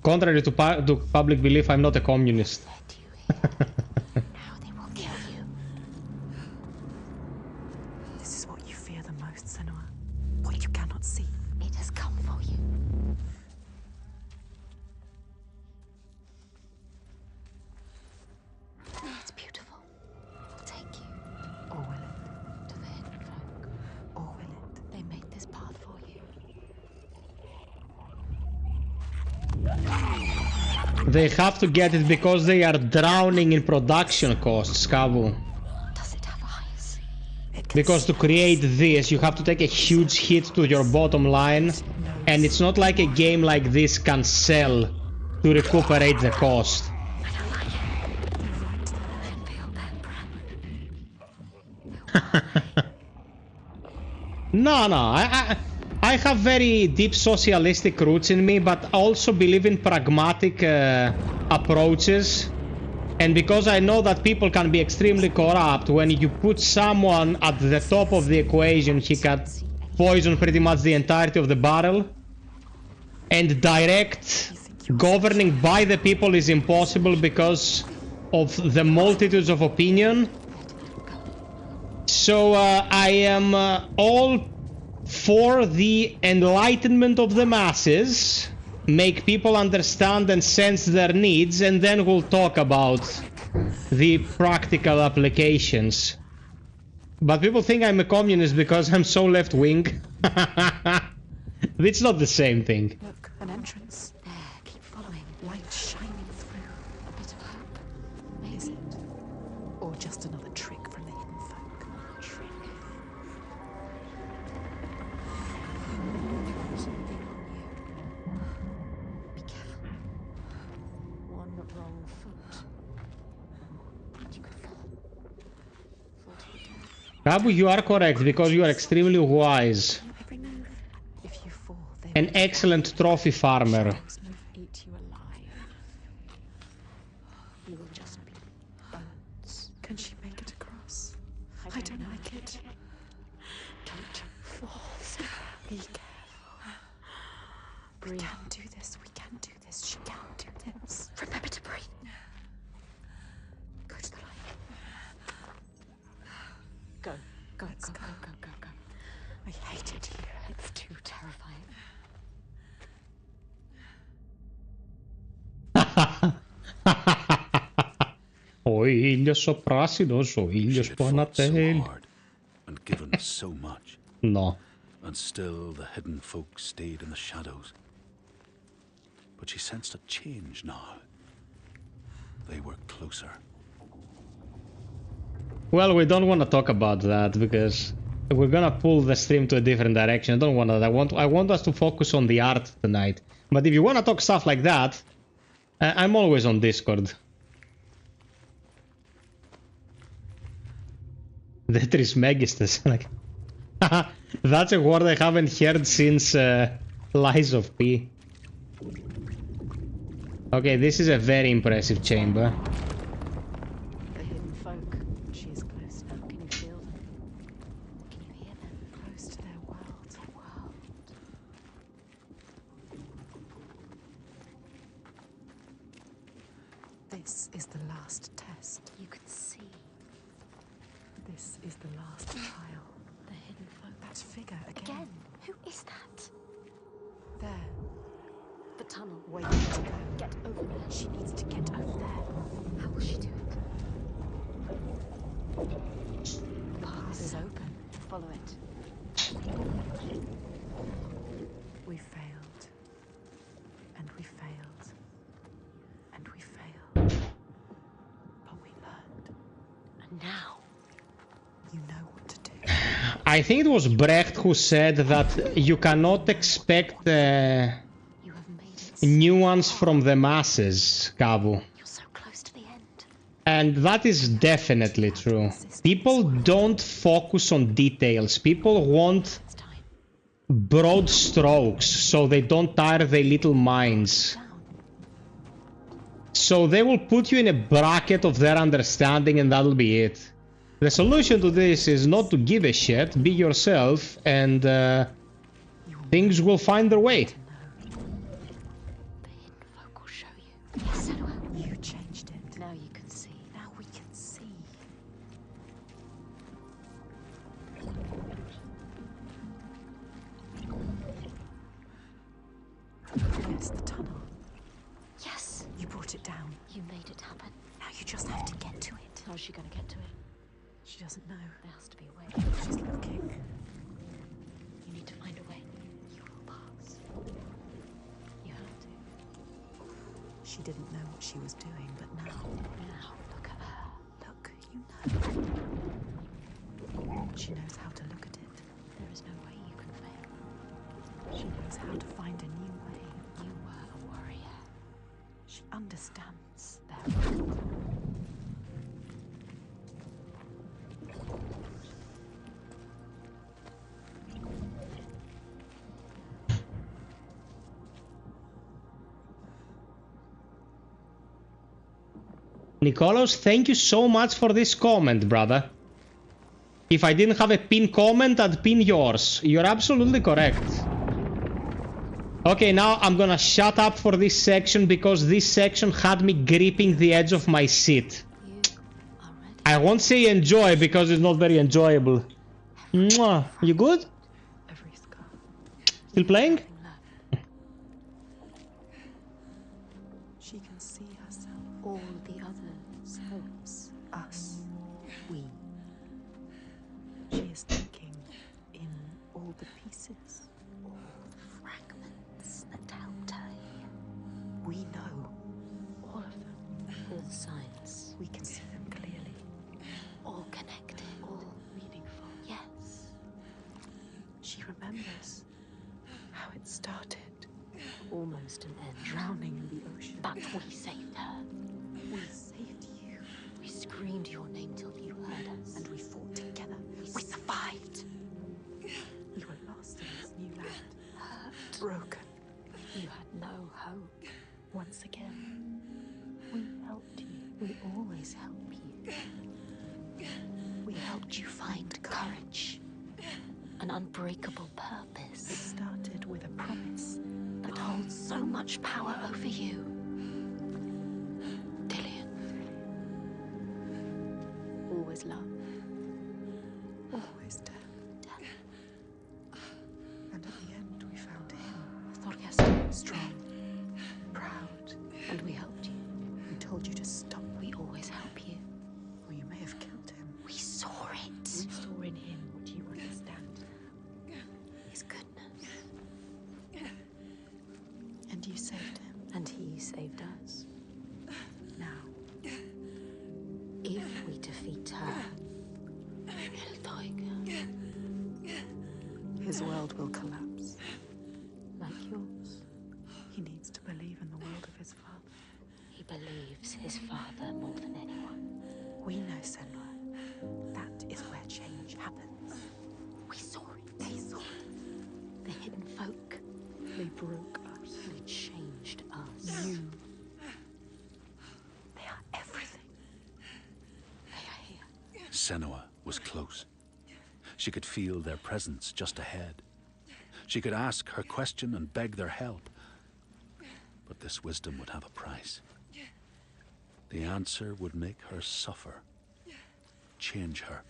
Contrary to public belief, I'm not a communist. Now they will kill you. This is what you fear the most, Senua. What you cannot see. It has come for you. It's beautiful. I'll take you. Or will it? To the hidden folk. Or will it? They made this path for you. They have to get it because they are drowning in production costs, Kavu. Does it have eyes? Because to create this, you have to take a huge hit to your bottom line, and it's not like a game like this can sell to recuperate the cost. No, I have very deep socialistic roots in me, but I also believe in pragmatic approaches. And because I know that people can be extremely corrupt, when you put someone at the top of the equation, he can poison pretty much the entirety of the barrel. And direct governing by the people is impossible because of the multitudes of opinion. So I am all for the enlightenment of the masses, make people understand and sense their needs, and then we'll talk about the practical applications. But people think I'm a communist because I'm so left-wing. It's not the same thing. Look, an entrance. There, keep following. Light shining through. A bit of hope. Maybe. Is it? Or just another trick from the hidden folk? Trick. Something on you. Be careful. One wrong foot. And you could fall. Fall to your death. Kabu, you are correct because you are extremely wise. Every move. If you fall, they An excellent trophy farmer. eat you alive. You will just be bones. Can she make it across? I don't like it. Don't fall. Be careful. We can do this. We can do this. She can do this. Remember to breathe. Go to the light. Go. Go, go, go, go, go, go. I hate it here. It's too terrifying. Ο ήλιος ο πράσινος, ο ήλιος που ανατέλει. And given so much. No. And still the hidden folk stayed in the shadows. But she sensed a change now. They were closer. Well, we don't want to talk about that because we're gonna pull the stream to a different direction. I don't want that. I want us to focus on the art tonight. But if you want to talk stuff like that, I'm always on Discord. The Trismegistus. Like, that's a word I haven't heard since Lies of P. Okay, this is a very impressive chamber. The hidden folk. She is close now. Can you feel them? Can you hear them? Close to their world. This is the last test. You can see. This is the last trial. The hidden folk. That figure again. Who is that? There. The tunnel. Waiting to go. Get over there. She needs to get over there. How will she do it? The path is open. Follow it. We failed. And we failed. And we failed. But we learned. And now, I think it was Brecht who said that you cannot expect You have made it. nuance from the masses, Kabu. You're so close to the end. And that is definitely true. People don't focus on details. People want It's time. broad strokes so they don't tire their little minds. Down. So they will put you in a bracket of their understanding and that'll be it. The solution to this is not to give a shit, be yourself, and things will find their way. The hidden folk will show you. Yes, Senua. You changed it. Now you can see. Now we can see. Yes, the tunnel. Yes, You brought it down. you made it happen. Now you just have to get to it. How's she gonna get to it? She doesn't know. There has to be a way. She's looking. You need to find a way. You will pass. You have to. She didn't know what she was doing, but now, Now, look at her. look, you know. She knows how to look at it. There is no way you can fail. She knows how to find a new way. You were a warrior. She understands. There. Nicolos, thank you so much for this comment, brother. If I didn't have a pin comment, I'd pin yours. You're absolutely correct. Okay, now I'm gonna shut up for this section because this section had me gripping the edge of my seat. You are ready. I won't say enjoy because it's not very enjoyable. Mwah. You good? Every scar. Still playing? Nothing left. She can see herself. All the others helps. Us. We. She is thinking in all the pieces. All the fragments that helped her here. We know all of them. All the signs. We can see them clearly. All connected. All Meaningful. yes. She remembers how it started. Almost an end. Drowning in the ocean. But we saved her. We saved you. We screamed your name till you heard us. And we fought together. we survived. We were lost in this new land. Hurt. Broken. You had no hope. Once again, we helped you. We always help you. We helped you find courage. An unbreakable It purpose started with a promise. that holds so much power over you. Dillian. Always love. Always death. Death. And at the end, we found him. Thorgest. Strong. Proud. And we helped you. We told you to stop. We always help you. Or you may have killed him. We saw it. We saw in him what you understand. His goodness. And you saved him. And he saved us. Now, If we defeat her, El Tiger, his world will collapse. like yours, He needs to believe in the world of his father. he believes his father more than anyone. We know, Senua. That is where change happens. We saw it. They saw it. The hidden folk. They broke us. They changed us. You. They are everything. They are here. Senua was close. She could feel their presence just ahead. She could ask her question and beg their help. But this wisdom would have a price. The answer would make her suffer. Change her.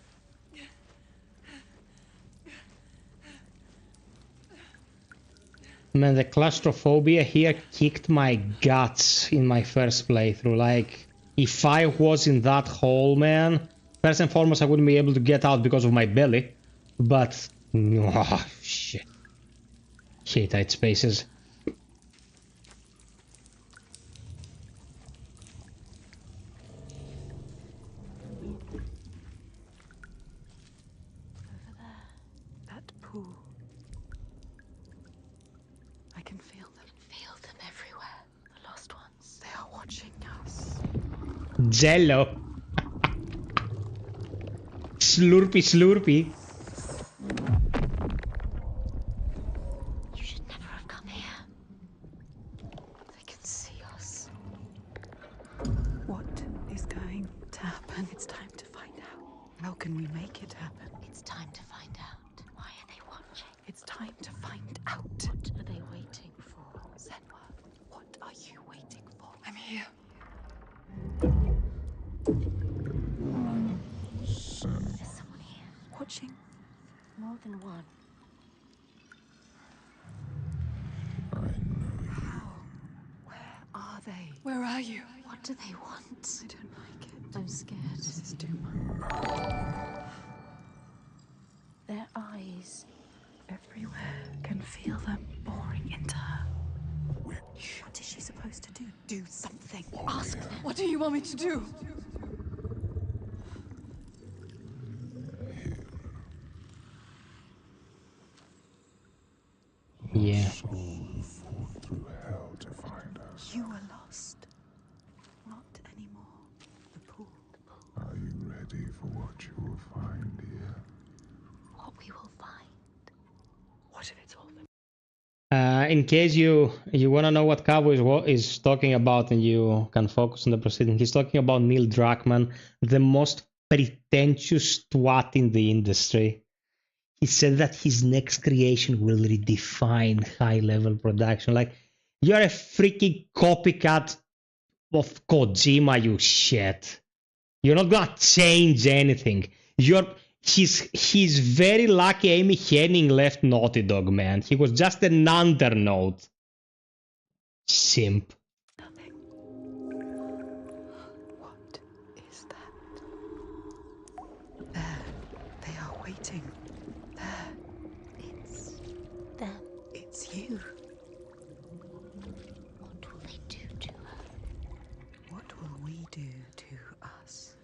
Man, the claustrophobia here kicked my guts in my first playthrough. Like, if I was in that hole, man, first and foremost, I wouldn't be able to get out because of my belly. But, oh, shit. Hate tight spaces. Over there. pool. I can feel them. Feel them everywhere. The lost ones. They are watching us. Jello. Slurpy, slurpy. You should never have come here. They can see us. What is going to happen? It's time to find out. How can we make it happen? It's time to find out. Why are they watching? It's time to find out. What are they waiting for? Senwa, what are you waiting for? I'm here. There's someone here. Watching. More than one. How? Where are they? Where are you? What do they want? I don't like it. I'm scared. This is too much. Their eyes. Everywhere. Can feel them boring into her. Witch. What is she supposed to do? Do something. Ask them. What do you want me to do? Yeah. Soul fought through hell to find us. You were lost. Not anymore. The pool. Are you ready for what you will find here? What we will find. What if it's all the In case you want to know what Cowboy is talking about and you can focus on the proceeding, he's talking about Neil Druckmann, the most pretentious twat in the industry. He said that his next creation will redefine high-level production. Like, you're a freaking copycat of Kojima, you shit. You're not gonna change anything. He's very lucky Amy Hennig left Naughty Dog, man. He was just an undernote. Simp. nothing? What is that? There. They are waiting. There. It's them. It's you. What will they do to her? What will we do to us?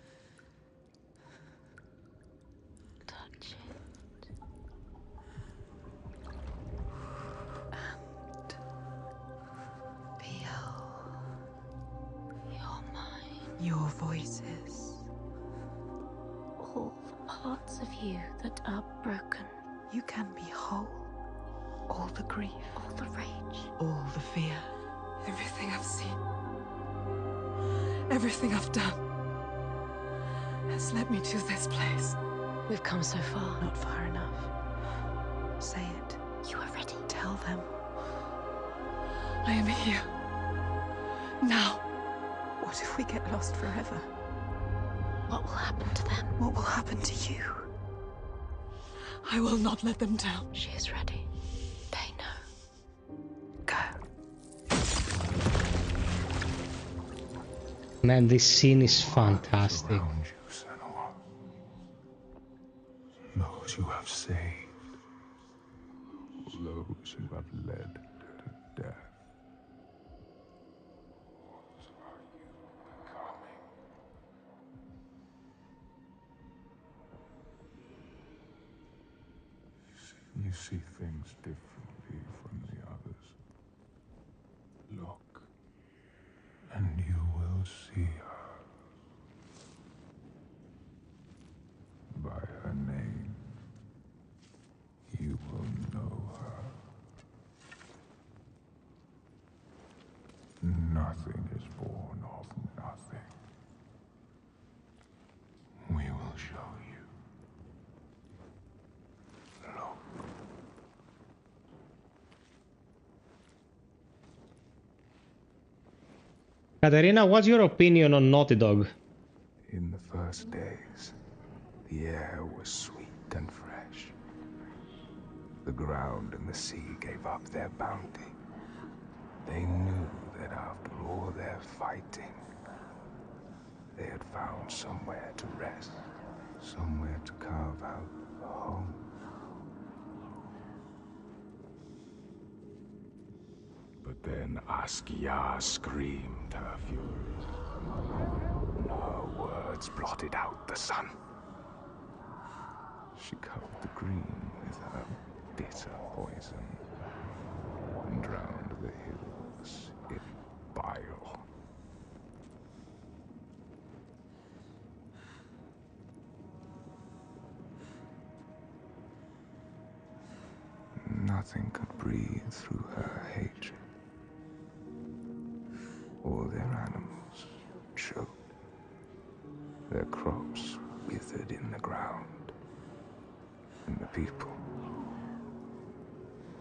Touch it. And feel You're mine. your voices. All the parts of you that are broken. You can be whole. All the grief, All the rage. all the fear. Everything I've seen, everything I've done, has led me to this place. We've come so far. Not far enough. Say it. You are ready. Tell them. I am here. Now. What if we get lost forever? What will happen to them? What will happen to you? I will not let them down. She is ready. They know. Go. Man, this scene is fantastic. Around you, Senua. Those you have saved. Those you have led to death. What are you becoming? You see things differently from the others. Look, and you will see her. By her name, you will know her. Nothing is born of nothing. We will show you. Look. Katerina, what's your opinion on Naughty Dog? In the first days, the air was sweet and fresh. The ground and the sea gave up their bounty. They knew that after all their fighting, they had found somewhere to rest, somewhere to carve out a home. But then Askia screamed her fury. Her words blotted out the sun. She covered the green with her poison and drowned the hills in bile. Nothing could breathe through her hatred. All their animals choked. Their crops withered in the ground. And the people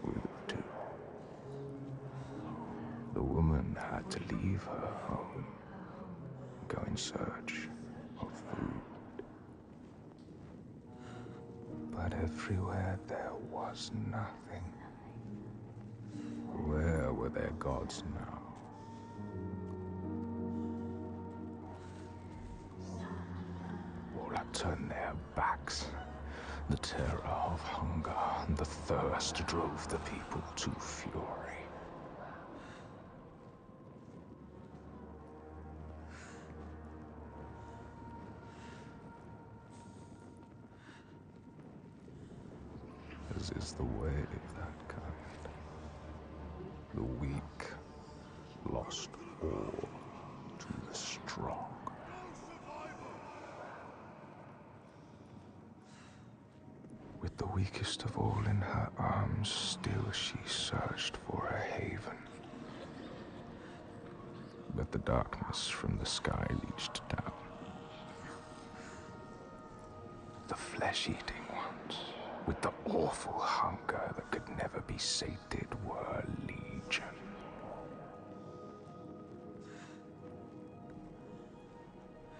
withered too. The woman had to leave her home, go in search of food. But everywhere there was nothing. Where were their gods now? All had turned their backs. The terror of hunger and the thirst drove the people to fury. As is the way of that kind, the weak lost all to the strong. With the weakest of all in her arms, still she searched for a haven. But the darkness from the sky reached down. The flesh-eating ones, with the awful hunger that could never be sated, were legion.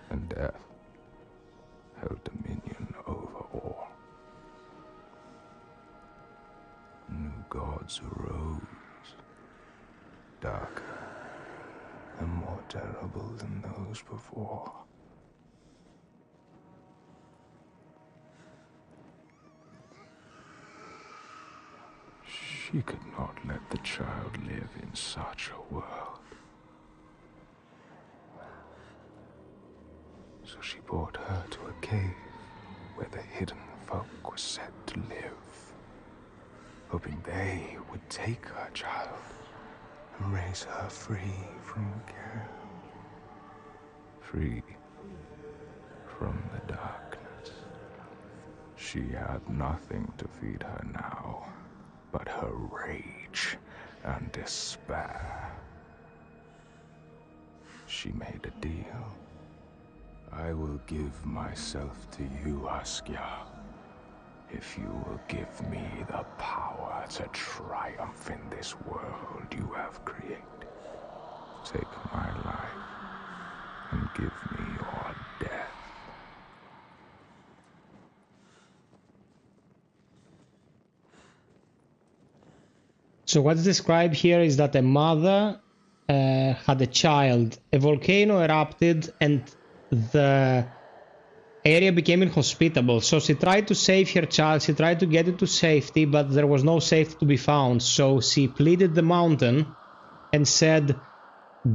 And death held dominion over all. New gods arose, darker and more terrible than those before. She could not let the child live in such a world. So she brought her to a cave where the hidden folk were said to live, hoping they would take her child and raise her free from care, free from the darkness. She had nothing to feed her now but her rage and despair. She made a deal. I will give myself to you, Askia, if you will give me the power to triumph in this world you have created. Take my life and give me your death. So what's described here is that a mother had a child, a volcano erupted, and the area became inhospitable. So she tried to save her child, she tried to get it to safety, but there was no safety to be found. So she pleaded the mountain and said,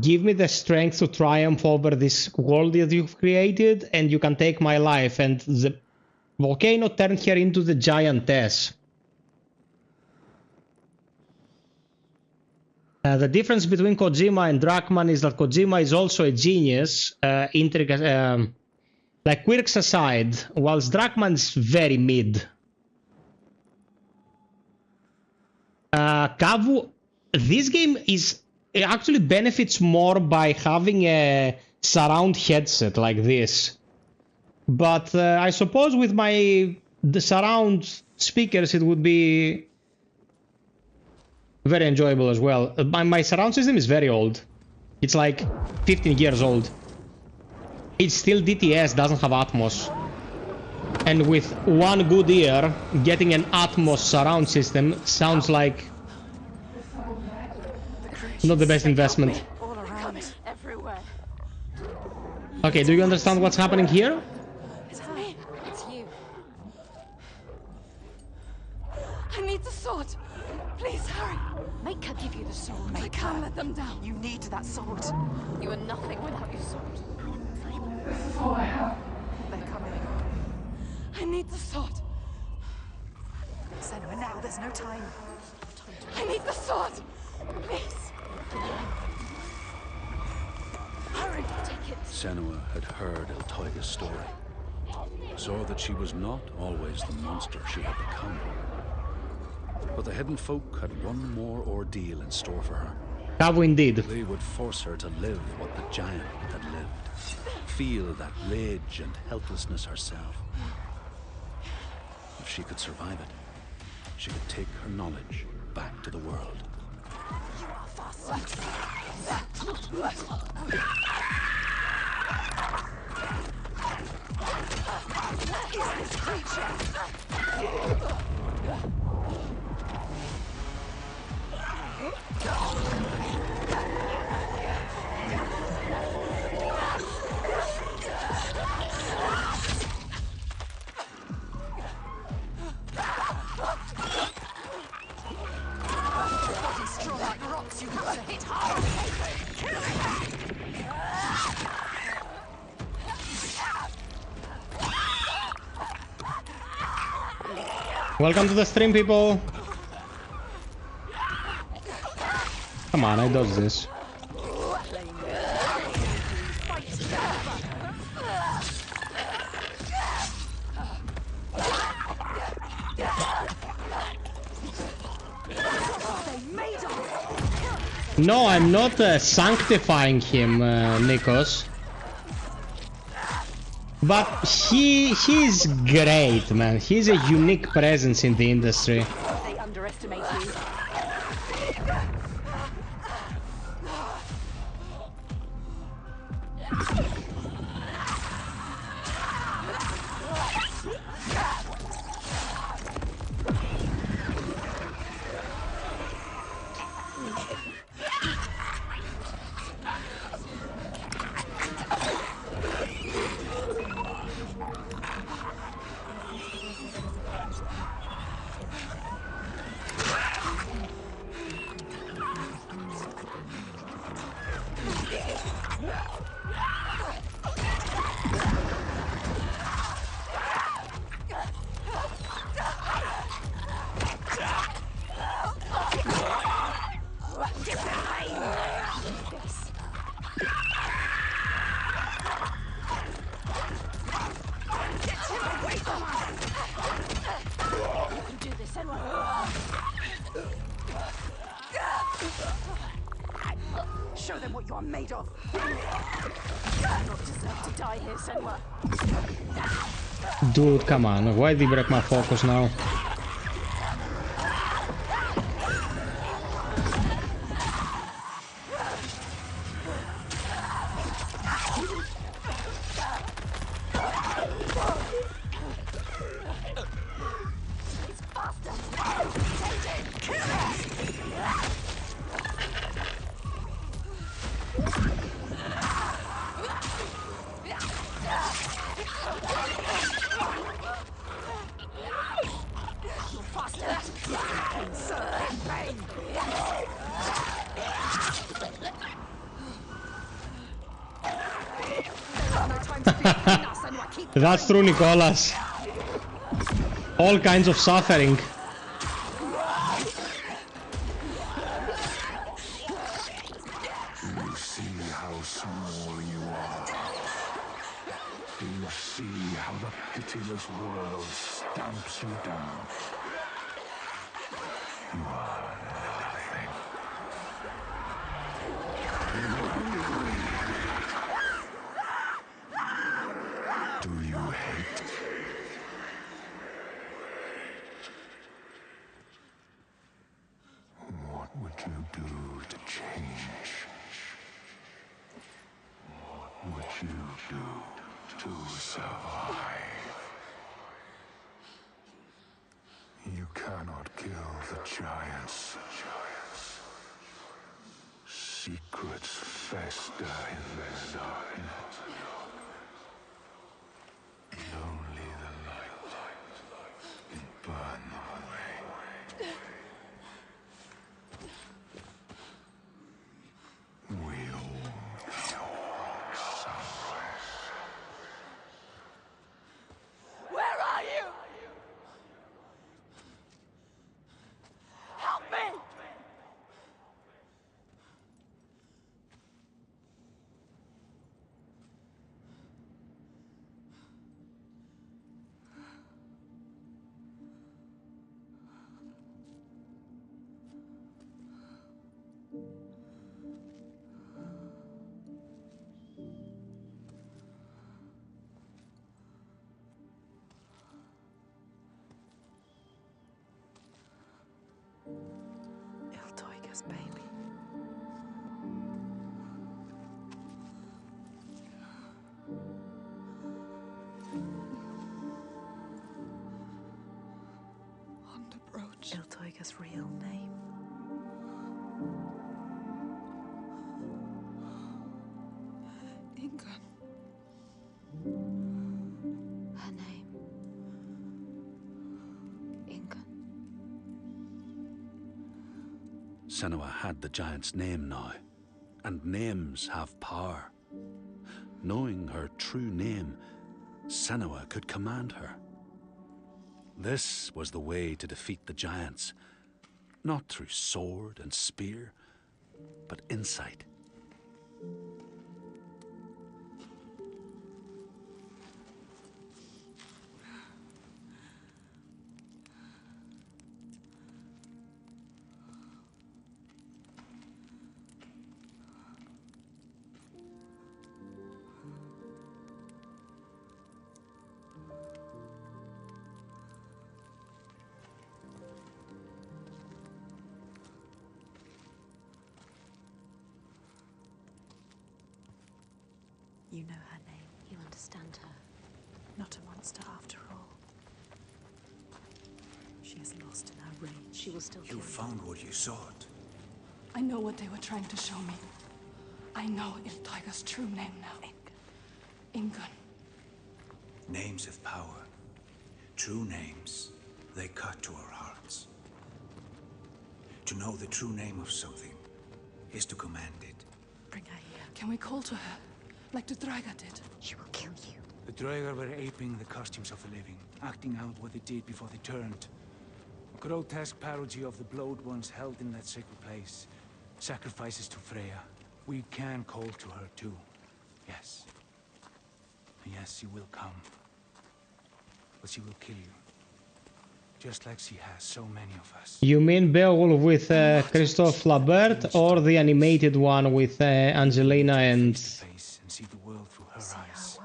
give me the strength to triumph over this world that you've created, and you can take my life. And the volcano turned her into the giantess. The difference between Kojima and Druckmann is that Kojima is also a genius, like quirks aside, whilst Druckmann is very mid. Kavu, this game it actually benefits more by having a surround headset like this. But I suppose with the surround speakers it would be very enjoyable as well. My surround system is very old. It's like 15 years old. It's still DTS, doesn't have Atmos. And with one good ear, getting an Atmos surround system sounds like not the best investment. All around, everywhere. Okay, do you understand what's happening here? It's me. It's you. I need the sword. Please hurry. Make her give you the sword. I can't let them down. You need that sword. You are nothing without your sword. They're coming. I need the sword. Senua, now, there's no time. I need the sword! Please! Hurry! Take it! Senua had heard Iltoiga's story, saw that she was not always the monster she had become. But the Hidden Folk had one more ordeal in store for her. Have we indeed? They would force her to live what the giant had lived, feel that rage and helplessness herself. If she could survive it, she could take her knowledge back to the world. You are fast. What is this creature? Strong like rocks, you have to hit hard. Welcome to the stream, people. Come on, I dodge this. No, I'm not sanctifying him, Nikos. But he's great, man. He's a unique presence in the industry. They underestimate you. Show them what you are made of. You don't deserve to die here, Senua. Dude, come on. Why did he break my focus now? That's true, Nicholas. All kinds of suffering. You see how small you are. Do you see how the pitiless world stamps you down? You are nothing. Do you hate? What would you do to change? What would you do to survive? You cannot kill the giants. Secrets fester in the darkness. And only the light can burn them away. We all know somewhere. Where are you? Help me! precious baby. On the brooch. Iltoiga's real name. Ingun. Her name. Ingun. Senua had the giant's name now, and names have power. Knowing her true name, Senua could command her. This was the way to defeat the giants, not through sword and spear, but insight. You know her name. You understand her. Not a monster after all. She is lost in her rage. She will still kill You found what you sought. I know what they were trying to show me. I know Iltaiga's true name now. Ingun. Names have power. True names, they cut to our hearts. To know the true name of something is to command it. Bring her here. Can we call to her, like the Draga did? She will kill you. The Draegar were aping the costumes of the living, acting out what they did before they turned. A grotesque parody of the blowed ones held in that sacred place. Sacrifices to Freya. We can call to her too. Yes. And yes, she will come. But she will kill you. Just like she has so many of us. You mean Beowulf with Christophe Labert or the animated one with Angelina and... Face and see the world through her eyes.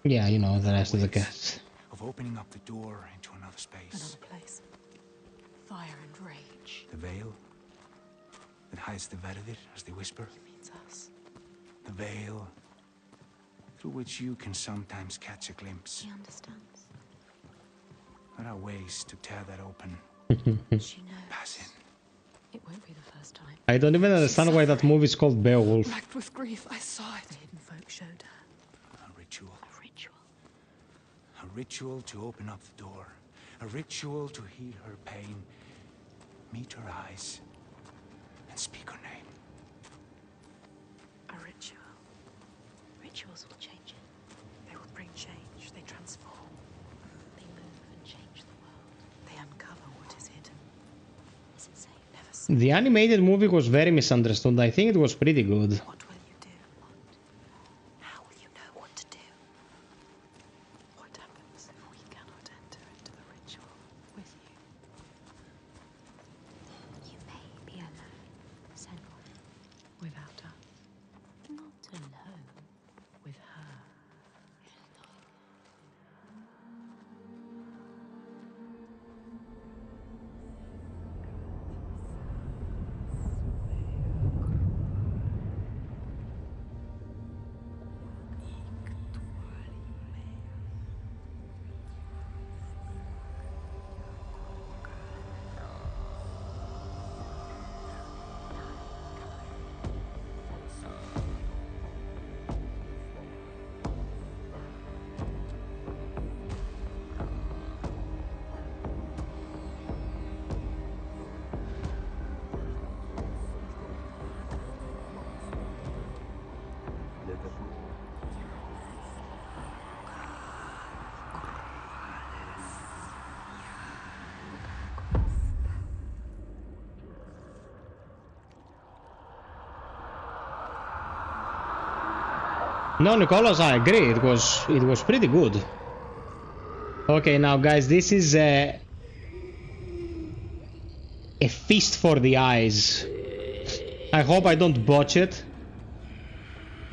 Yeah, you know, the rest of the cast. Of opening up the door into another space. Another place. Fire and rage. The veil that hides the Verdir, as they whisper. It means us. The veil through which you can sometimes catch a glimpse. She understands. There are ways to tear that open. She knows. Pass in. It won't be the first time. I don't even understand why that movie is called Beowulf. Racked with grief, I saw it. The hidden folk showed her. A ritual. A ritual. A ritual to open up the door. A ritual to heal her pain. Meet her eyes. And speak her name. A ritual. Rituals will change it. They will bring change. They transform. They move and change the world. They uncover what is hidden. Is it safe? Never safe. The animated movie was very misunderstood. I think it was pretty good. What will you do? What? How will you know what to do? What happens if we cannot enter into the ritual with you? You may be alone, Senua. Without us. Not alone. With her. No, Nicholas, I agree. It was pretty good. Okay, now guys, this is a feast for the eyes. I hope I don't botch it.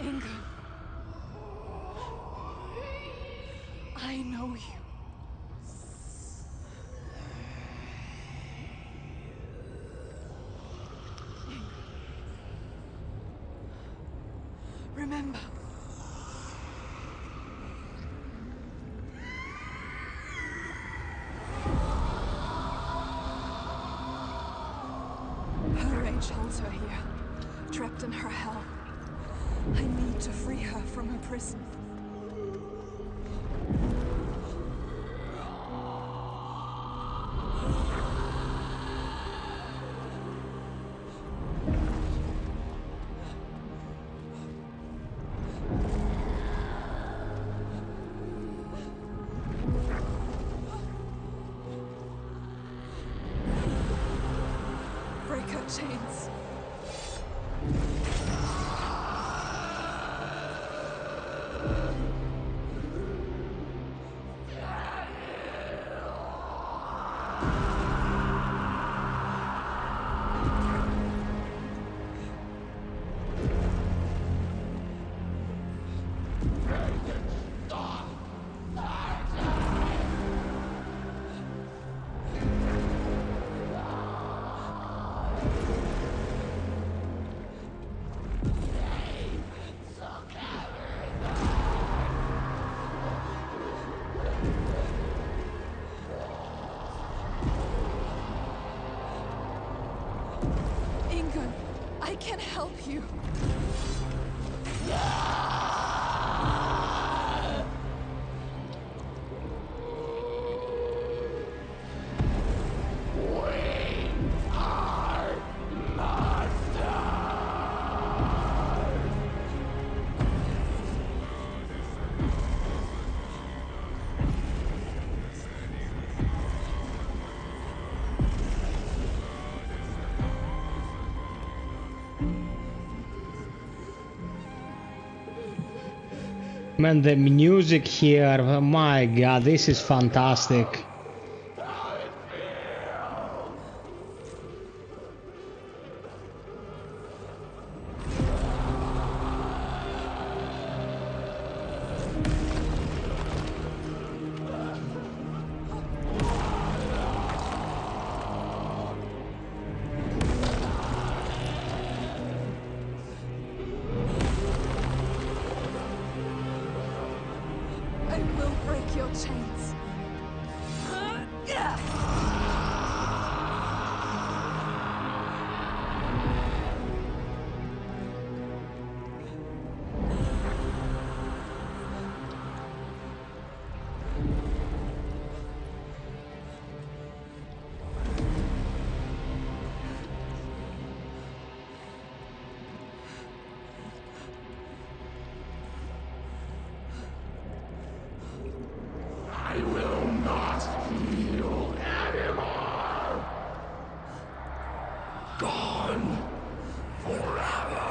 Ingun. I know you. remember. Her rage holds her here, trapped in her hell. I need to free her from her prison. Break her chains. I can help you. Man, the music here, oh my god, this is fantastic. I will break your chains. I will not heal anymore. Gone forever.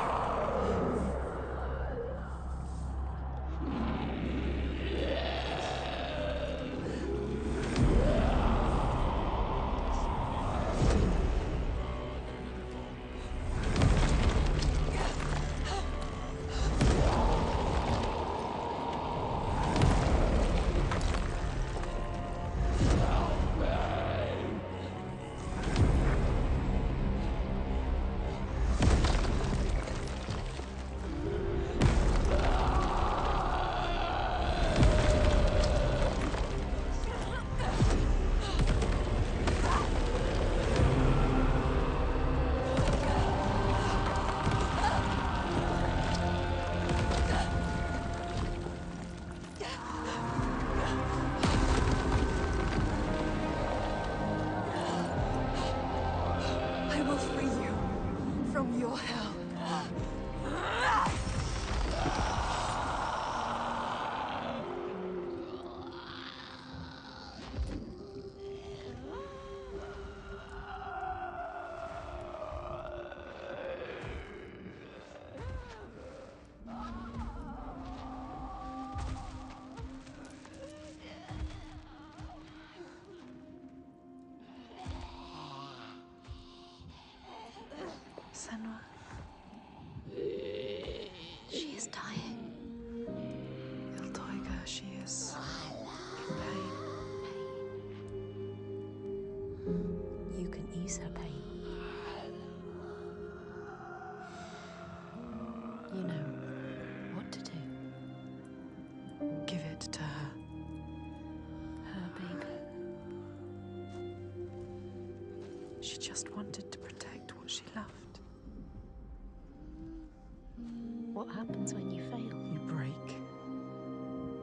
I will free you from your hell. Senua. She is dying. Iltoiga, she is in pain. You can ease her pain. You know just wanted to protect what she loved. What happens when you fail? You break.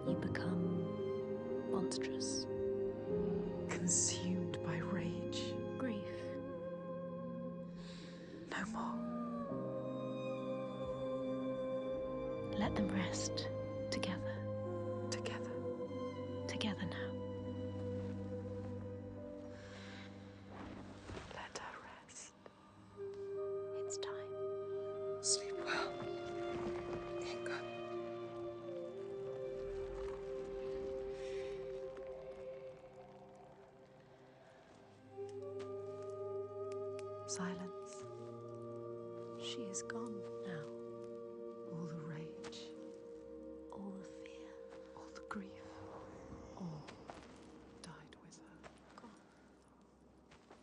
You become monstrous. Consumed by rage. Grief. No more. Let them rest together. Together. Together now. Let her rest. It's time. Sleep well. Inga. Silence. She is gone now. All the rage. All the fear. All the grief. All died with her. Gone.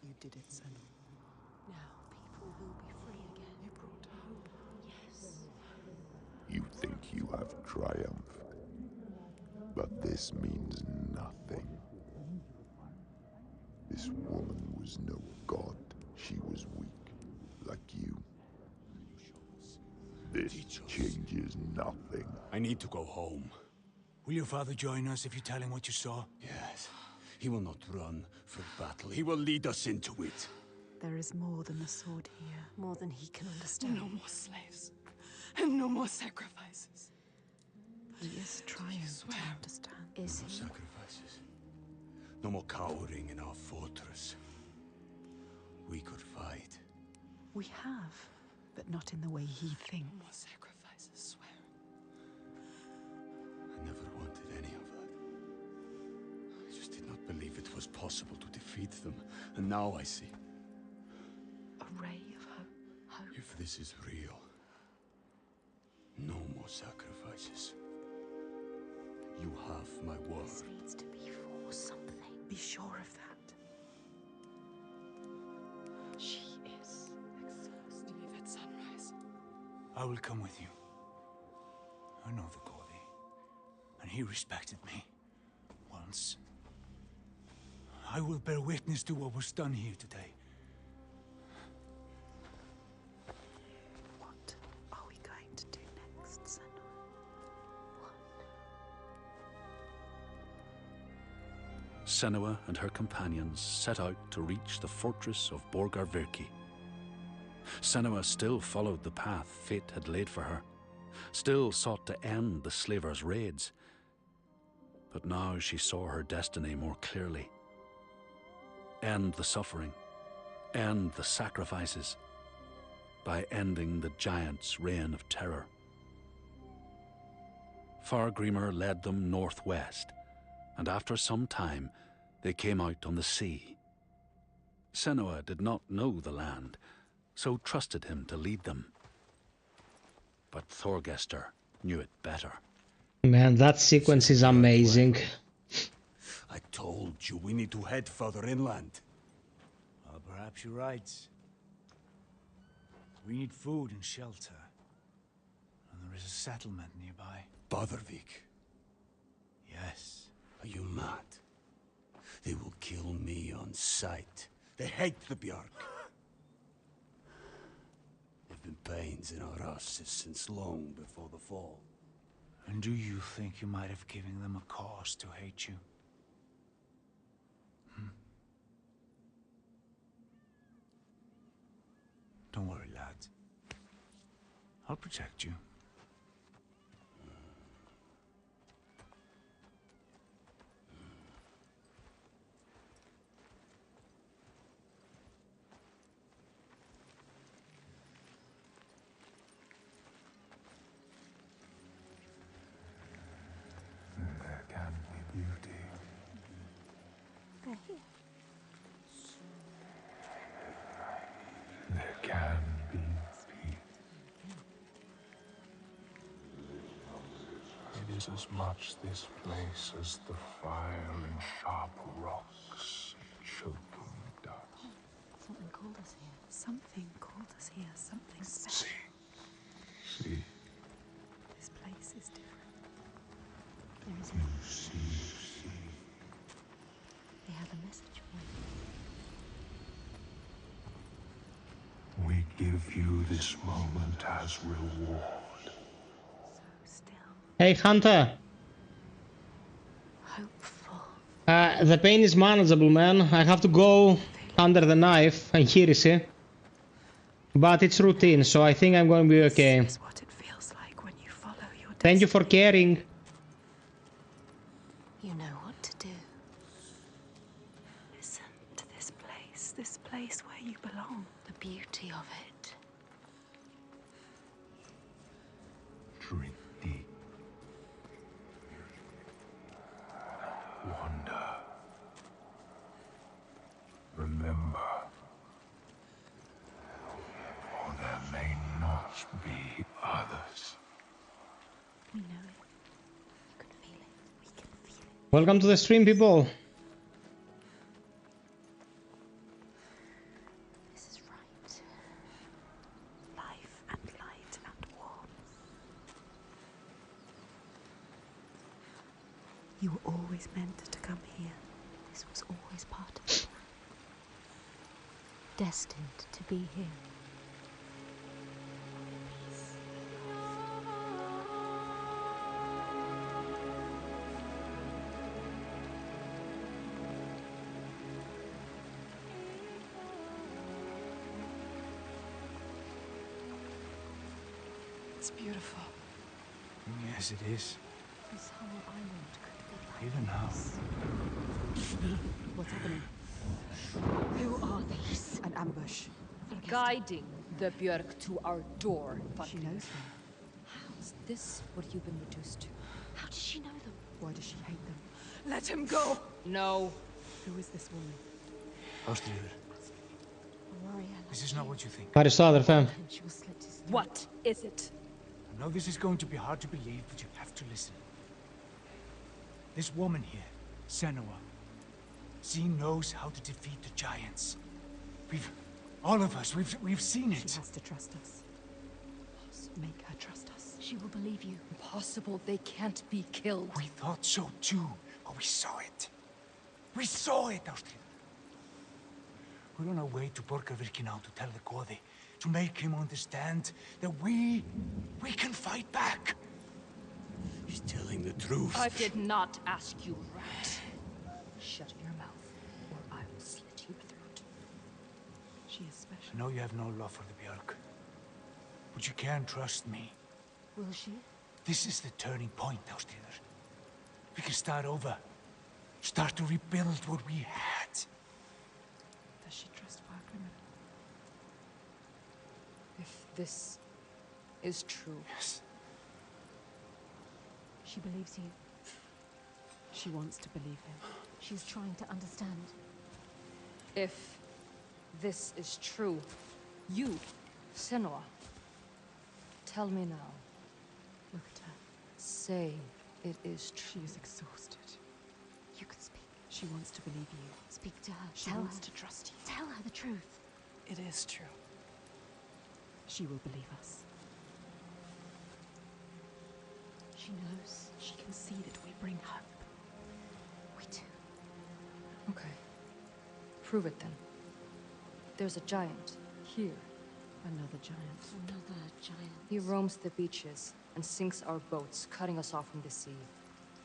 You did it, Senua. Now people will be free again. You brought hope. Yes. You think you have triumphed, but this means nothing. This woman was no god. She was weak, like you. This changes nothing. I need to go home. Will your father join us if you tell him what you saw? Yes. He will not run for battle. He will lead us into it. There is more than the sword here. More than he can understand. No more slaves. And no more sacrifices. He is trying to swear? understand. Is No he? sacrifices. No more cowering in our fortress. We could fight. We have, but not in the way he No thinks. more sacrifices, swear. I never wanted any of that. I just did not believe it was possible to defeat them. And now I see. A ray of hope. Hope. If this is real, no more sacrifices. You have my word. This needs to be for something. Be sure of that. She is. Exhaust leave at sunrise. I will come with you. I know the Godi, and he respected me. Once. I will bear witness to what was done here today. What are we going to do next, Senua? Senua and her companions set out to reach the fortress of Borgarvirki. Senua still followed the path fate had laid for her, still sought to end the slavers' raids. But now she saw her destiny more clearly. End the suffering, end the sacrifices, by ending the giant's reign of terror. Fargrímr led them northwest, and after some time they came out on the sea. Senua did not know the land, so trusted him to lead them. But Thorgester knew it better. Man, that sequence is amazing. I told you we need to head further inland. Well, perhaps you're right. We need food and shelter. And there is a settlement nearby. Bothervik, Yes. are you mad? They will kill me on sight. They hate the Bjark. They've been pains in our houses since long before the fall. And do you think you might have given them a cause to hate you? Don't worry, lad. I'll protect you. There can be beauty. They're here. There can be peace. It is as much this place as the fire and sharp rocks, choking dust. Something called us here. Something called us here. Something special. See, This place is different. There is you see. They have a message for you. give you this moment as reward. Hey, Hunter. Hopeful. The pain is manageable, man. I have to go under the knife, and here is it. But it's routine, so I think I'm going to be okay. This is what it feels like when you follow your destiny. Thank you for caring. You know what to do. Listen to this place where you belong. The beauty of it. Drink deep. Wander. Remember, or there may not be others. We know it. You can feel it. We can feel it. Welcome to the stream, people. This is right. Life and light and warmth. You were always meant to come here. This was always part of the plan. Destined to be here. Peace. It's beautiful. Yes, it is. This whole island could be like Even now. this. What's happening? Who are these? An ambush. Guiding the Björk to our door. She knows them. Is this what you've been reduced to? How does she know them? Why does she hate them? Let him go! No. Who is this woman? Ástríður, A warrior like this is not what you think. Aristotle, fam. him. She will slit his throat. What is it? I know this is going to be hard to believe, but you have to listen. This woman here, Senua, she knows how to defeat the giants. All of us, we've seen She it. has to trust us. Make her trust us. She will believe you. Impossible. They can't be killed. We thought so too, but we saw it. We saw it, Ástríður. We're on our way to Borgarvirki now to tell the Goði, to make him understand that we can fight back. He's telling the truth. I did not ask you, rat. Shut your mouth, or I will slit your throat. She is special. I know you have no love for the Björk, but you can trust me. Will she? This is the turning point, Ástríður. We can start over. Start to rebuild what we had. Does she trust fire criminal? If this is true, Yes. She believes you. She wants to believe him. She's trying to understand. if this is true, you, Senua, tell me now. Look at her. Say it is true. She is exhausted. You can speak. She wants to believe you. Speak to her. She wants to trust you. Tell her the truth. It is true. She will believe us. She knows. She can see that we bring hope. We do. Okay. Prove it then. There's a giant here. Another giant. Another giant. He roams the beaches and sinks our boats, cutting us off from the sea.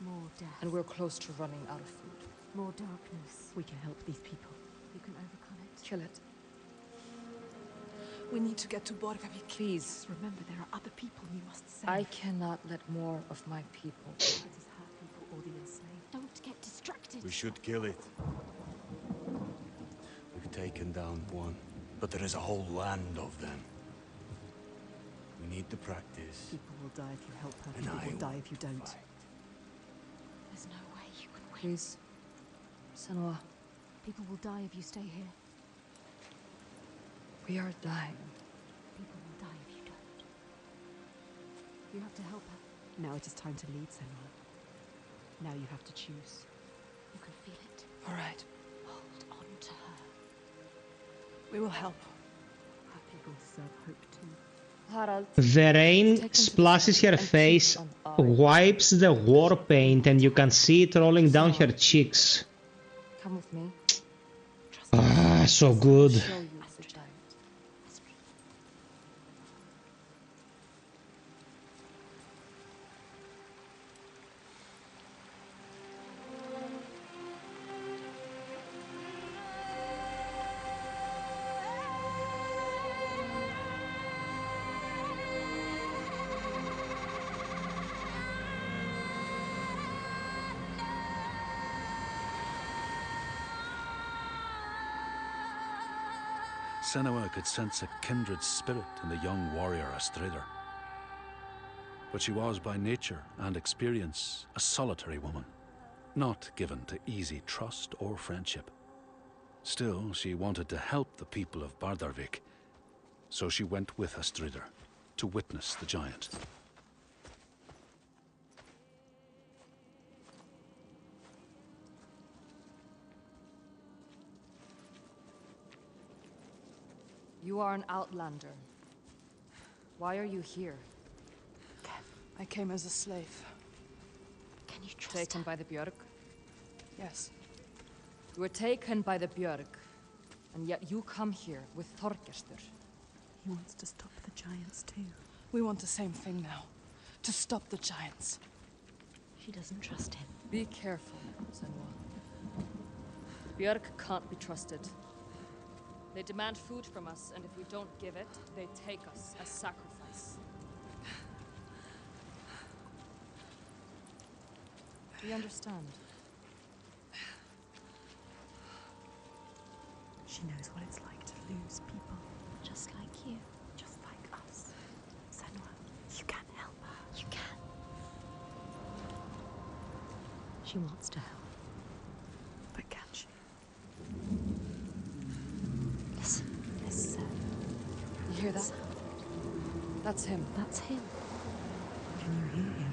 More death. And we're close to running out of food. more darkness. We can help these people. You can overcome it. Kill it. We need to get to Borgarvik. Please. Remember, there are other people you must save. I cannot let more of my people. That is her people or the enslaved. Don't get distracted. We should kill it. We've taken down one, but there is a whole land of them. We need to practice. People will die if you help her. And People I will die will if you don't. fight. There's no way you can win. Please. Senua, People will die if you stay here. we are dying. People will die if you don't. You have to help her. Now it is time to lead, Senua. Now you have to choose. You can feel it. All right. Hold on to her. We will help. Her people deserve hope too. Harald. The rain splashes her face, wipes the war paint, and you can see it rolling down her cheeks. Come with me. Ah, so good. Show you the giant. Senua could sense a kindred spirit in the young warrior Astrider. But she was by nature and experience a solitary woman, not given to easy trust or friendship. Still, she wanted to help the people of Bardarvik, so she went with Astrider to witness the giant. You are an outlander. Why are you here? I came as a slave. Can you trust Taken her? by the Björk? Yes. You were taken by the Björk, and yet you come here with Þorgestur. He wants to stop the giants too. We want the same thing now. To stop the giants. She doesn't trust him. Be careful, Senua. Björk can't be trusted. They demand food from us, and if we don't give it, they take us as sacrifice. Do you understand? She knows what it's like to lose people. Just like you. Just like us. Senua, you can help her. You can. She wants to help. But can she? Listen. Listen. You hear that? That's him. That's him. Can you hear him?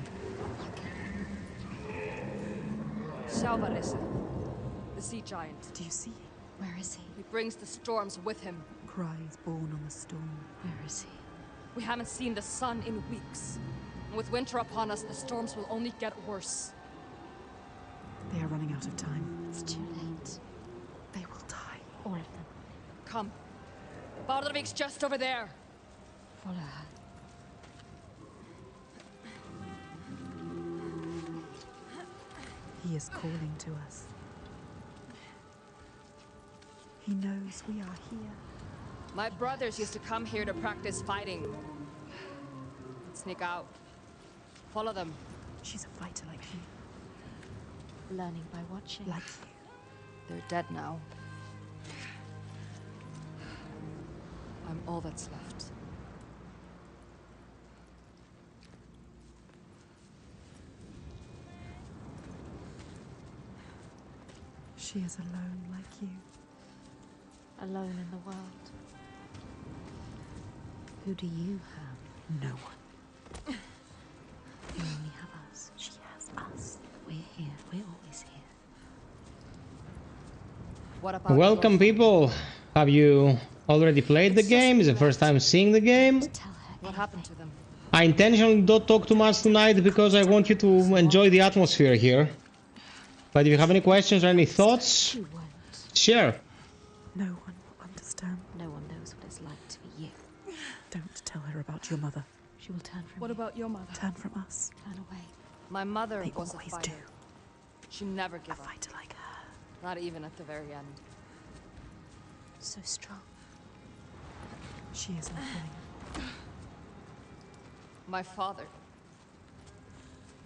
Sjálvarisi, the sea giant. Do you see him? Where is he? He brings the storms with him. Cries born on the storm. Where is he? We haven't seen the sun in weeks. And with winter upon us, the storms will only get worse. They are running out of time. It's too late. They will die. All of them. Come. Bardarvik's just over there. Follow her. He is calling to us. He knows we are here. My brothers used to come here to practice fighting. Sneak out. Follow them. She's a fighter like you. Learning by watching. Like you. They're dead now. I'm all that's left. She is alone like you. Alone in the world. Who do you have? No one. You only have us. She has us. We're here. We're always here. What about Welcome, your- people. Have you already played the game? Is it the first time seeing the game? Tell her What happened to them? I intentionally don't talk too much tonight because I want you to enjoy the atmosphere here. But if you have any questions or any thoughts, She won't. share. No one will understand. No one knows what it's like to be you. Don't tell her about your mother. She will turn from What you. about your mother? Turn from us. Turn away. My mother They was a always fighter. do. She never A gave up. fighter like her. Not even at the very end. So strong. She is unwilling. My father.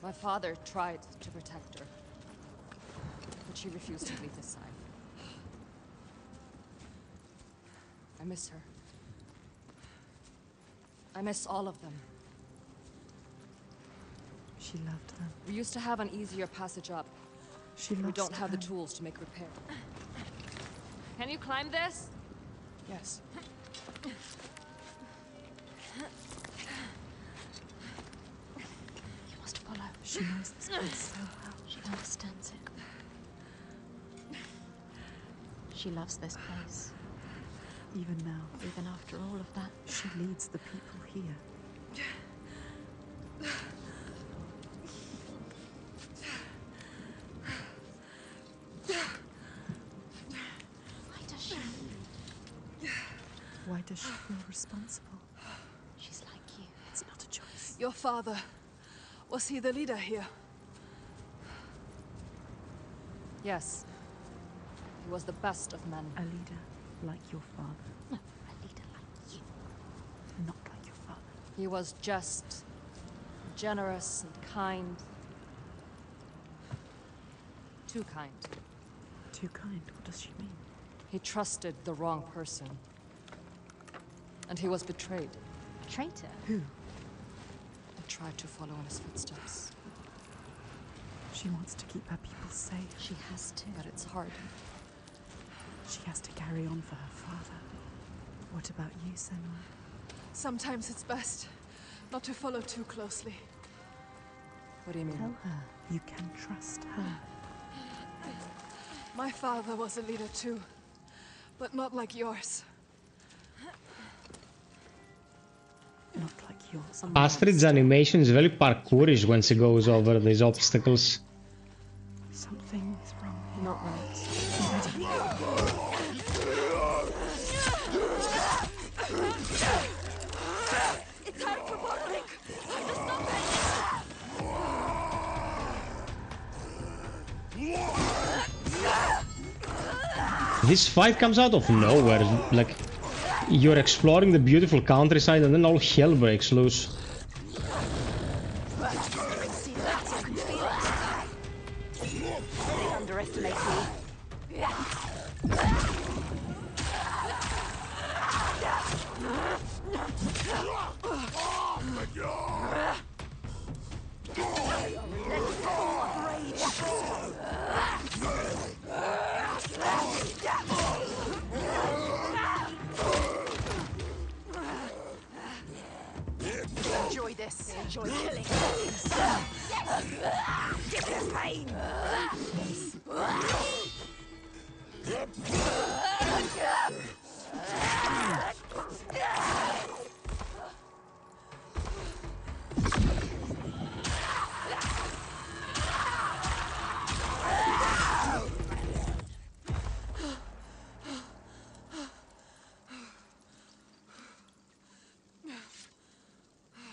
My father tried to protect her. But she refused to leave his side. I miss her. I miss all of them. She loved them. We used to have an easier passage up. She We lost don't have the them. tools to make repair. Can you climb this? Yes. You must follow. She knows this place so well. She understands it. She loves this place. Even now, Even after all of that. she leads the people here. Why does she? Why does she feel responsible? She's like you. It's not a choice. Your father. Was he the leader here? Yes. He was the best of men. A leader like your father, No, a leader like you. not like your father. He was just, generous and kind. Too kind. Too kind, what does she mean? He trusted the wrong person. And he was betrayed. Traitor? Who? I tried to follow in his footsteps. She wants to keep her people safe. She has to. But it's hard. She has to carry on for her father. What about you, Senua? Sometimes it's best not to follow too closely. What do you mean? Tell her you can trust her. My father was a leader too, but not like yours. Not like yours. Astrid's animation is very parkourish when she goes over these obstacles. Something is wrong. Not right. It's hard for bottling. This fight comes out of nowhere, like you're exploring the beautiful countryside and then all hell breaks loose. You can see that, you can feel it. They underestimate me. Enjoy this. Enjoy killing. Give this pain.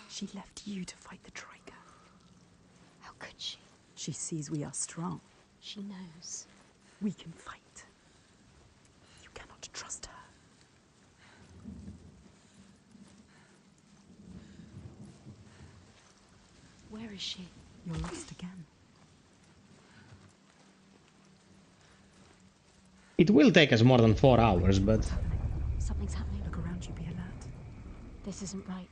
She left you to fight the Troika. How could she? She sees we are strong. She knows. We can fight. You cannot trust her. Where is she? You're lost again. It will take us more than 4 hours, but... Something's happening. Look around you, be alert. This isn't right.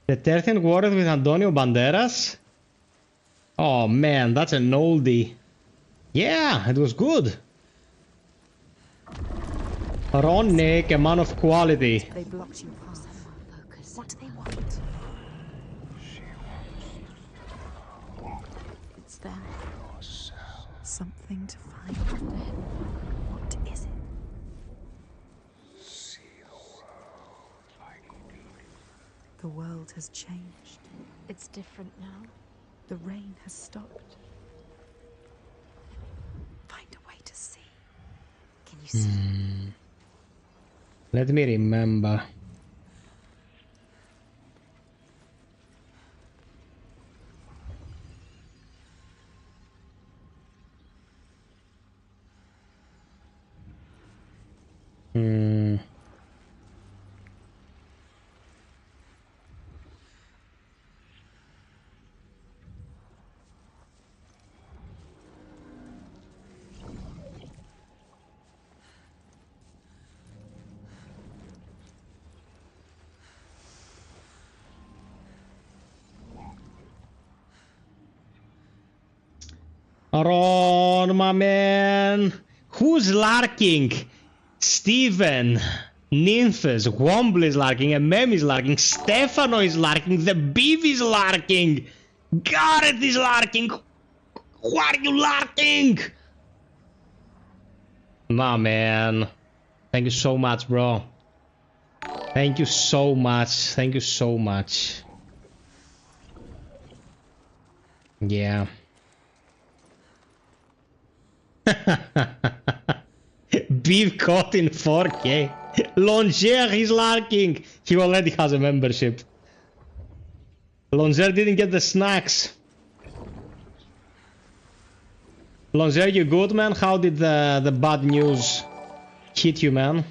The 13th Warrior with Antonio Banderas? Oh man, that's an oldie. Yeah, it was good. Ron Nick, a man of quality. They blocked your path. Focus. What do they want? It's them. Something to find. What is it? The world has changed. It's different now. The rain has stopped. Find a way to see. Can you see? Let me remember. Ron, my man. Who's larking? Steven, Nymphus, Womble is larking, Mem is larking, Stefano is larking, the Beef is larking, Garrett is larking. Who are you larking? My man. Thank you so much, bro. Thank you so much. Thank you so much. Yeah. Beef caught in 4K. Longer, he's larking. He already has a membership. Longer didn't get the snacks. Longer, you good, man? How did the bad news hit you, man?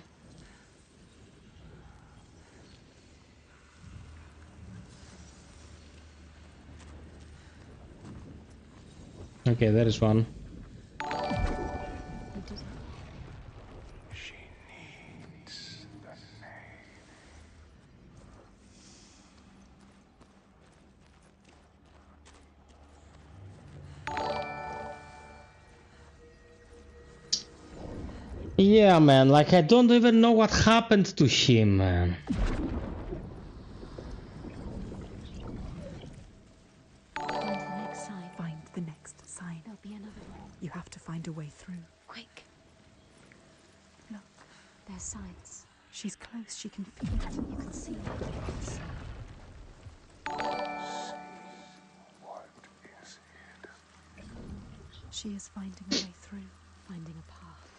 Okay, there is one. She needs the Yeah, man, like I don't even know what happened to him, man. Find the next sign. Find the next sign. There'll be another one. You have to find a way through. Quick. Look, There's signs. she's close. She can feel it. You can see it. What is it? She is finding a way through. Finding a path.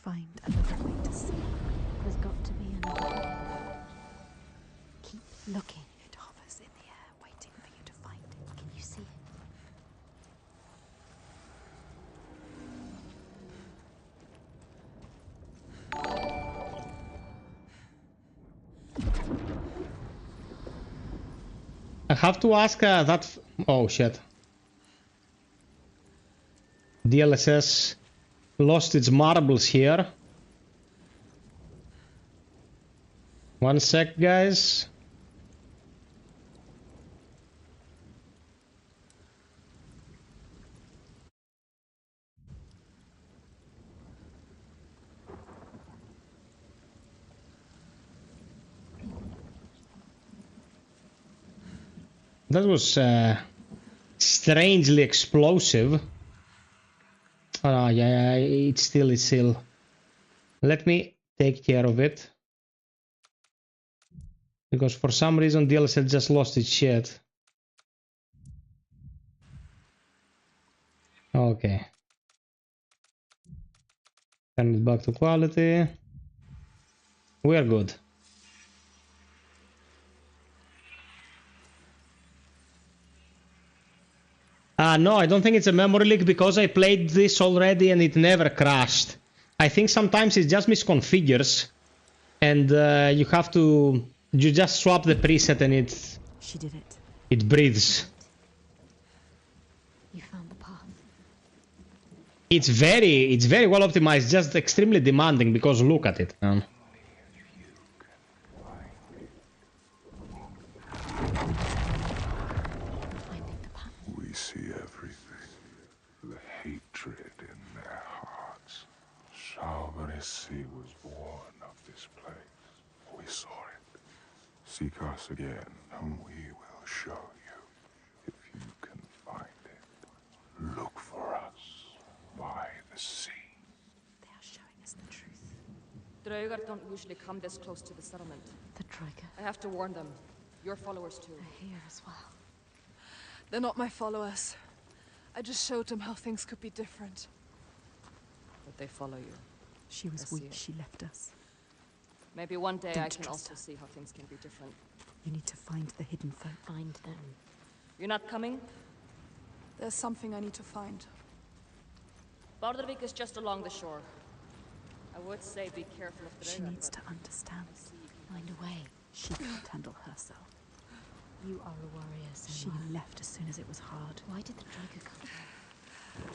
Find another way to see. There's got to be another way. Keep looking. It hovers in the air, waiting for you to find it. Can you see it? I have to ask that... Oh shit. DLSS lost its marbles here. One sec, guys. That was strangely explosive. Oh, yeah, it's still. Let me take care of it. Because for some reason DLC just lost its shit. Okay. Turn it back to quality. We're good. No, I don't think it's a memory leak because I played this already and it never crashed. I think sometimes it just misconfigures and you have to... You just swap the preset and She did it. it breathes. You found the path. It's very well optimized, just extremely demanding because look at it, man. Finding the path. We see everything. The hatred in their hearts. Shaughnessy was born of this place. We saw it. Seek us again, and we will show you. If you can find it, look for us by the sea. They are showing us the truth. Draugar don't usually come this close to the settlement. The Draugr. I have to warn them. Your followers too. They're here as well. They're not my followers. I just showed them how things could be different. But they follow you. She was I see weak. it. She left us. Maybe one day I Don't can trust also her. see how things can be different. You need to find the hidden folk. Find them. You're not coming? There's something I need to find. Bardavik is just along the shore. I would say be careful of the She needs to understand. Find a way. She can't handle herself. You are a warrior, She Senua. left as soon as it was hard. Why did the Draugr come here?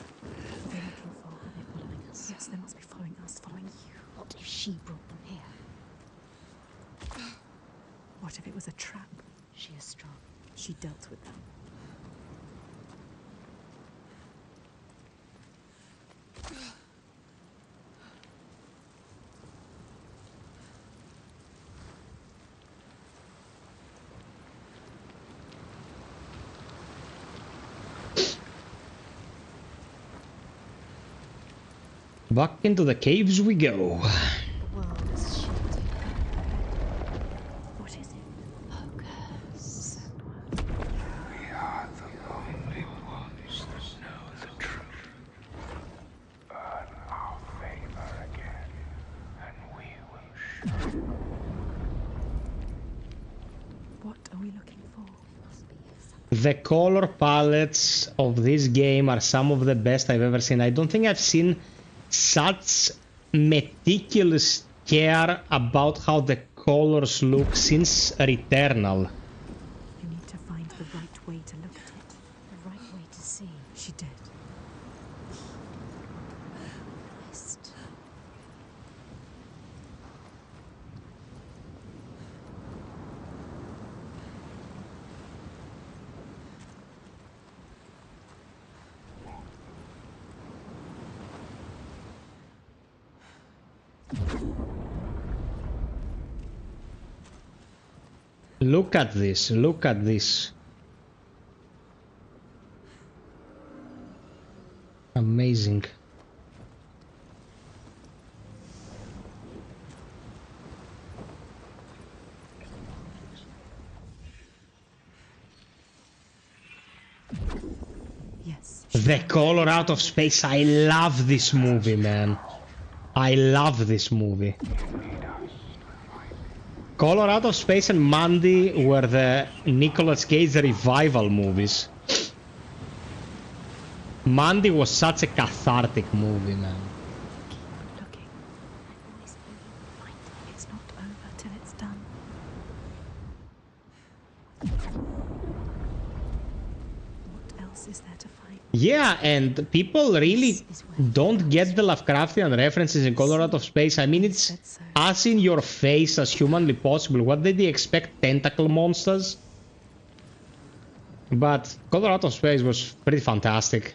They're looking for. Are they following us? Yes, they must be following us, following you. What if she brought them here? What if it was a trap? She is strong. She dealt with them. Back into the caves we go. The world is shifting. What is it? Ogres. We are the only ones that know the truth. Earn our favor again, and we will show. What are we looking for? Must be The color palettes of this game are some of the best I've ever seen. I don't think I've seen such meticulous care about how the colors look since Returnal. You need to find the right way to look at it. the right way to see. She did. Mist. Look at this, look at this. Amazing. Yes. The color out of space. I love this movie, man. I love this movie. Color Out of Space and Mandy were the Nicolas Cage revival movies. Mandy was such a cathartic movie, man. Keep looking. I always knew you would find it. It's not over till it's done. What else is there to find? Yeah, and people really don't get the Lovecraftian references in Color Out of Space. I mean, it's as in your face as humanly possible. What did they expect? Tentacle monsters? But Color Out of Space was pretty fantastic.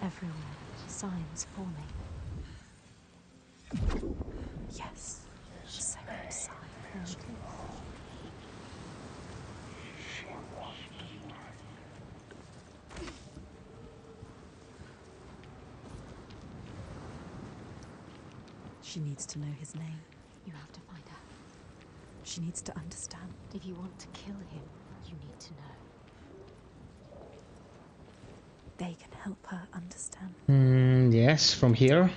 Everywhere, signs forming. Yes, sacred sign. She needs to know his name. You have to find out. She needs to understand. If you want to kill him, you need to know. They can help her understand. Yes, from here.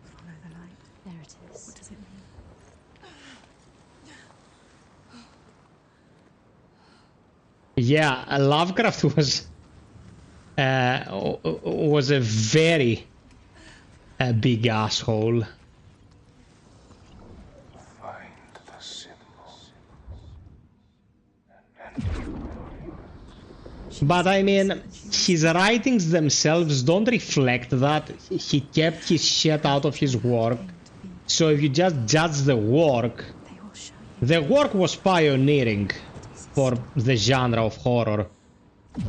Follow the light. There it is. What does it mean? Yeah, Lovecraft was a very big asshole. Find the symbol. But I mean, his writings themselves don't reflect that. He kept his shit out of his work. So if you just judge the work was pioneering for the genre of horror. You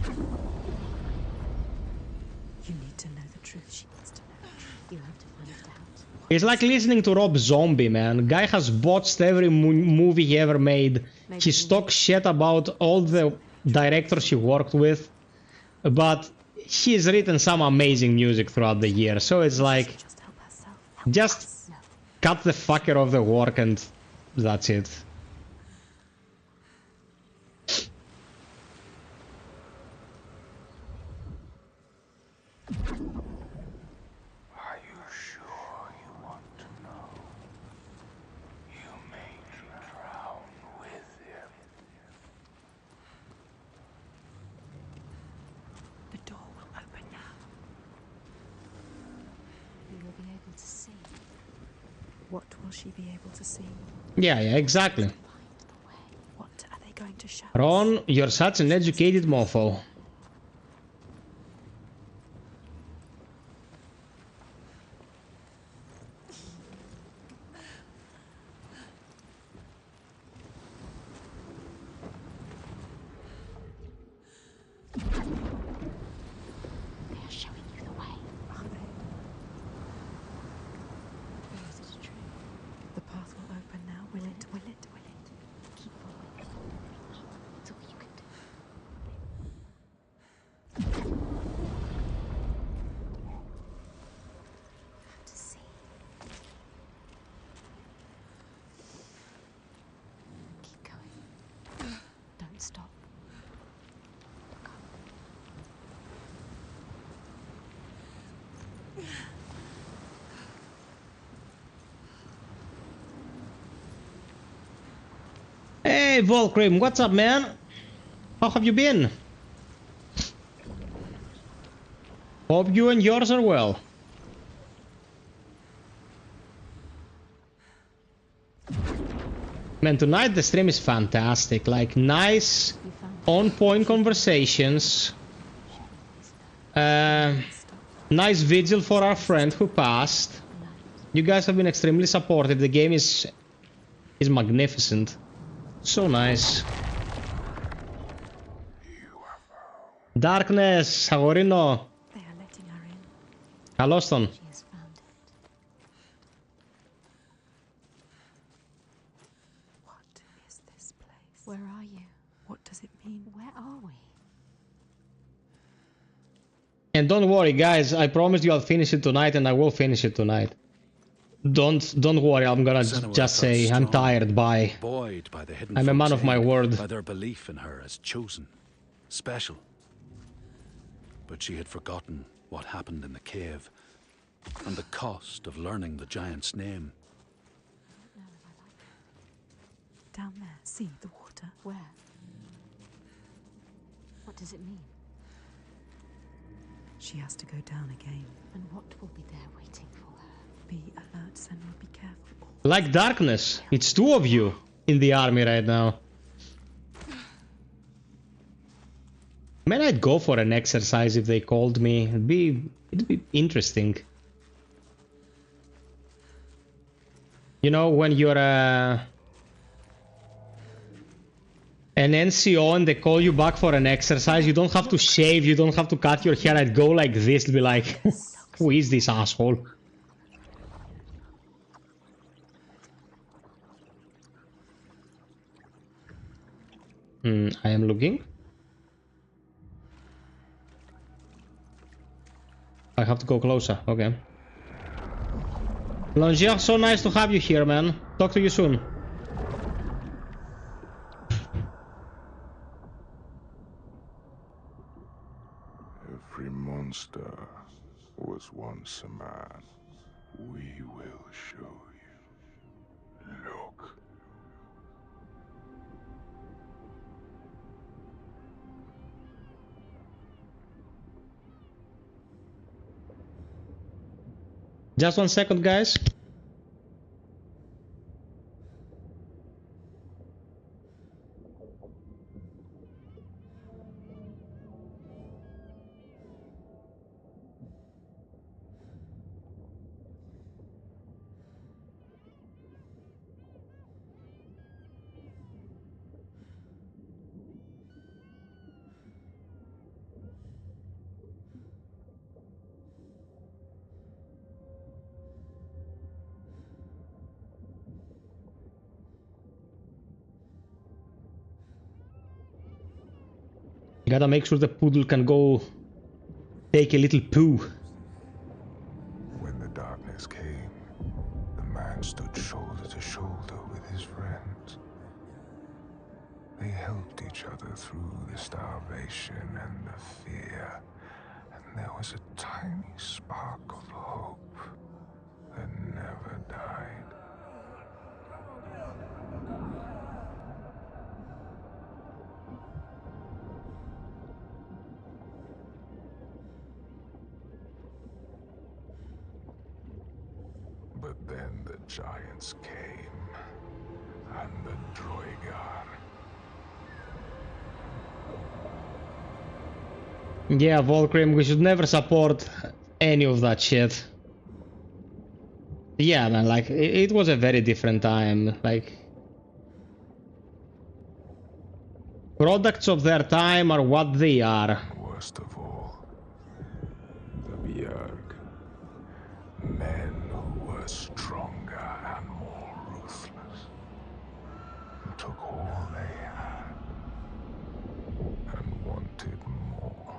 need to know the truth. She needs to know the truth. You have to find it out. It's like listening to Rob Zombie, man. Guy has botched every movie he ever made. He talks shit about all the directors he worked with, but he's written some amazing music throughout the year. So it's like, just cut the fucker off the work and that's it. Are you sure you want to know? You made me drown with him. The door will open now. You will be able to see. What will she be able to see? Yeah, exactly. What are they going to show? Ron, you're such an educated mofo. They are showing you the way. Are they? Is it true? The path will open now. Will it? Will it? Will it? Keep following. It's all you can do. Have to see. Keep going. Don't stop. Look up. Hey, Volcrim, what's up, man? How have you been? Hope you and yours are well. Man, tonight the stream is fantastic. Like, nice, on-point conversations. Nice vigil for our friend who passed. You guys have been extremely supportive. The game is magnificent. So nice. Darkness, αγορίνο. They are letting her in. Καλώς τον. She has found it. What is this place? Where are you? What does it mean? Where are we? And don't worry, guys. I promised you I'll finish it tonight, and I will finish it tonight. Don't worry. I'm gonna just say I'm tired. Bye. Buoyed by the hidden I'm a man folk's of my aid, word. by their belief in her as chosen, special. But she had forgotten what happened in the cave, and the cost of learning the giant's name. Down there. See the water. Where? What does it mean? She has to go down again. And what will be there waiting for her? Be alert, Senua. Be careful. Like Darkness. It's two of you in the army right now. Man, I'd go for an exercise if they called me. It'd be interesting. You know, when you're an NCO and they call you back for an exercise, you don't have to shave, you don't have to cut your hair. I'd go like this, be like, who is this asshole? I am looking. I have to go closer, okay. Longier, so nice to have you here, man. Talk to you soon. Every monster was once a man. We will show you. Look. Just 1 second, guys. You gotta make sure the poodle can go take a little poo. When the darkness came, the man stood shoulder to shoulder with his friends. They helped each other through the starvation and the fear, and there was a tiny spark of hope that never died. But then the giants came, and the Droigar. Yeah, Volcrim, we should never support any of that shit. Yeah, man, like, it was a very different time. Like, products of their time are what they are. Worst of all, the Bjerg. Men who were stronger and more ruthless, and took all they had and wanted more.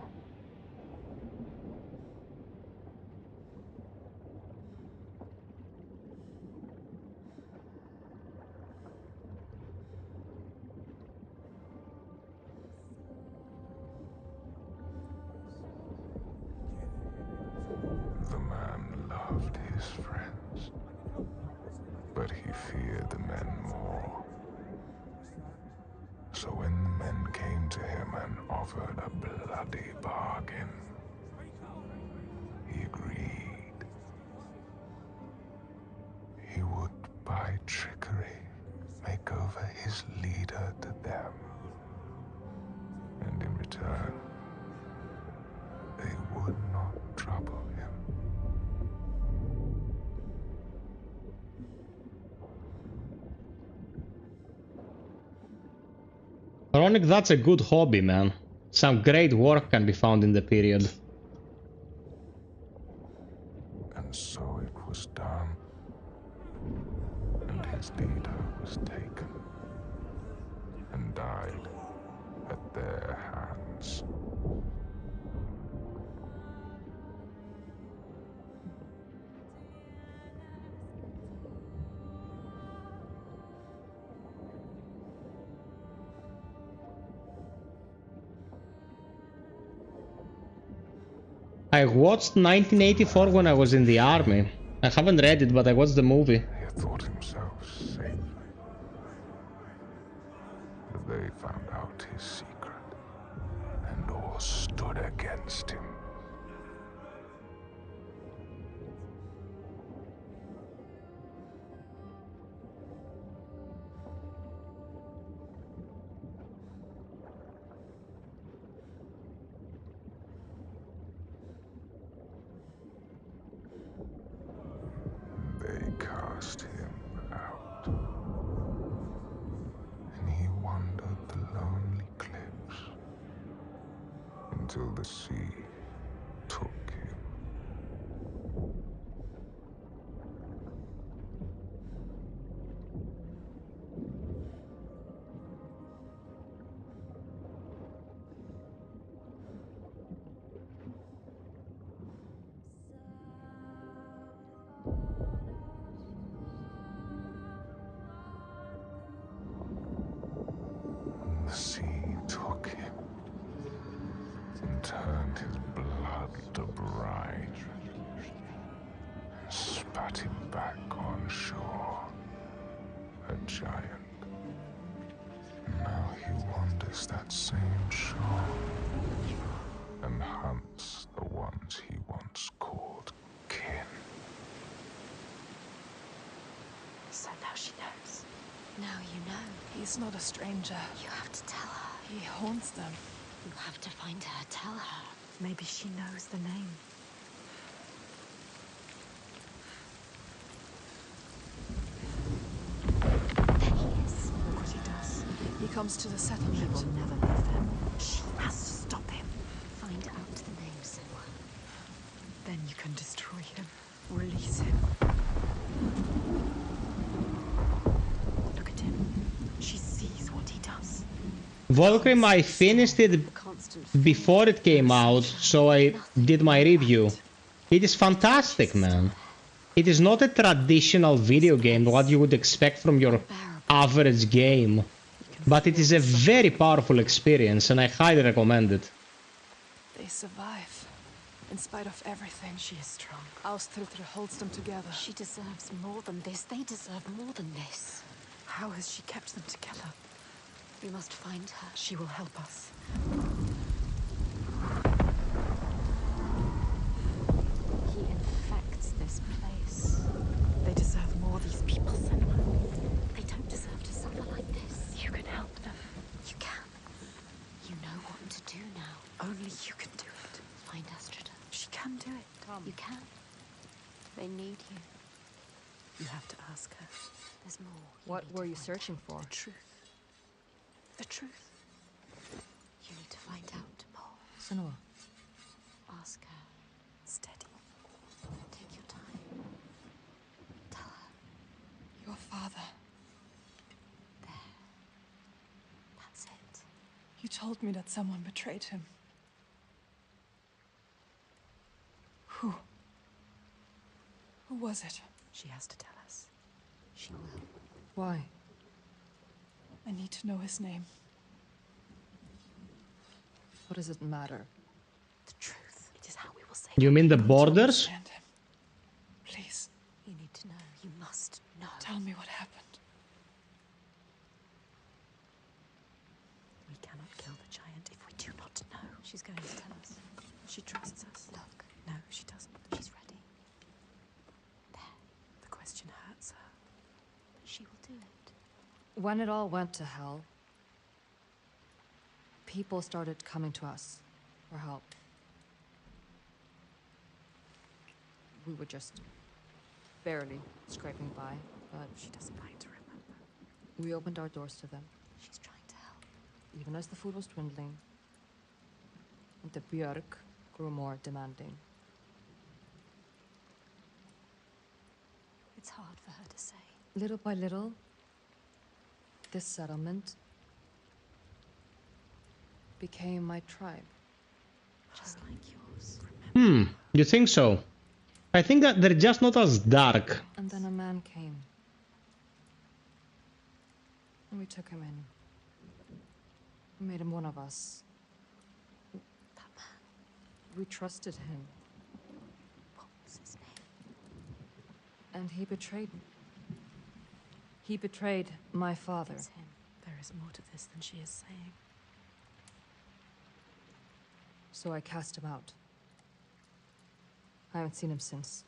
The man loved his friends, but he feared the men more. So when the men came to him and offered a bloody bargain, he agreed. He would, by trickery, make make over his leader to them. And in return, they would not trouble him. Ironic, that's a good hobby, man. Some great work can be found in the period. And so it was done. And his leader was taken and died at their hands. I watched 1984 when I was in the army. I haven't read it, but I watched the movie. He had thought himself safe. But they found out his secret, and all stood against him. They cast him out, and he wandered the lonely cliffs until the sea took him. The sea took him and turned his blood to brine and spat him back on shore, a giant. Now he wanders that same shore and hunts the ones he once called kin. So now she knows. Now you know. He's not a stranger. You have to tell her. He haunts them. You have to find her. Tell her. Maybe she knows the name. There he is. Look what he does. He comes to the He settlement. will never leave them. She has to stop him. Find out the name, Senua. Then you can destroy him. Release him. Look at him. She sees what he does. Volcrim, I finished it before it came out, so I did my review. It is fantastic, man. It is not a traditional video game, what you would expect from your average game. But it is a very powerful experience, and I highly recommend it. They survive. In spite of everything. She is strong. Austritra holds them together. She deserves more than this. They deserve more than this. How has she kept them together? We must find her. She will help us. He infects this place. They deserve more, these people, Senua. They don't deserve to suffer like this. You can help them. You can. You know what to do now. Only you can do it. Find Astrida. She can do it. You can. They need you. You have to ask her. There's more. What need were to you find searching for? The truth. The truth. You need to find out more. Senua. Ask her. Steady. Take your time. Tell her. Your father. There. That's it. You told me that someone betrayed him. Who? Who was it? She has to tell us. She will. Why? I need to know his name. What does it matter? The truth. It is how we will save You mean the To borders? understand him. Please, You need to know. You must know. tell me what happened. We cannot kill the giant if we do not know. She's going to tell us. She trusts us. Look. No, she doesn't. She's ready. There. The question hurts her. But she will do it. When it all went to hell, people started coming to us for help. We were just barely scraping by, but She doesn't like to remember. we opened our doors to them, She's trying to help. even as the food was dwindling, and the Björk grew more demanding. It's hard for her to say. Little by little, this settlement became my tribe. Just like yours. You think so? I think that they're just not as dark. And then a man came. And we took him in. We made him one of us. That man. We trusted him. What was his name? And he betrayed me. He betrayed my father. It's him. There is more to this than she is saying. So I cast him out. I haven't seen him since.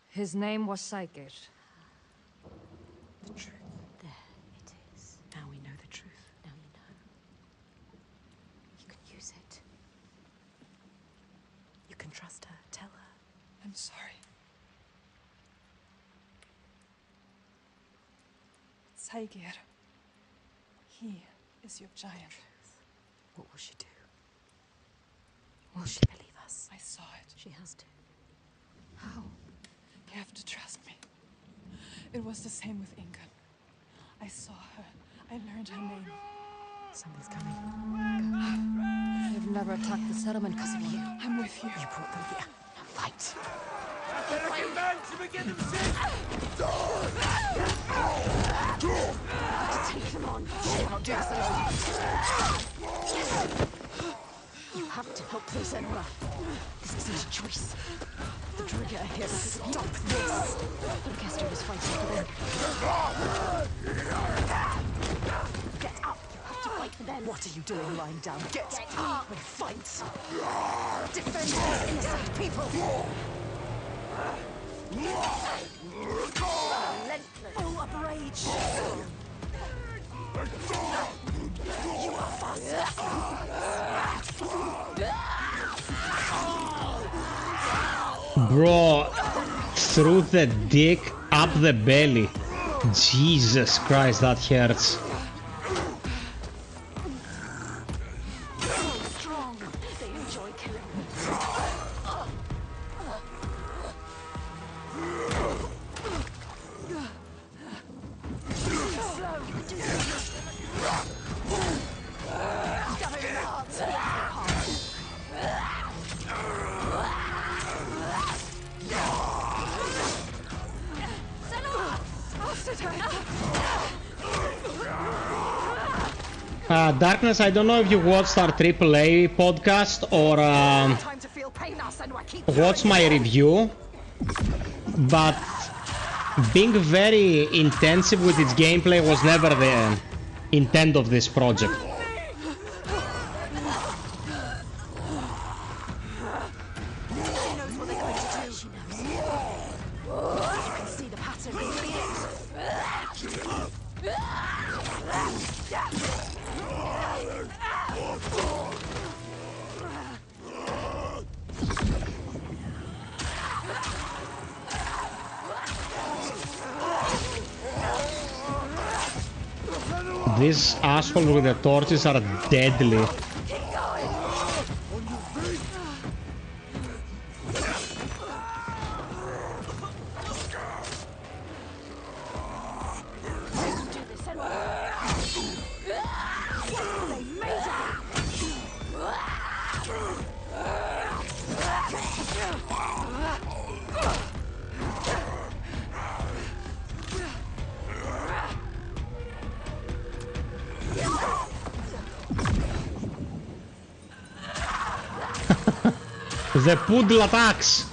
His name was Saga. The truth. There it is. Now we know the truth. Now you know. You can use it. You can trust her. Tell her. I'm sorry. Saigir. He is your giant. What will she do? Will she believe us? I saw it. She has to. How? You have to trust me. It was the same with Ingun. I saw her. I learned her name. Something's coming. They've never attacked the settlement because of you. I'm with you. You brought them here. Now fight. Take them on. She cannot do this alone. You have to help those Enra. This isn't a choice. The Drigger are here to stop this. Orchestra was fighting for them. Get up. You have to fight for them. What are you doing lying down? Get up and fight. Defend these innocent people. Relentless. Full of rage. You are fast. Bro, through the dick, up the belly. Jesus Christ, that hurts. Strong. They enjoy killing. Darkness, I don't know if you watched our AAA podcast or Time to feel pain now, Senua. Keep watched my review, but being very intensive with its gameplay was never the intent of this project. She knows what they're going to do. She knows. You can see the pattern. Feel it. These assholes with the torches are deadly. The poodle attacks!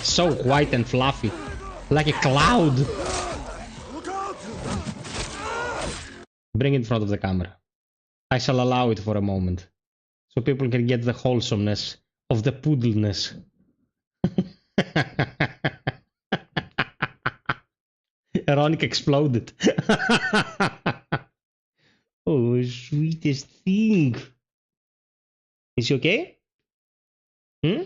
So white and fluffy. Like a cloud. Bring it in front of the camera. I shall allow it for a moment. So people can get the wholesomeness of the poodleness. Ironic exploded. Oh, sweetest thing. Is she okay? Hmm?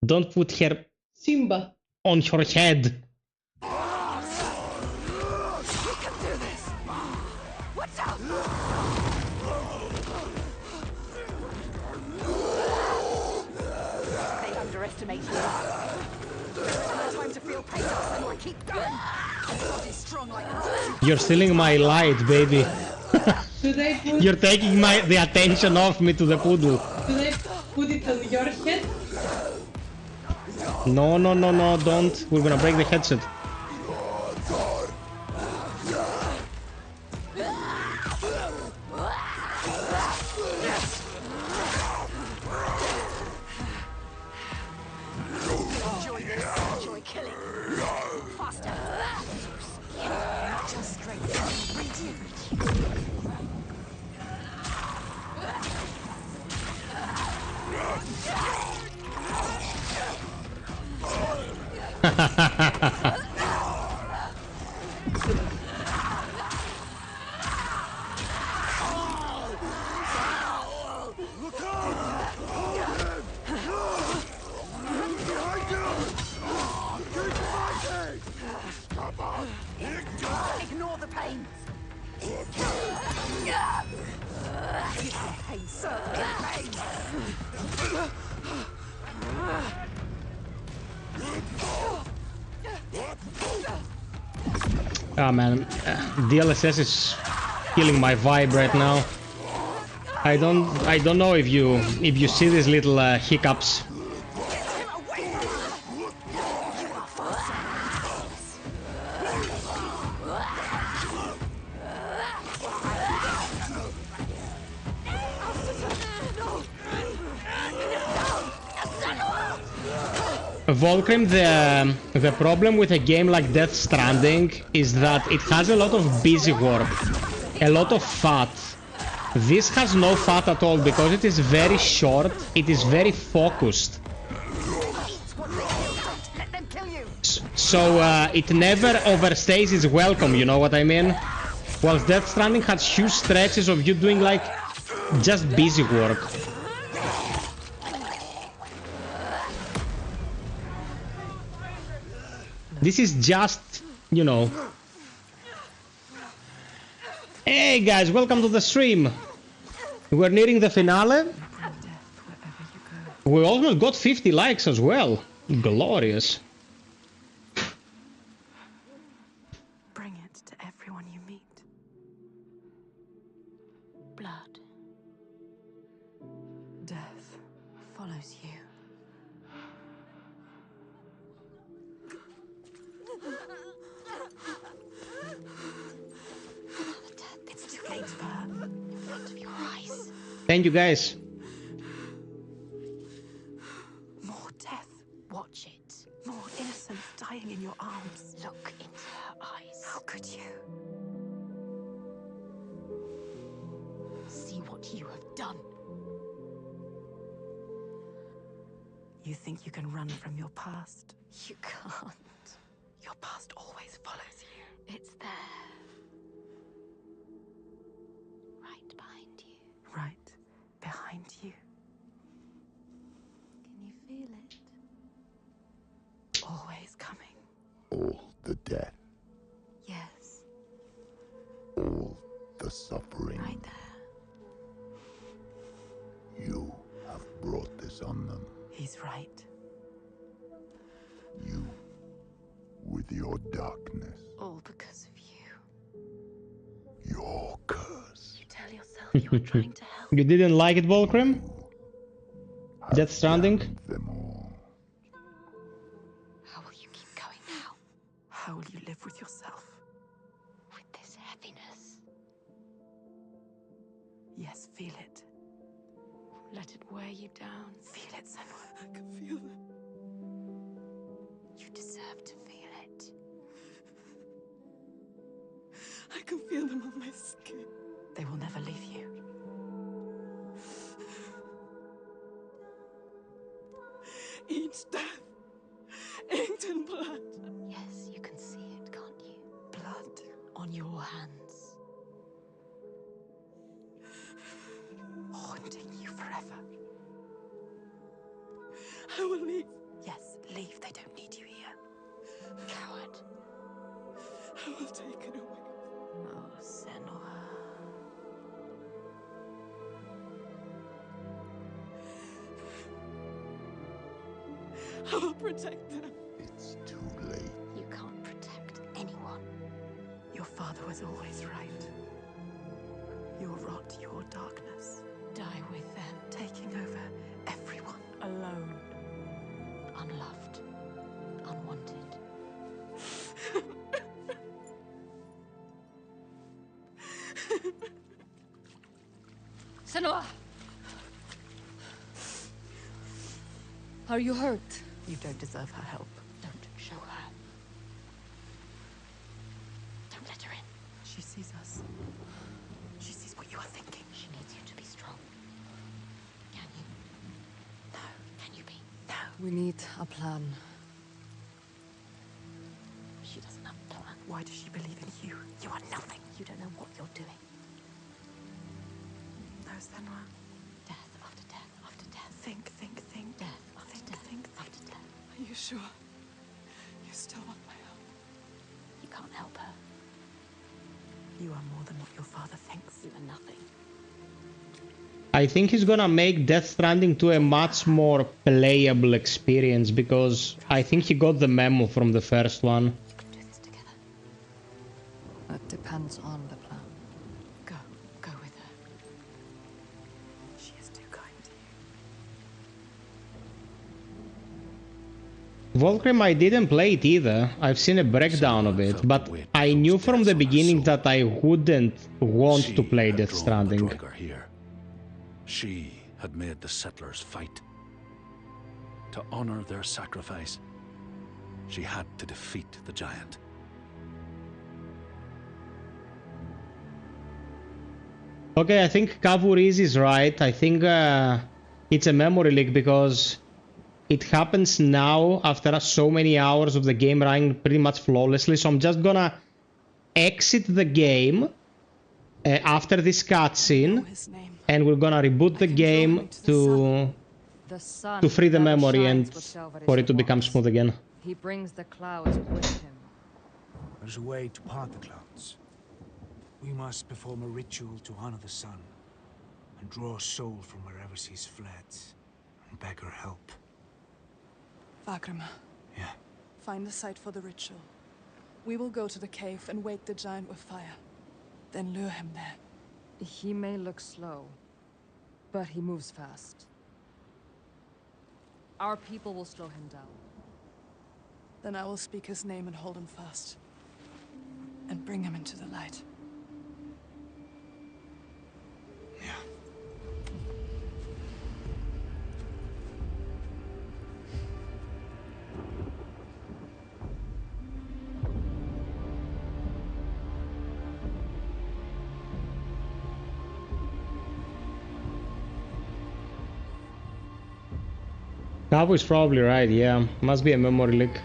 Don't put her Simba on her head. They underestimate you. Time to feel pain, so keep going. Body's strong like rocks. You're stealing my light, baby. Should I put... You're taking the attention off me to the poodle. Should I put it on your head? No, no, no, no, don't. We're gonna break the headset. Enjoy killing. Faster. Just straight. Ignore the pain. Pain, sir. Pain. Ah, man, DLSS is killing my vibe right now. I don't know if you see these little hiccups. Volcrim, the problem with a game like Death Stranding is that it has a lot of busy work, a lot of fat. This has no fat at all because it is very short, it is very focused. So it never overstays its welcome, you know what I mean? Whilst Death Stranding has huge stretches of you doing like just busy work. This is just, you know... Hey guys, welcome to the stream! We're nearing the finale. We almost got 50 likes as well. Glorious. Bring it to everyone you meet. Blood. Death follows you. It's too late for her. In front of your eyes. Thank you guys. More death. Watch it. More innocence dying in your arms. Look into her eyes. How could you? See what you have done. You think you can run from your past? You can't. Your past always follows you. It's there. Right behind you. Right behind you. Can you feel it? Always coming. All the death, Yes. all the suffering. Right there. You have brought this on them. He's right. You, with your darkness, All because of you. your curse. You tell yourself you were trying to help. You didn't like it, Volcrim? Death Stranding? Damned them all. How will you keep going now? How will you live with yourself? With this heaviness. Yes, feel it. Let it wear you down. Feel it, Senua. I can feel them. You deserve to feel it. I can feel them on my skin. They will never leave you. Eat death. Inked in blood. Yes, you can see it, can't you? Blood on your hands. Haunting you forever. I will leave. Yes, leave. They don't need you here. Coward. I will take it away. Oh, Senua. I will protect them. It's too late. You can't protect anyone. Your father was always right. Your rot, your darkness. Die with them, taking over everyone. Alone. Unloved. Unwanted. Senua! Are you hurt? You don't deserve her help. Don't show her. Don't let her in. She sees us. She sees what you are thinking. She needs you to be strong. Can you? No. Can you be? No. We need a plan. She doesn't have a plan. Why does she believe in you? You are nothing. You don't know what you're doing. No, Senua. Death after death after death. Think. Death after death after death. Are you sure? You still want my help? You can't help her. You are more than what your father thinks. You are nothing. I think he's gonna make Death Stranding to a much more playable experience because I think he got the memo from the first one. You can do this together. That depends on the plan. Go with her. She is too kind to you. Volcrim, I didn't play it either. I've seen a breakdown of it, but I knew from the beginning that I wouldn't want to play Death Stranding. She had made the settlers fight. To honor their sacrifice, she had to defeat the giant. Okay, I think Kavuriz is right. I think it's a memory leak because it happens now after so many hours of the game running pretty much flawlessly. So I'm just gonna exit the game after this cutscene, and we're gonna reboot the game to free the memory and for it to become smooth again. He brings the clouds with him. There's a way to part the clouds. We must perform a ritual to honor the sun and draw a soul from wherever she's fled and beg her help. Vagrima. Yeah. Find the site for the ritual. We will go to the cave and wake the giant with fire. Then lure him there. He may look slow, but he moves fast. Our people will slow him down. Then I will speak his name and hold him fast. And bring him into the light. Cowboy's probably right, yeah. Must be a memory leak.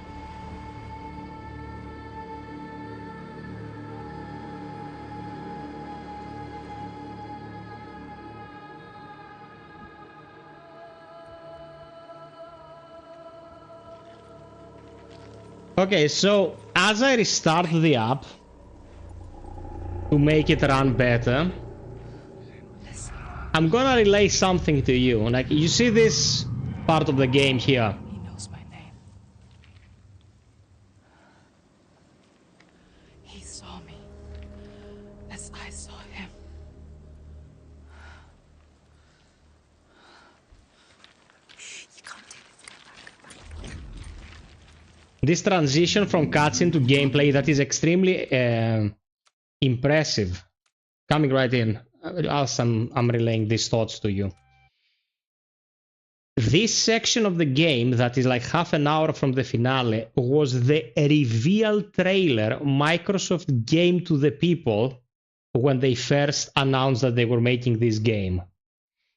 Okay, so as I restart the app to make it run better, I'm gonna relay something to you. Like, you see this part of the game here. He knows my name. He saw me as I saw him. You can't do this. Go back. This transition from cutscene to gameplay, that is extremely impressive. Coming right in, as I'm relaying these thoughts to you. This section of the game, that is like half an hour from the finale, was the reveal trailer Microsoft gave to the people when they first announced that they were making this game.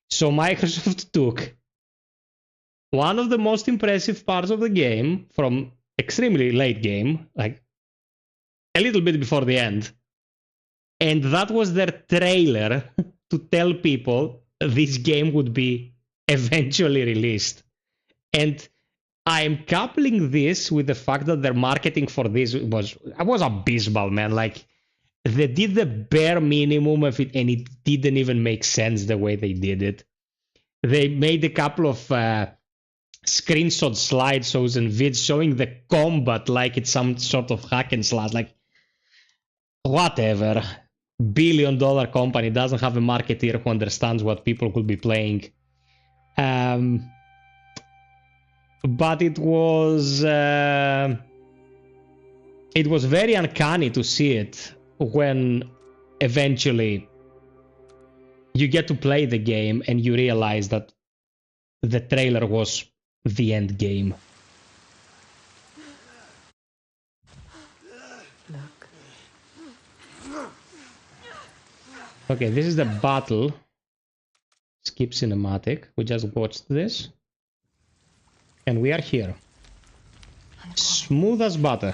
So Microsoft took one of the most impressive parts of the game from extremely late game, like a little bit before the end. And that was their trailer to tell people this game would be eventually released. And I'm coupling this with the fact that their marketing for this was abysmal, man. Like, they did the bare minimum of it, and it didn't even make sense the way they did it. They made a couple of screenshot slideshows and vids showing the combat like it's some sort of hack and slash. Like, whatever. Billion-dollar company doesn't have a marketeer who understands what people could be playing. But it was very uncanny to see it when eventually you get to play the game and you realize that the trailer was the end game. Look. Okay, this is the battle. Skip cinematic. We just watched this. And we are here. Smooth as butter.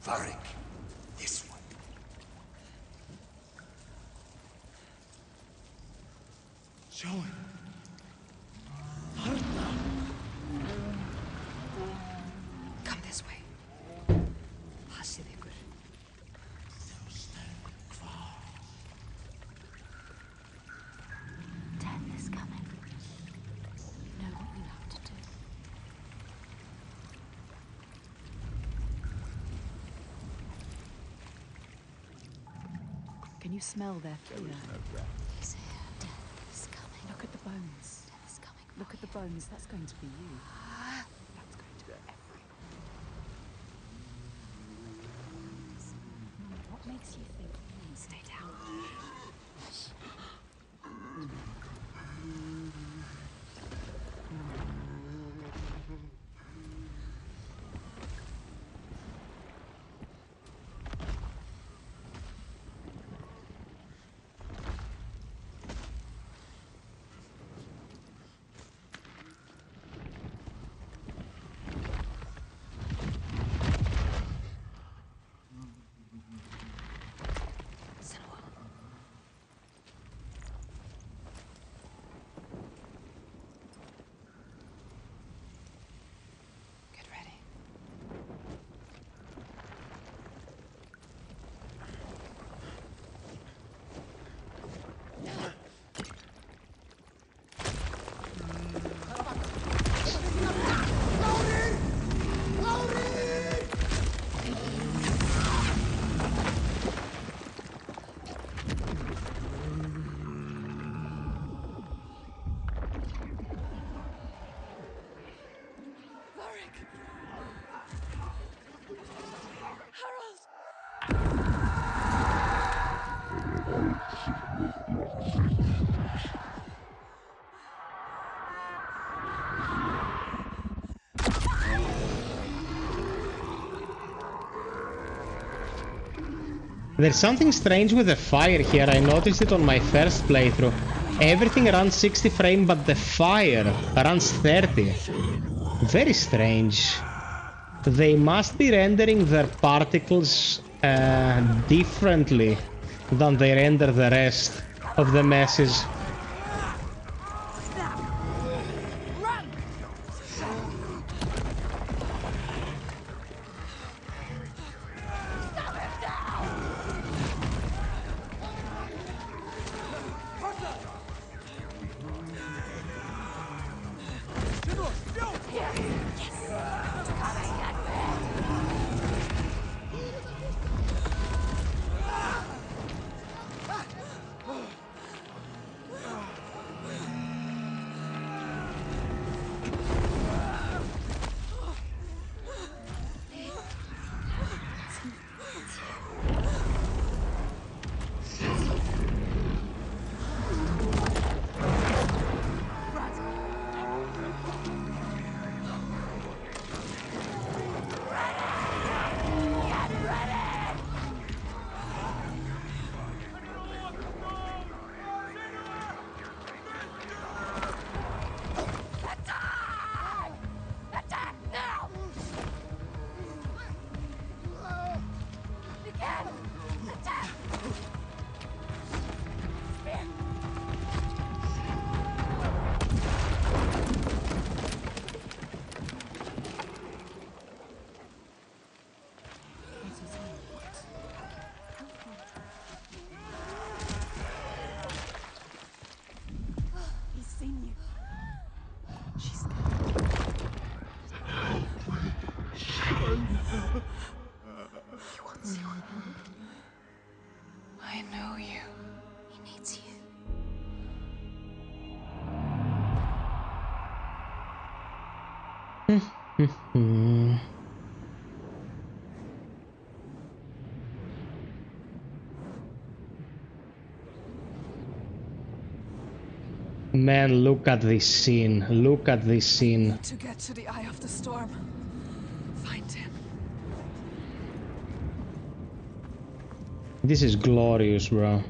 Varric, this one. Show him. Come this way. Death is coming. You know what you have to do. Can you smell their fear? He's here. Death is coming. Look at the bones. Death is coming. Look at the bones. That's going to be you. That's going to be everyone. What makes you think? Stay down. There's something strange with the fire here. I noticed it on my first playthrough. Everything runs 60 frames, but the fire runs 30. Very strange. They must be rendering their particles differently than they render the rest of the messes. Man, look at this scene. Look at this scene. To get to the eye of the storm. Find him. This is glorious, bro.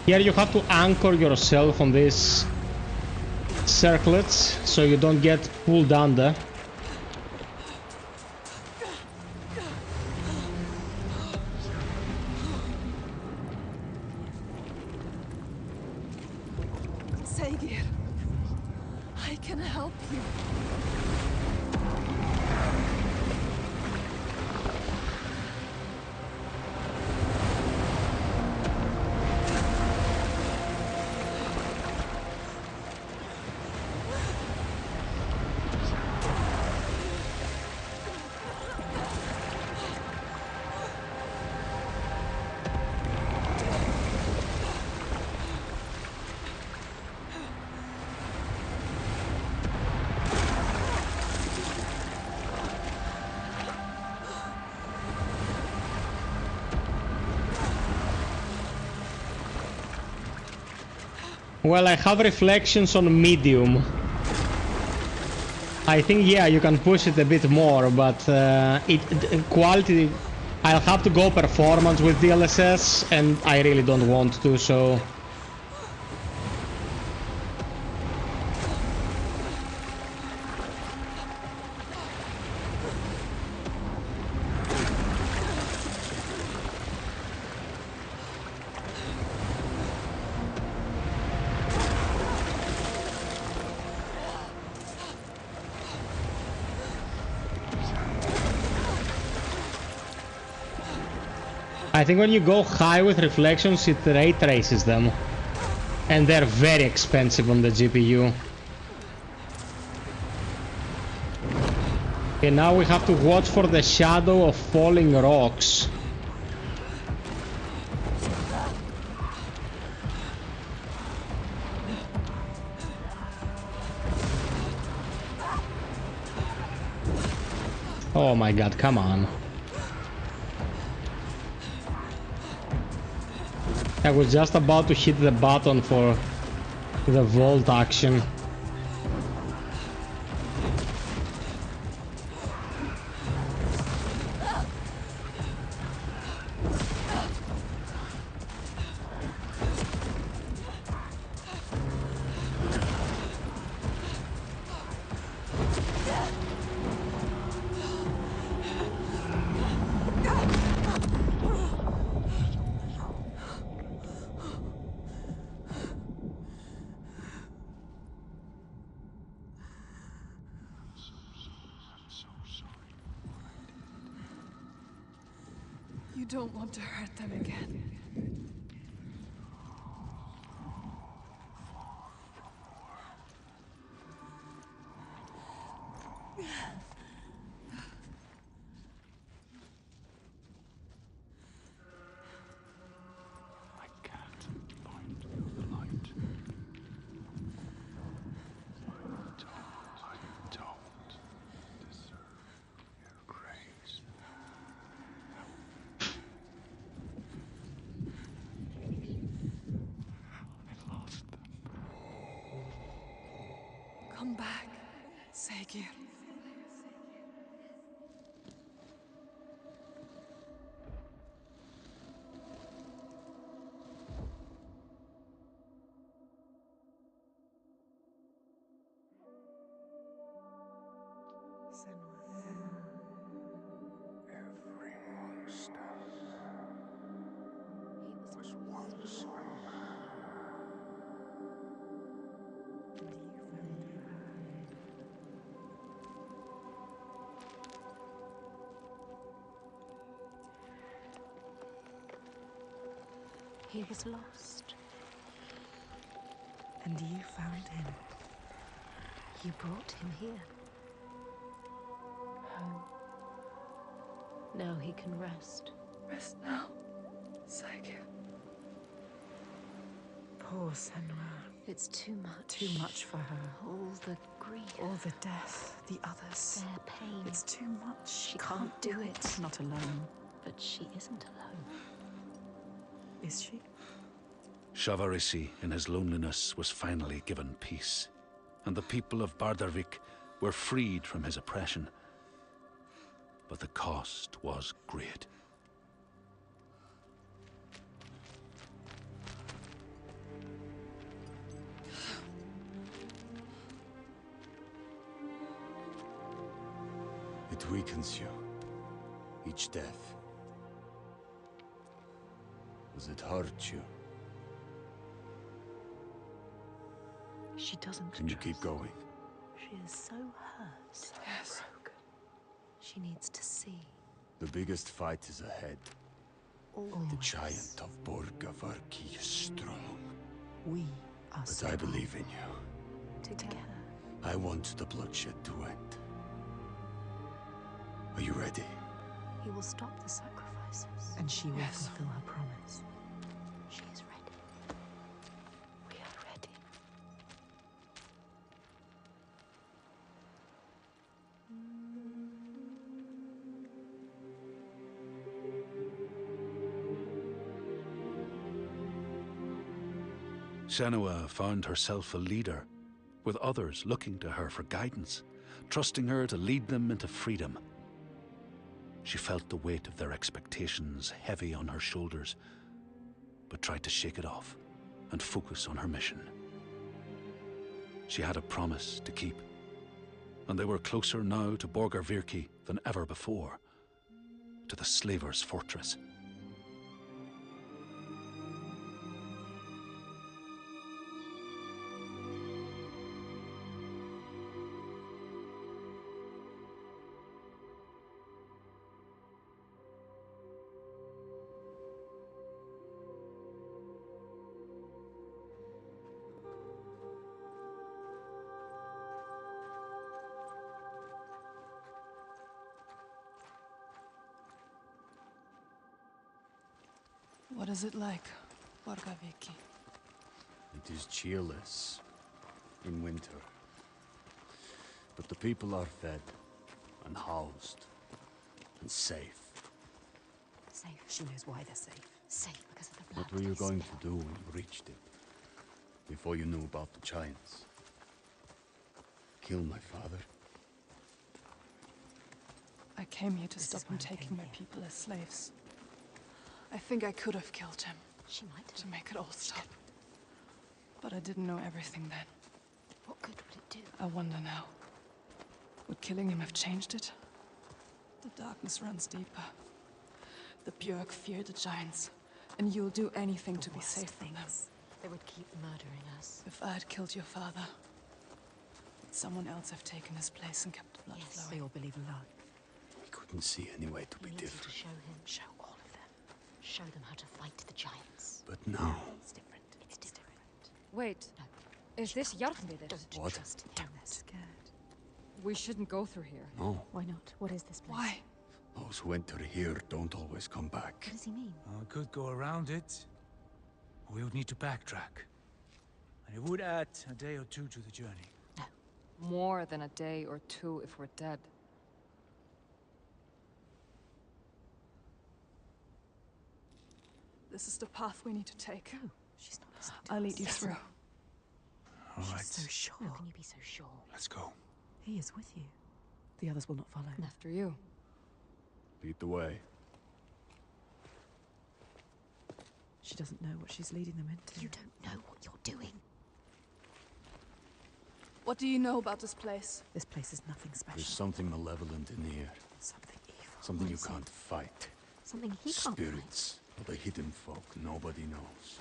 Here you have to anchor yourself on these circlets so you don't get pulled under. Saga, I can help you. Well, I have reflections on medium. I think, yeah, you can push it a bit more, but quality... I'll have to go performance with DLSS, and I really don't want to, so... I think when you go high with reflections, it ray traces them. And they're very expensive on the GPU. Okay, now we have to watch for the shadow of falling rocks. Oh my god, come on. I was just about to hit the button for the vault action. You don't want to hurt them again. I can't find the light. I don't deserve your grace. I lost them. Come back, Saga. Every monster was once a man. He was lost. And you found him. You brought him here. Home. Now he can rest. Rest now, Saga. Poor Senua. It's too much. Too much for her. All the grief. All the death. The others. Their pain. It's too much. She can't do it. Not alone. But she isn't alone. Is she? Shavarisi, in his loneliness, was finally given peace, and the people of Bardarvik were freed from his oppression. But the cost was great. It weakens you. Each death. Does it hurt you? She doesn't Can you keep going? She is so hurt. So Yes. broken. She needs to see. The biggest fight is ahead. Always. The giant of Borgavarki is strong. We are But I believe in you. together. I want the bloodshed to end. Are you ready? He will stop the sacrifices. And she will fulfill her promise. She is ready. We are ready. Senua found herself a leader, with others looking to her for guidance, trusting her to lead them into freedom. She felt the weight of their expectations heavy on her shoulders, but tried to shake it off and focus on her mission. She had a promise to keep, and they were closer now to Borgarvirki than ever before, to the slaver's fortress. What is it like, Borgaviki? It is cheerless in winter. But the people are fed and housed and safe. Safe. She knows why they're safe. Safe because of the blood. What were you they going spill. to do when you reached it? Before you knew about the giants? Kill my father? I came here to This stop is him why I taking came my here. people as slaves. I think I could have killed him She might to have. make it all stop. But I didn't know everything then. What good would it do? I wonder now. Would killing him have changed it? The darkness runs deeper. The Björk fear the giants, and you'll do anything to be safe from them. They would keep murdering us. If I had killed your father, would someone else have taken his place and kept the blood Yes, flowing? they all believe in love. We couldn't see any way to be He needs you to different. show him. Show all of them. Show them how to fight the giants. But now... It's different. It's different. Wait, is this Hellblade? What? Trust him. They're scared. We shouldn't go through here. No. Why not? What is this place? Why? Those who enter here don't always come back. What does he mean? We could go around it. We would need to backtrack. And it would add a day or two to the journey. More than a day or two if we're dead. This is the path we need to take. No, she's not listening to I'll us. lead you through. All right. She's so sure. How can you be so sure? Let's go. He is with you. The others will not follow. After you. Lead the way. She doesn't know what she's leading them into. You don't know what you're doing. What do you know about this place? This place is nothing special. There's something malevolent in the air. Something evil. Something you is it? can't fight. Something he can't fight. Spirits of the hidden folk nobody knows.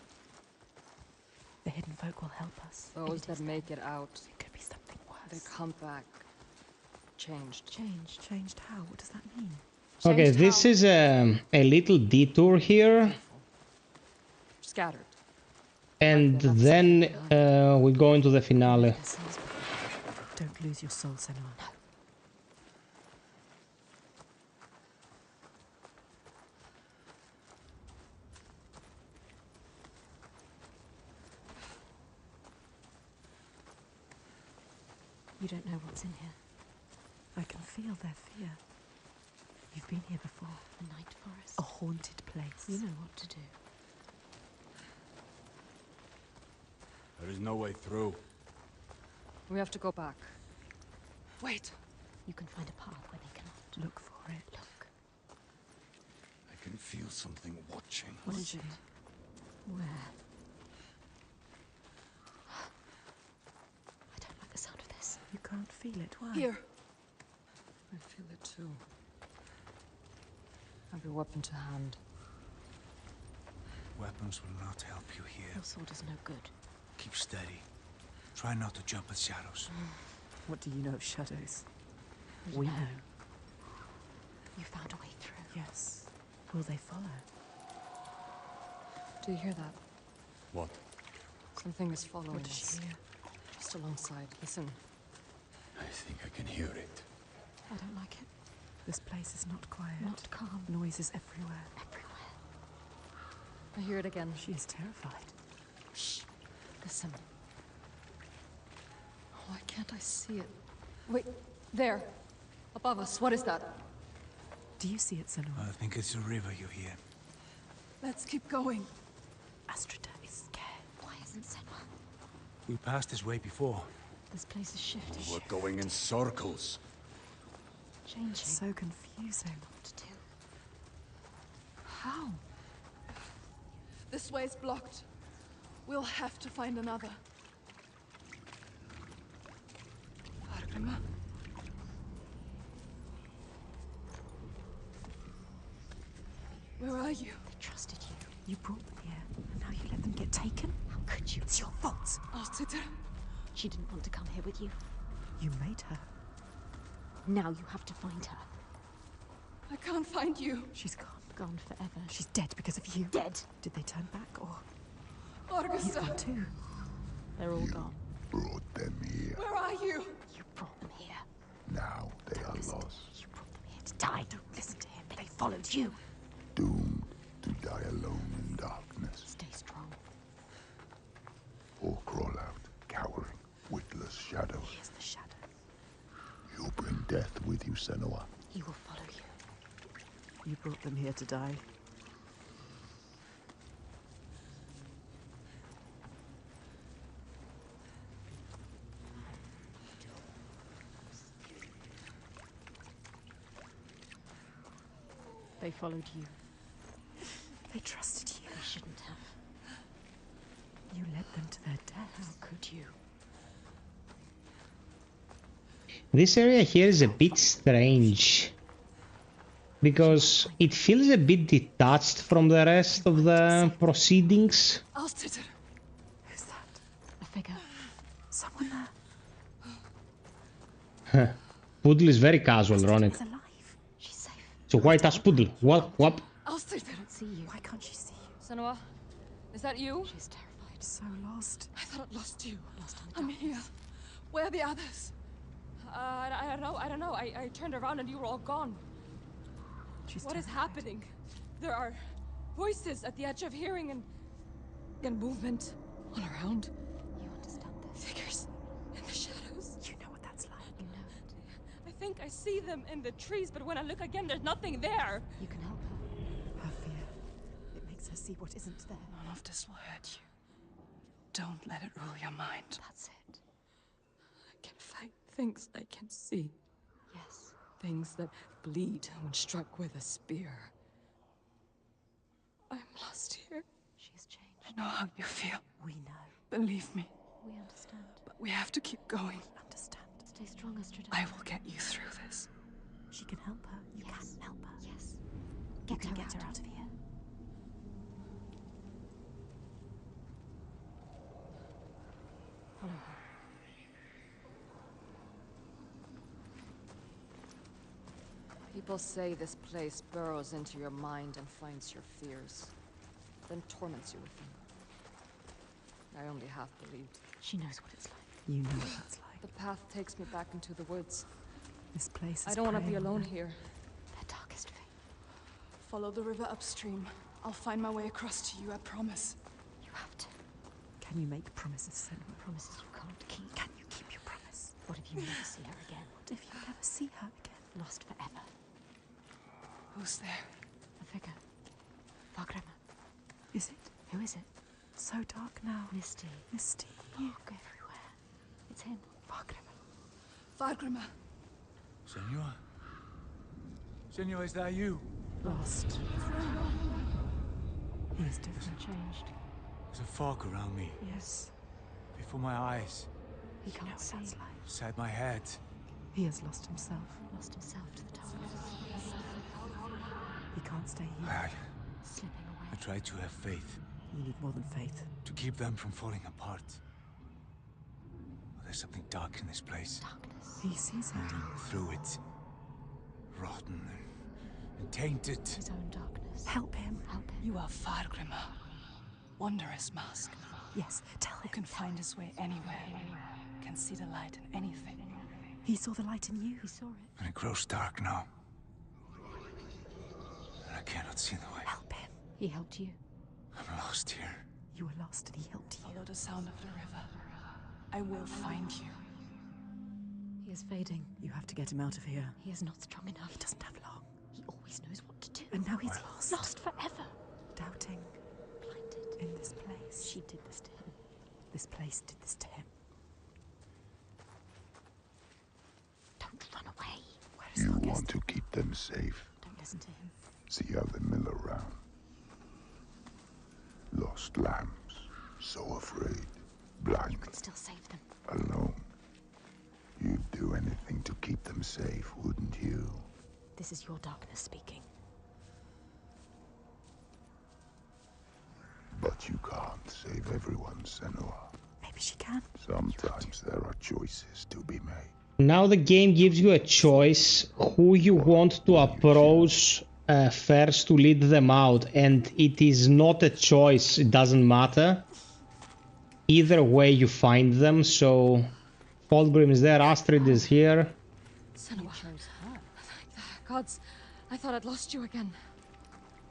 The hidden folk will help us. Those that make it out, It could be something they worse. come back. Changed. Changed. Changed how? What does that mean? Okay, Changed this how? is a little detour here, Scattered. and then we go into the finale. Don't lose your soul, Senua. No. You don't know what's in here. I can feel their fear. You've been here before. A night forest. A haunted place. You know what to do. There is no way through. We have to go back. Wait. You can find a path where they cannot. Look for it. Look. I can feel something watching. What is it? Where? I don't like the sound of this. You can't feel it. Why? Here. I feel it too. Have your weapon to hand. Weapons will not help you here. Your sword is no good. Keep steady. Try not to jump at shadows. What do you know of shadows? You We know. know. You found a way through. Yes. Will they follow? Do you hear that? What? Something is following What does us. she hear? Just alongside. Listen. I think I can hear it. I don't like it. This place is not quiet. Not calm. Noises everywhere. Everywhere. I hear it again. She is terrified. Shh. Listen. Why can't I see it? Wait. There. Above us. What is that? Do you see it, Senua? I think it's a river you hear. Let's keep going. Astrida is scared. Why isn't Senua? We passed this way before. This place is shifting. We're going in circles. Changing. So confusing. What to do? How? This way's blocked. We'll have to find another. Lágrima. Where are you? They trusted you. You brought them here, and now you let them get taken? How could you? It's your fault. Alciter. She didn't want to come here with you. You made her. Now you have to find her. I can't find you. She's gone. Gone forever. She's dead because of you. Dead. Did they turn back, or you've Augusta. gone too? They're all gone. Brought them here. Where are you? You brought them here. Now they are lost, You brought them here to die. Don't listen to him. They followed you. doomed to die alone in darkness, Stay strong. or crawl out, cowering, witless shadows. Here's the shadow. You'll bring death with you, Senua. He will follow you. You brought them here to die. They followed you. They trusted you. They shouldn't have. You led them to their How death. could you? This area here is a bit strange, because it feels a bit detached from the rest of the proceedings. Alciter. Who's that? A figure. Someone there. Poodle is very casual, Ronik. He's alive. She's safe. It's a white ass poodle. What? Alciter. see you. Why can't she see you? Senua, is that you? She's terrified. So lost. I thought I'd lost you. Lost in the I'm darkness. here. Where are the others? I don't know. I turned around and you were all gone. What is happening? There are voices at the edge of hearing and movement all around. You understand this? Figures in the shadows. You know what that's like. You know it. I think I see them in the trees, but when I look again, there's nothing there. You can help her. Her fear. It makes her see what isn't there. None of this will hurt you. Don't let it rule your mind. That's it. I can fight things I can see. Yes. Things that bleed when struck with a spear. I'm lost here. She has changed. I know how you feel. We know. Believe me. We understand. But we have to keep going. Understand. Stay strong, Astrid. I will get you through this. She can help her. You can help her. Yes. Get her out of here. Follow her. People say this place burrows into your mind and finds your fears, then torments you with them. I only half believed. She knows what it's like. You know what that's like. The path takes me back into the woods. This place is I don't want to be preying on alone her. here. Their darkest fate. Follow the river upstream. I'll find my way across to you, I promise. You have to. Can you make promises, Senua? Promises you can't keep. Can you keep your promise? What if you never see her again? What if you never see her again? Lost forever. Who's there? A figure. Fargrimmer. Is it? Who is it? So dark now. Misty. Misty. Fog everywhere. It's him. Fargrimmer. Fargrimmer. Senua? Senua, is that you? Lost. He is different. Changed. There's a fog around me. Yes. Before my eyes. He can't see. Like. Inside my head. He has lost himself. Lost himself to the darkness. He can't stay here. Slipping away. I try to have faith. You need more than faith. To keep them from falling apart. But there's something dark in this place. Darkness. He sees it. Through it. Rotten and tainted. His own darkness. Help him. Help him. You are Fargrimmer. Wondrous mask. Yes, tell him. Who can find his way anywhere. Can see the light in anything. He saw the light in you. He saw it. And it grows dark now. And I cannot see the way. Help him. He helped you. I'm lost here. You were lost and he helped you. Follow the sound of the river. I will find you. He is fading. You have to get him out of here. He is not strong enough. He doesn't have long. He always knows what to do. And now he's lost. Lost forever. Doubting. Blinded. In this place. She did this to him. This place did this to him. Don't run away. Where is You August? want to keep them safe. Don't listen to him. See how they mill around. Lost lambs, so afraid, blind, You can still save them. alone. You'd do anything to keep them safe, wouldn't you? This is your darkness speaking. But you can't save everyone, Senua. Maybe she can. Sometimes there are choices to be made. Now the game gives you a choice who you want to approach first to lead them out, and it is not a choice. It doesn't matter. Either way you find them, so Falgrim is there, Astrid is here. Senua chose her. Thank the gods. I thought I'd lost you again.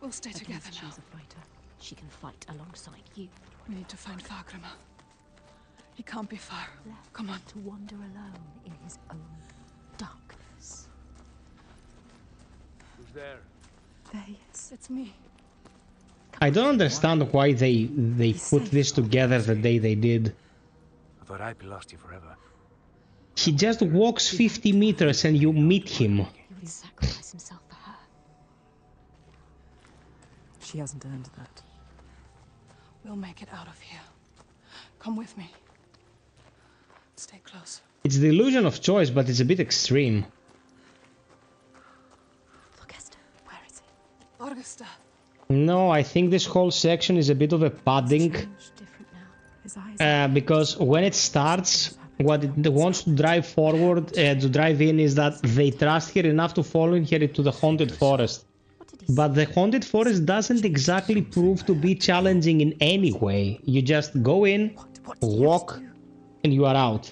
We'll stay together now. She's a fighter. She can fight alongside you. We need to find Fargrimmer. He can't be far. Left Come on. to wander alone in his own darkness. Who's there? There he is. It's me. I don't understand why they put this together the day they did. I thought I'd be lost here forever. He just walks 50 meters and you meet him. He would sacrifice himself for her. She hasn't earned that. We'll make it out of here. Come with me. Stay close. It's the illusion of choice, but it's a bit extreme. Augusta, where is he? Augusta. No, I think this whole section is a bit of a padding. Different now. His eyes Because when it starts, what it wants to drive forward, to drive in, is that they trust her enough to follow her into the haunted forest. But the Haunted Forest doesn't exactly prove to be challenging in any way. You just go in, walk, and you are out.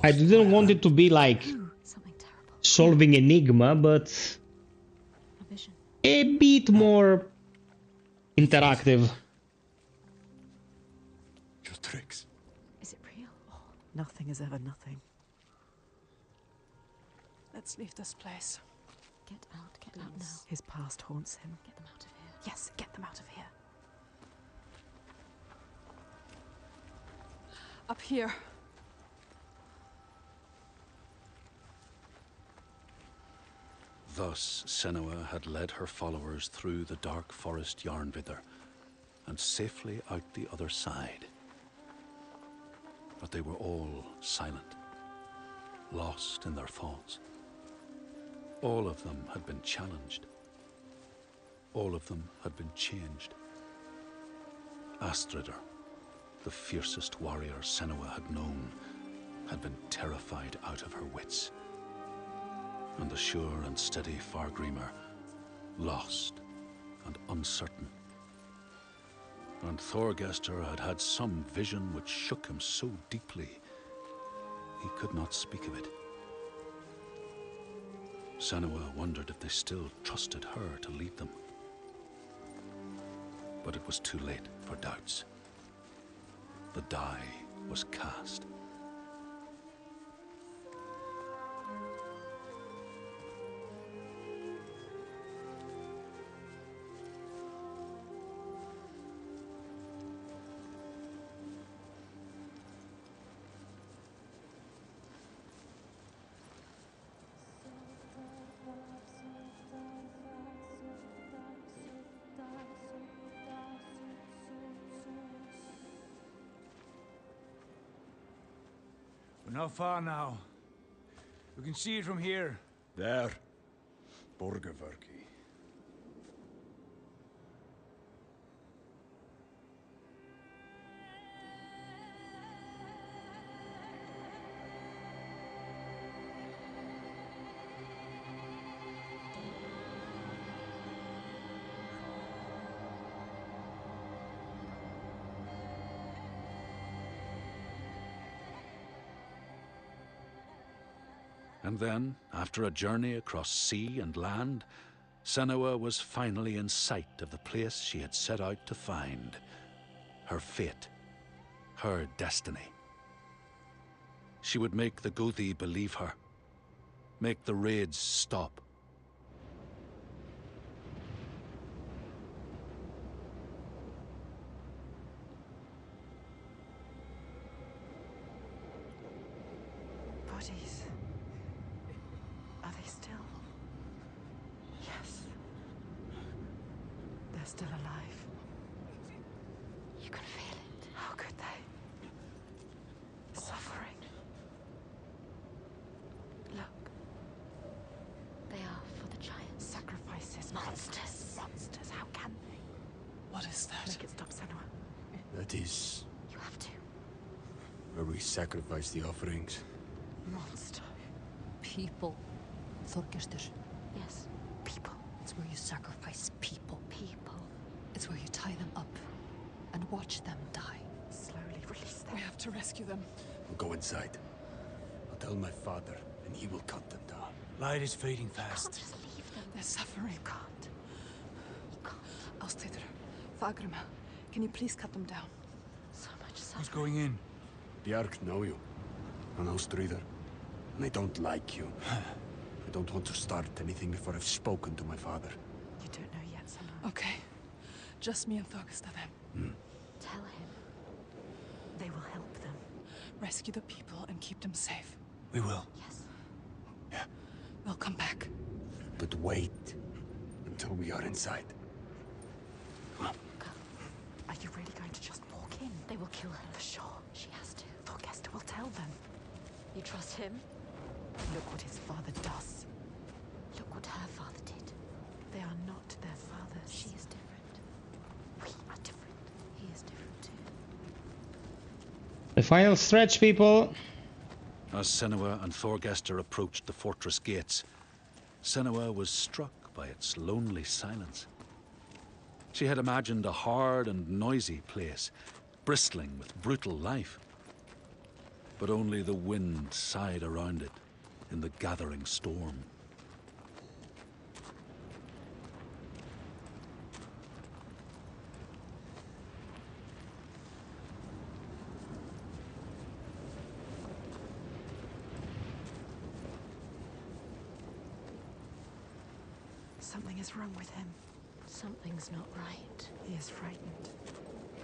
I didn't want it to be like solving Enigma, but a bit more interactive. Just tricks. Is it real? Oh, nothing is ever nothing. Let's leave this place. Get out now. His past haunts him. Get them out of here. Yes, get them out of here. Up here. Thus Senua had led her followers through the dark forest Yarnvidr and safely out the other side. But they were all silent, lost in their thoughts. All of them had been challenged. All of them had been changed. Astridr, the fiercest warrior Senua had known, had been terrified out of her wits. And the sure and steady Fargrímr, lost and uncertain. And Thorgestur had had some vision which shook him so deeply, he could not speak of it. Senua wondered if they still trusted her to lead them. But it was too late for doubts. The die was cast. We're not far now. We can see it from here. There. Borgarverki. And then, after a journey across sea and land, Senua was finally in sight of the place she had set out to find. Her fate. Her destiny. She would make the Guthi believe her. Make the raids stop. Bodies. Are they still? Yes. They're still alive. You can feel it. How could they? Suffering. Look. They are for the giants. Sacrifices. Monsters. Monsters. How can they? What is that? Make it stop, Senua. That is You have to. where we sacrifice the offerings. Monster. People. Þorgestur. Yes. People. It's where you sacrifice people. People. It's where you tie them up and watch them die. Slowly release them. We have to rescue them. We'll go inside. I'll tell my father, and he will cut them down. Light is fading Can't fast. just leave them. They're suffering. You can't. You can't. Ástríður, Fargrímr, can you please cut them down? So much Who's suffering. going in? Bjark know you. And Ástríður. And I don't like you. I don't want to start anything before I've spoken to my father. You don't know yet, Senua. Okay. Just me and Thorgestur then. Tell him. They will help them. Rescue the people and keep them safe. We will. Yes. We'll come back. But wait until we are inside. Go. Are you really going to just walk in? They will kill her. For sure. She has to. Thorgestur will tell them. You trust him? Look what his father does. Look what her father did. They are not their fathers. She is different. We are different. He is different too. The final stretch, people. As Senua and Thorgestur approached the fortress gates, Senua was struck by its lonely silence. She had imagined a hard and noisy place, bristling with brutal life. But only the wind sighed around it in the gathering storm. Something is wrong with him. Something's not right. He is frightened.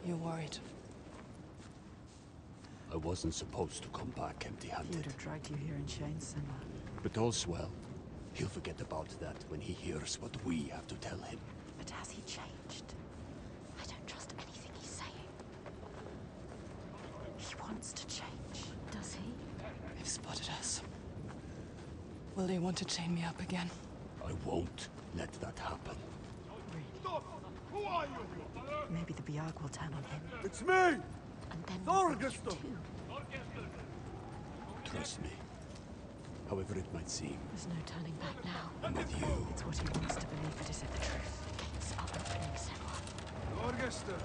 You're worried. I wasn't supposed to come back He empty-handed. would have dragged you here in chains, Senua. But all's well. He'll forget about that when he hears what we have to tell him. But has he changed? I don't trust anything he's saying. He wants to change. Does he? They've spotted us. Will they want to chain me up again? I won't let that happen. Maybe the Biag will turn on him. It's me! And then we'll find you too. Trust me. However it might seem, There's no turning back now. I'm with you. It's what he wants to believe, but is it the truth? The gates are opening, Senua.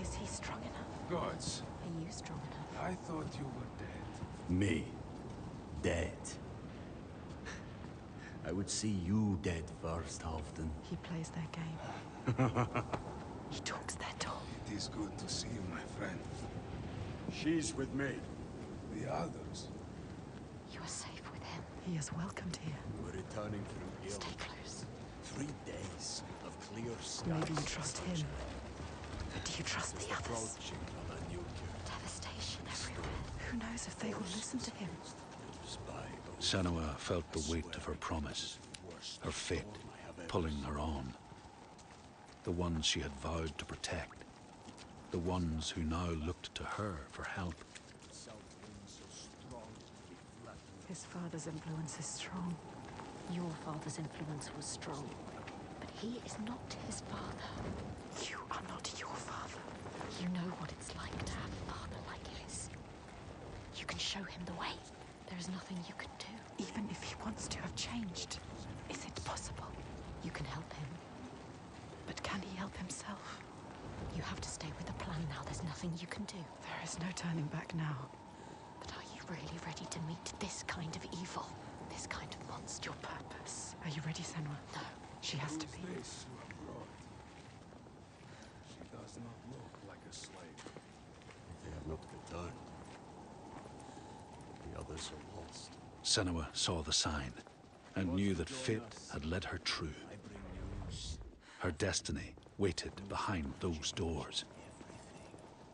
Is he strong enough? Gods, Are you strong enough? I thought you were dead. Me? Dead? I would see you dead first, Halfdan. He plays their game. He talks their talk. It is good to see you, my friend. She's with me. The others. You are safe with him. He is welcomed here. We're returning through ill. Stay close. 3 days of clear skies. Maybe you trust him. But do you trust the others? Approaching of a new Devastation everywhere. Who knows if they will listen to him? Senua felt the weight of her promise, her fate pulling her on. The ones she had vowed to protect, the ones who now looked to her for help. His father's influence is strong. Your father's influence was strong, but he is not his father. You are not your father. You know what it's like to have a father like his. You can show him the way. There is nothing you can do. Even if he wants to have changed, is it possible? You can help him. But can he help himself? You have to stay with the plan now. There's nothing you can do. There is no turning back now. But are you really ready to meet this kind of evil? This kind of monster? Your purpose. Are you ready, Senua? No. She has to be. This you have brought. She does not look like a slave. They have not returned. The others are lost. Senua saw the sign and knew that fate had led her true. Her destiny waited behind those doors.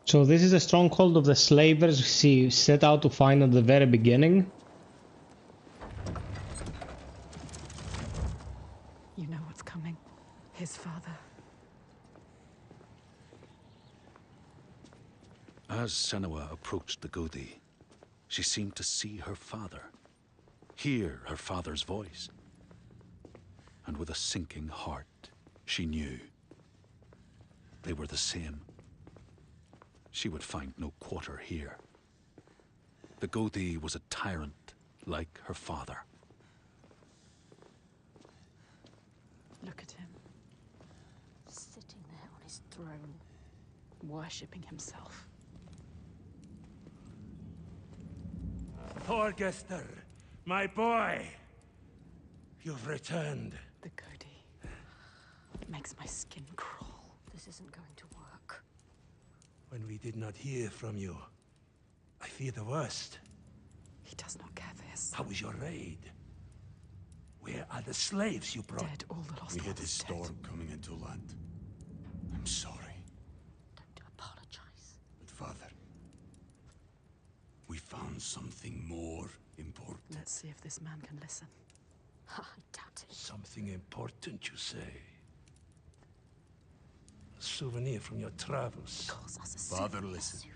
So this is a stronghold of the slavers she set out to find at the very beginning. You know what's coming. His father. As Senua approached the Godi, she seemed to see her father, hear her father's voice. And with a sinking heart, she knew they were the same. She would find no quarter here. The Godi was a tyrant like her father. Look at him. Sitting there on his throne. Worshipping himself. Thorgester, my boy! You've returned. The Godi. It makes my skin crawl. This isn't going to work. When we did not hear from you, I fear the worst. He does not care for his son. How was your raid? Where are the slaves you brought? Dead, all the lost We hit ones his storm coming into land. I'm sorry. Don't apologize. But Father, we found something more important. Let's see if this man can listen. I doubt it. Something important, you say? A souvenir from your travels. Calls us a Father, souvenir. listen.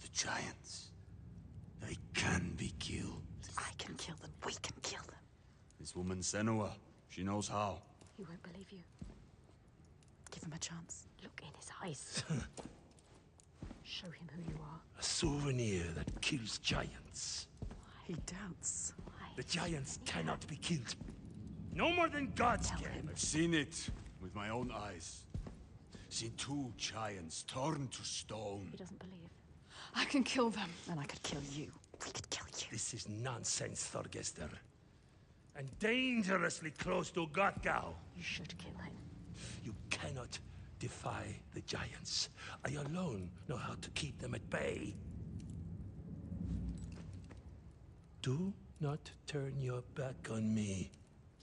The giants, they can be killed. I can kill them. We can kill them. This woman Senua, she knows how. He won't believe you. Give him a chance. Look in his eyes. Show him who you are. A souvenir that kills giants. He doubts. Why? The giants cannot be killed. No more than gods can. I've seen it with my own eyes. Seen 2 giants turned to stone. He doesn't believe. I can kill them. And I could kill you. We could kill you. This is nonsense, Thorgester. And dangerously close to Gothgau. You should kill him. You cannot defy the giants. I alone know how to keep them at bay. Do not turn your back on me.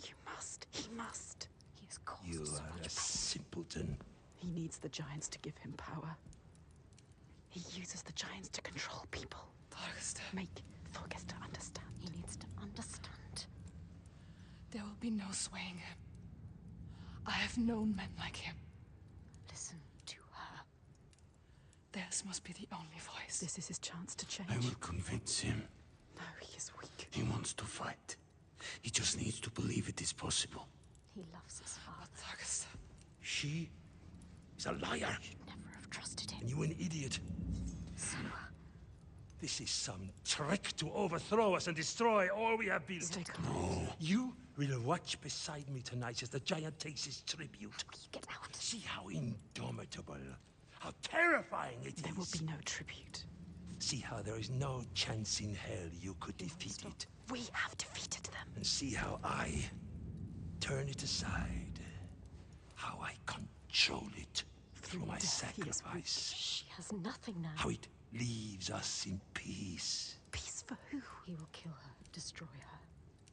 You must. He must. He has caused You so are much a pain. simpleton. He needs the giants to give him power. He uses the giants to control people. Thorgester. Make Thorgester understand. He needs to understand. There will be no swaying him. I have known men like him. Listen to her. Theirs must be the only voice. This is his chance to change. I will convince him. No, he is weak. He wants to fight. He just needs to believe it is possible. He loves his father. Thorgester. She is a liar. Should never have trusted him. And you an idiot. Senua. This is some trick to overthrow us and destroy all we have built. Stay calm. You will watch beside me tonight as the giant takes his tribute. You get out. See how indomitable, how terrifying it is. There will be no tribute. See how there is no chance in hell you could defeat it. We have defeated them. And see how I turn it aside. How I control it through my sacrifice. She has nothing now. How it leaves us in peace. Peace for who? He will kill her, destroy her.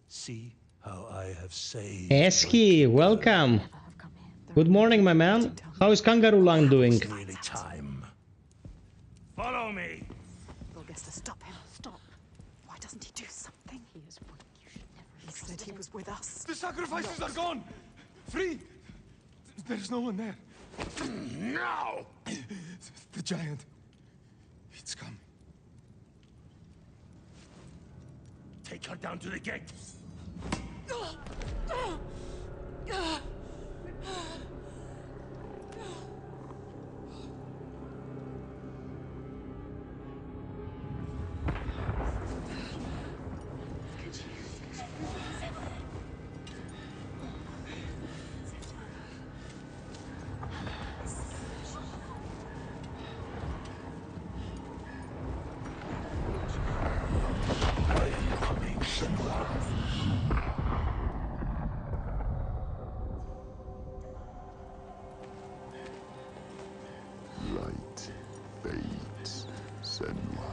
See how I have saved. Eski, welcome. Never have come here. Good morning, my man. How is Kangaroo Lang doing? It's nearly time. Follow me. Thorgester, stop him. Stop. Why doesn't he do something? He is weak. You should never have He said trusted he him. was with us. The sacrifices are gone! Free! There's no one there. Now! The giant. It's come. Take her down to the gate. Light fades, Senua.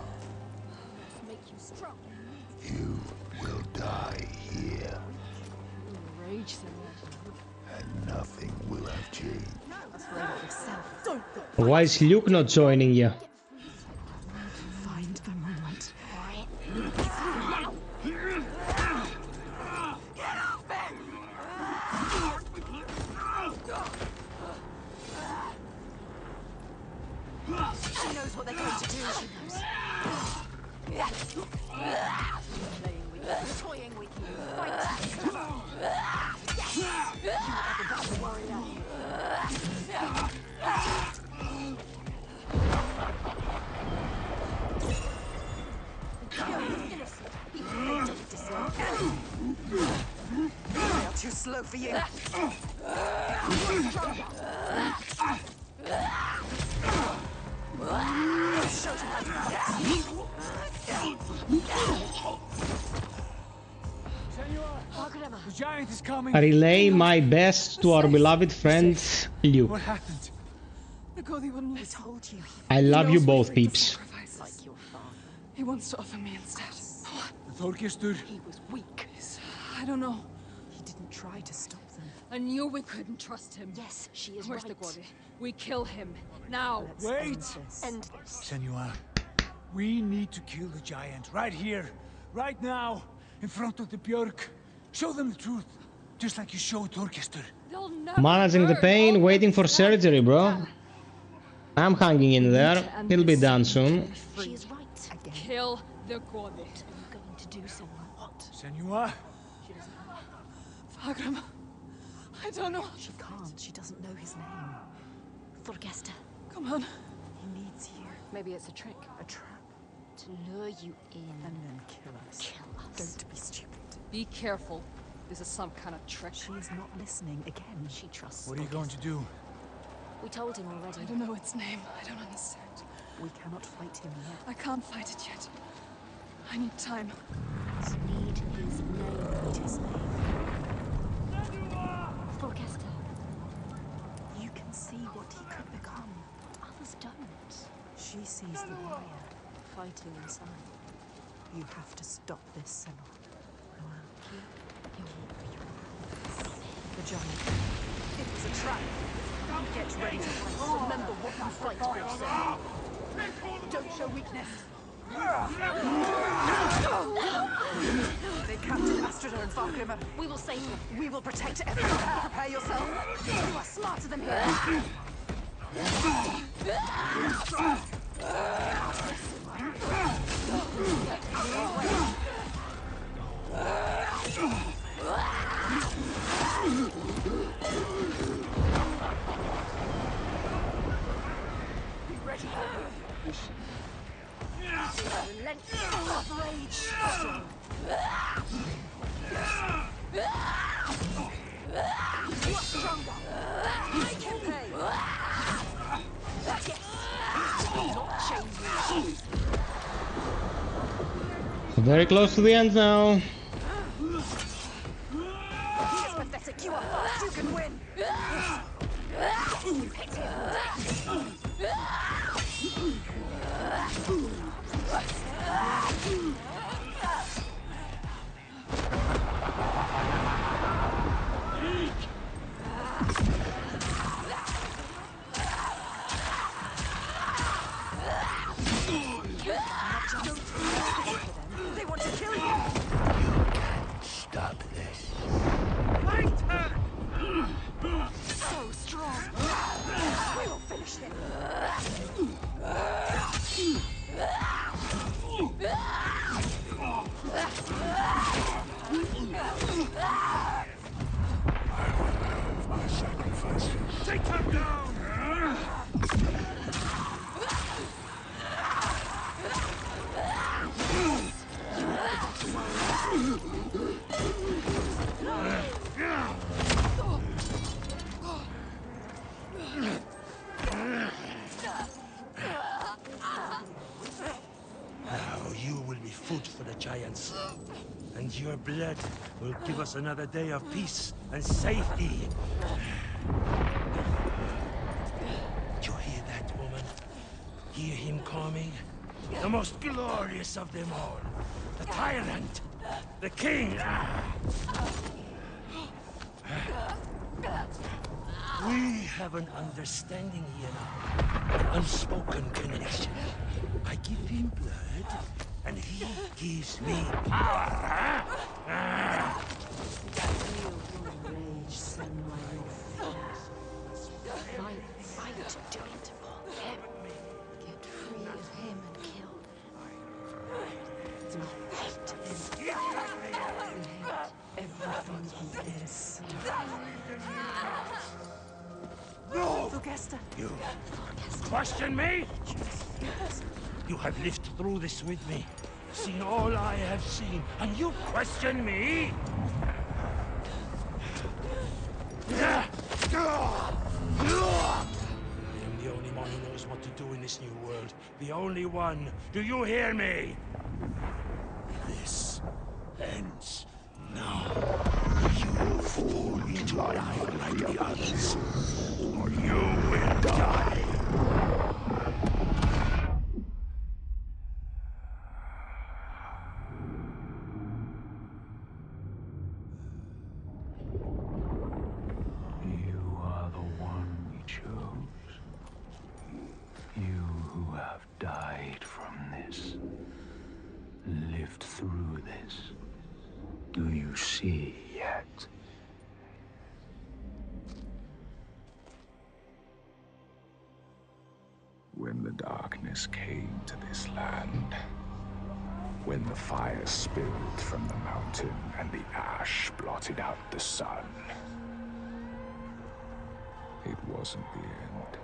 Make you strong. You will die here, Rage, Senua. and nothing will have changed. That's right yourself. Why is Luke not joining you? Find the moment. She knows what they're going to do. She knows. Playing with you, toying with you, fighting. You are the battle warrior. They are too slow for you. The giant is coming. I relay my best to our beloved friend Luke. What happened? The Gothi wouldn't I listen. told you. I love you He knows both, we're free to peeps. sacrifice. Like your father. He wants to offer me instead. What? Thorgester. He was weak. I don't know. He didn't try to stop them. I knew we couldn't trust him. Yes, she is Where's right. the Gothi? We kill him. Now. Let's Wait. end this. End this. Senua, we need to kill the giant right here, right now, in front of the Björk. Show them the truth, just like you showed Thorgester. They'll never Managing the learn. pain, All waiting for this surgery, bro. I'm hanging in there. He'll be done soon. She is right. Again. Kill the Gothi. What are you going to do, Senua? What? Senua, Fagram. I don't know. She can't. She doesn't know his name. Thorgester. Come on. He needs you. Maybe it's a trick. A trap. To lure you in. And then kill us. Kill us. Don't be stupid. Be careful. This is some kind of trick. She's not listening. Again, she trusts. What are you going to do? We told him already. I don't know its name. I don't understand. We cannot fight him yet. I can't fight it yet. I need time. Need his name. Need his name. Forecastle. You can see what he could become. Others don't. She sees the warrior fighting inside. You have to stop this, Senua. Keep your The giant. It was a trap. Get ready to fight. Remember what you fight for, Senua. Don't show weakness. They captured Astrida and Fargrimmer. We will save them. We will protect everyone. Prepare yourself. You are smarter than him. Be ready. Relentless of rage. You are stronger. Make him pay. Yes. Not changing. Very close to the end now. He is pathetic. You are fast. You can win. You hit him. They want to kill you. You can't stop this. So strong. We will finish him. I will have my sacrifices. Take him down! Now you will be food for the giants, and your blood will give us another day of peace and safety. Do you hear that, woman? Hear him coming? The most glorious of them all. The tyrant. The king. We have an understanding here now. An unspoken connection. I give him blood, and he gives me power. Feel your rage, Senua, your fear. Fight. Do it for him. Get free of him and kill Do hate him. We hate everything he is. No! Fugesta. You question me? You have lived through this with me, seen all I have seen, and you question me? I am the only one who knows what to do in this new world. The only one. Do you hear me? This ends now. You fall into life like the others, or you will die. You are the one we chose. You who have died from this, lived through this. Do you see yet? When the darkness came to this land, when the fire spilled from the mountain and the ash blotted out the sun, it wasn't the end.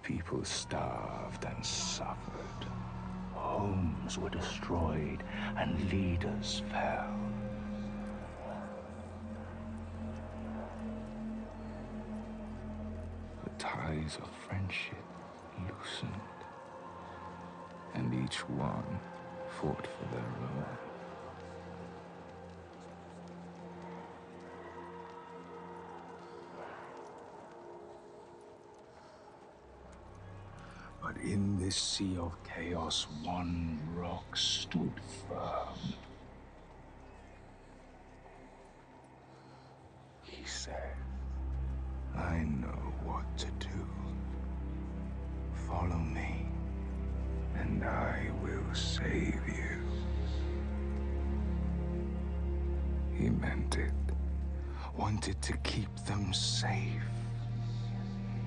People starved and suffered. Homes were destroyed and leaders fell. The ties of friendship loosened, and each one fought for their own. But in this sea of chaos, one rock stood firm. He said, I know what to do. Follow me, and I will save you. He meant it. Wanted to keep them safe.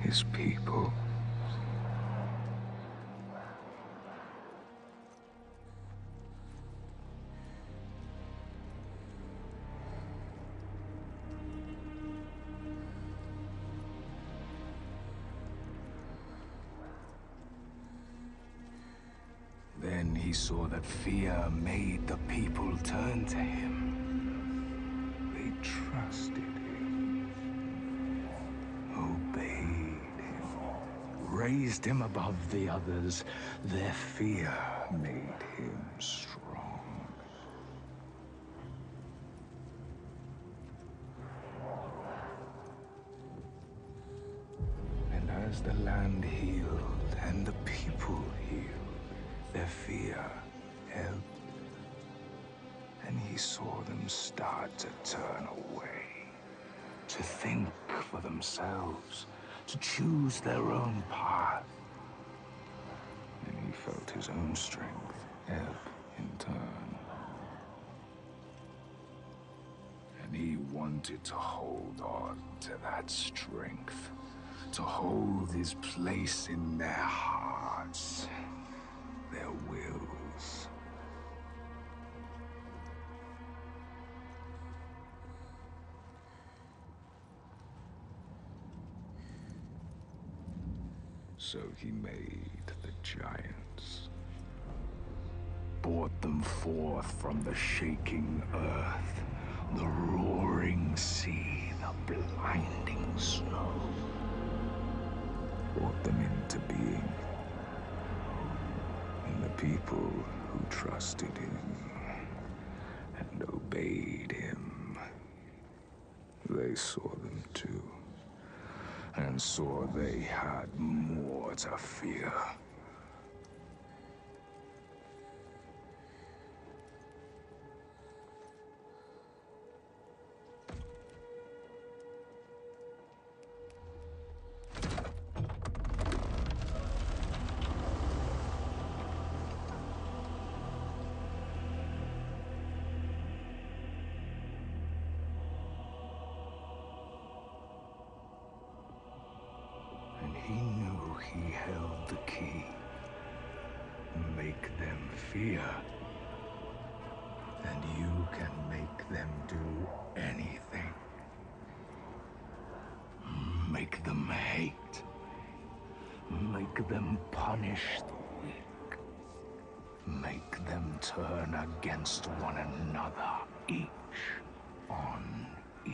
His people. Then he saw that fear made the people turn to him. They trusted him, obeyed him, raised him above the others. Their fear made him strong. And as the land healed and the people healed, their fear ebbed, and he saw them start to turn away, to think for themselves, to choose their own path. And he felt his own strength ebb in turn. And he wanted to hold on to that strength, to hold his place in their hearts, their wills. So he made the giants, brought them forth from the shaking earth, the roaring sea, the blinding snow, brought them into being. And the people who trusted him and obeyed him, they saw them too, and saw they had more to fear. He knew he held the key. Make them fear. And you can make them do anything. Make them hate. Make them punish the weak. Make them turn against one another, each on each.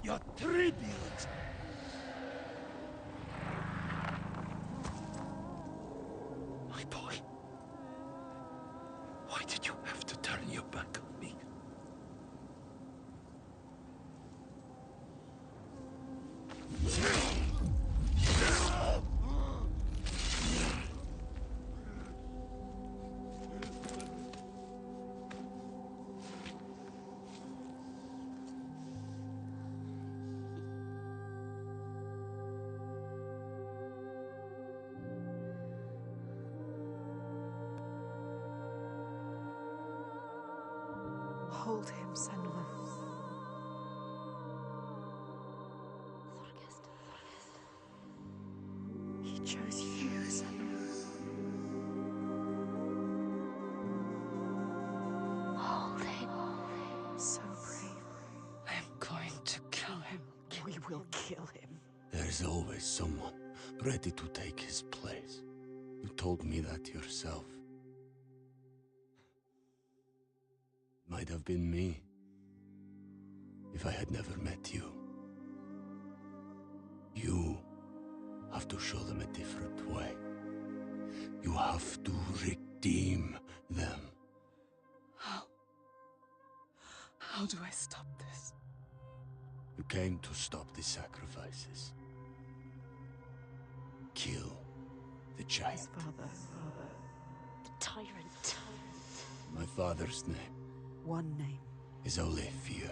Your tribute! My boy. Why did you have to turn your back on me? Hold him, Senua. He chose you, Senua. kill him. There is always someone ready to take his place. You told me that yourself. Might have been me, if I had never met you. You have to show them a different way. You have to redeem them. How? How do I stop this? You came to stop the sacrifices. Kill the giant. His father. The tyrant. My father's name One name. is only fear.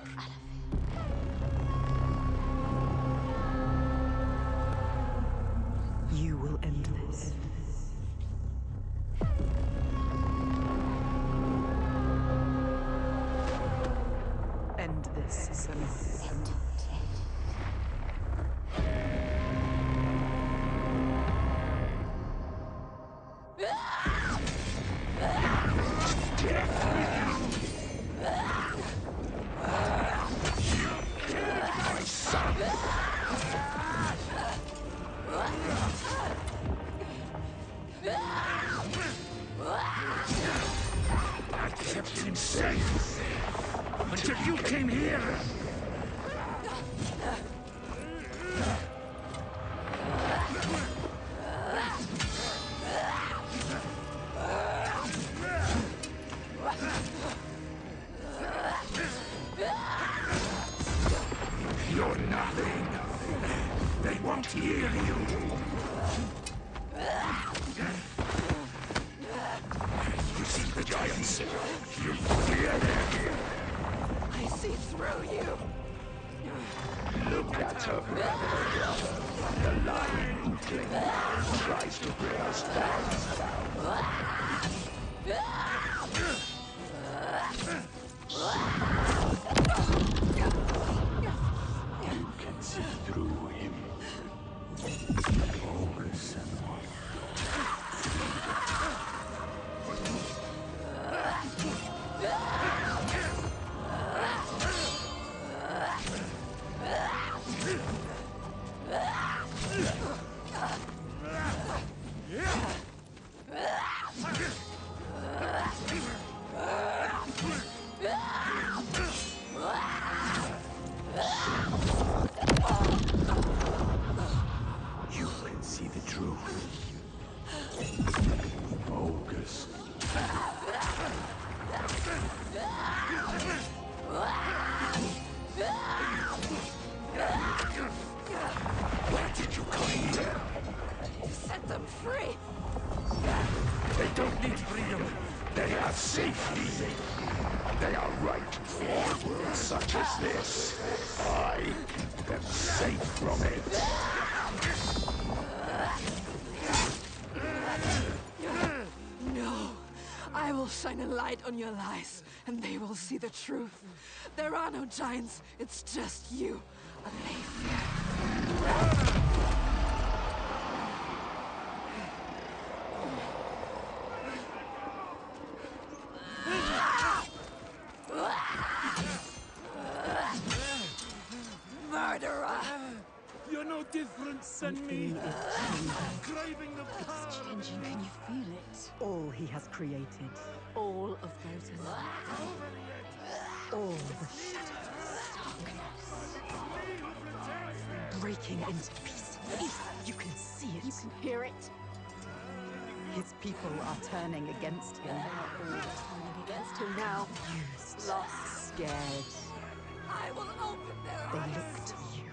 You will end this. End this, Senua. End it. I kept him safe until you came here. You're nothing. They won't hear you. You see the giants? You fear them. I see through you. Look at her brother. The lying hootling tries to bring us down. You can see through him. Focus, Senua. You can see the truth. Focus. Why did you come here? To set them free. They don't need freedom. They have safety. They are right for a world such as this. I keep them safe from it. No. I will shine a light on your lies, and they will see the truth. There are no giants. It's just you, Alesia. Murderer! You're no different than me. Craving the power. It's changing. Can you feel it? All he has created. All of those alive. All the shadows. Breaking into pieces. You can see it. You can hear it. His people are turning against him. They are all turning against him now. Used. Lost. Scared. I will open their They eyes. look to you.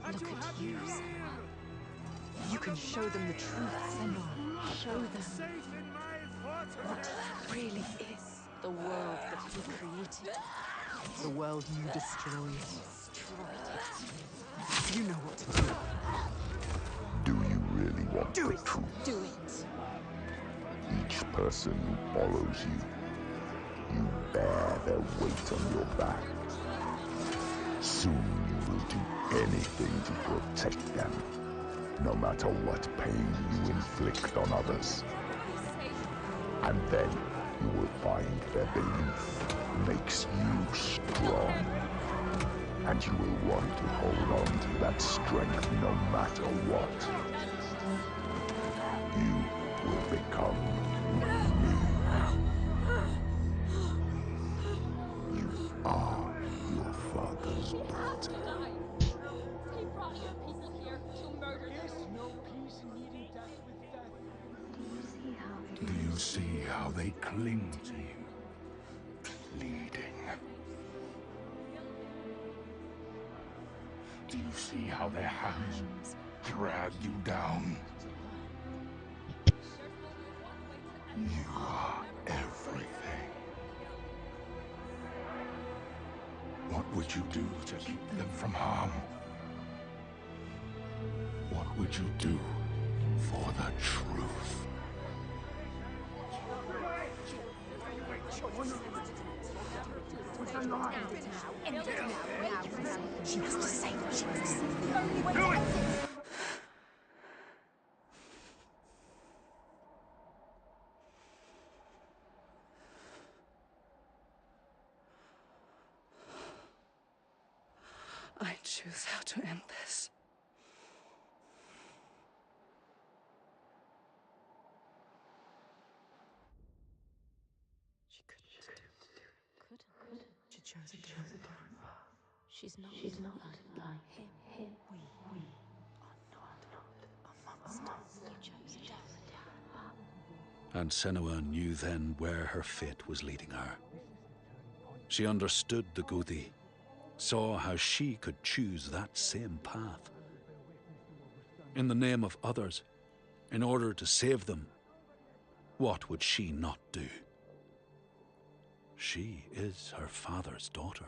Look at you, Senua. You can show them the truth, Senua. Show them what he really is. The world that he created. The world you destroyed. Destroyed it. You know what to do. Do you really want Do the it. truth? Do it. Each person who follows you, you bear their weight on your back. Soon you will do anything to protect them, no matter what pain you inflict on others. And then you will find their belief makes you strong. And you will want to hold on to that strength no matter what. You will become me. You are your father's daughter. He brought your people here to murder them. No peace in meeting death with death. Do you see how they cling to you, pleading? Do you see how their hands drag you down? You are everything. What would you do to keep them from harm? What would you do for the truth? She has to save him. She has to save him. The only way to end this. I choose how to end this. She couldn't. She chose a different path. She's not like him. We are not a monster. You chose a different path. And Senua knew then where her fate was leading her. She understood the Guthi, saw how she could choose that same path. In the name of others, in order to save them, what would she not do? She is her father's daughter.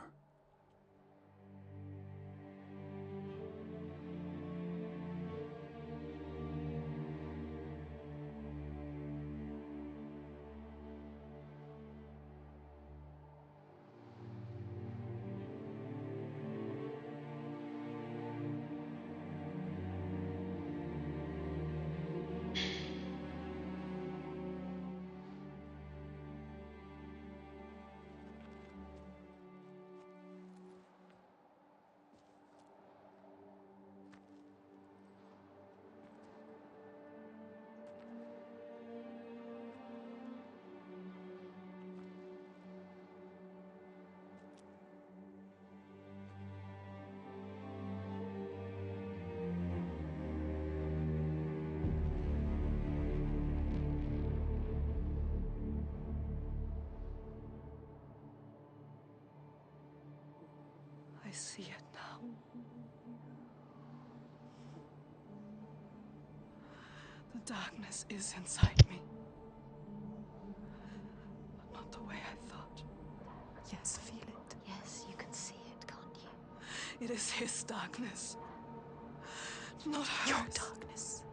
I see it now. The darkness is inside me. But not the way I thought. Yes, feel it. Yes, you can see it, can't you? It is his darkness. Not hers. Your darkness.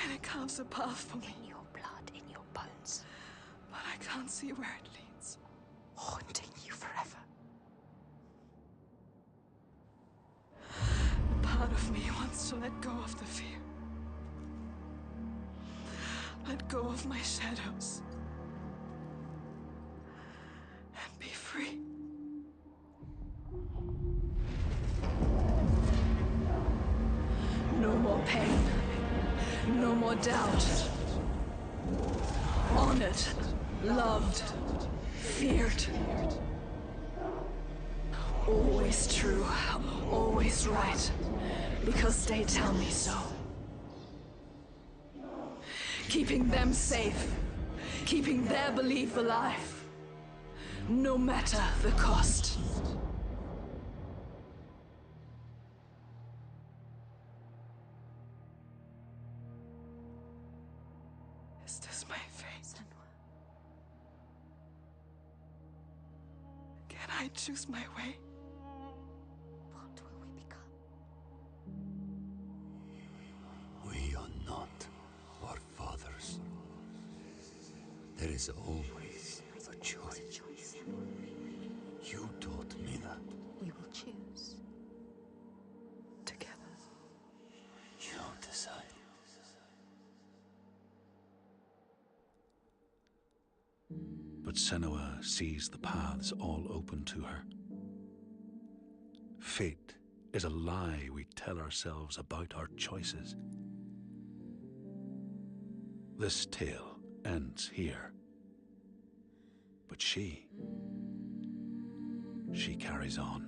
And it carves a path for me. In your blood, in your bones. But I can't see where it leads. Haunting you forever. Part of me wants to let go of the fear. Let go of my shadows. And be free. No more pain. No more doubt. Honored. Loved. Feared. Always true. Always right. Because they tell me so. Keeping them safe. Keeping their belief alive. No matter the cost. Is this my fate? Can I choose my way? What will we become? We are not our fathers. There is always a choice. You taught me that. We will choose. Together. You decide. But Senua sees the paths all open to her. Fate is a lie we tell ourselves about our choices. This tale ends here. But she carries on.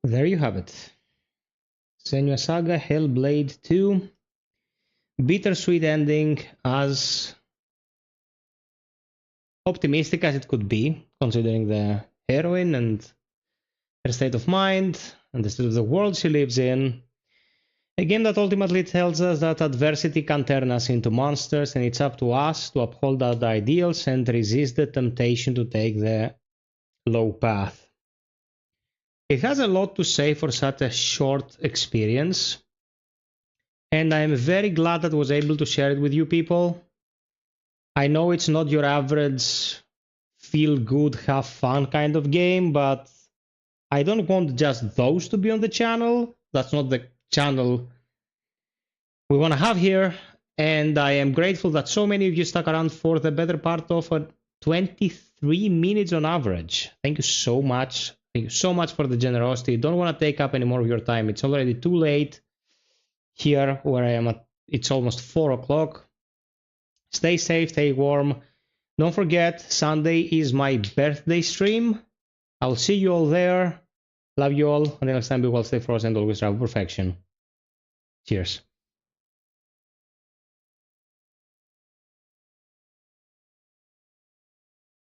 There you have it. Senua Saga, Hellblade 2. Bittersweet ending, as optimistic as it could be, considering the heroine and her state of mind and the state of the world she lives in. A game that ultimately tells us that adversity can turn us into monsters, and it's up to us to uphold our ideals and resist the temptation to take the low path. It has a lot to say for such a short experience, and I am very glad that I was able to share it with you people. I know it's not your average feel good, have fun kind of game, but I don't want just those to be on the channel. That's not the channel we want to have here, and I am grateful that so many of you stuck around for the better part of 23 minutes on average. Thank you so much. Thank you so much for the generosity. Don't want to take up any more of your time. It's already too late here where I am at. It's almost 4 o'clock. Stay safe, stay warm. Don't forget, Sunday is my birthday stream. I'll see you all there. Love you all. Until next time, be well, stay frozen, and always strive for perfection. Cheers.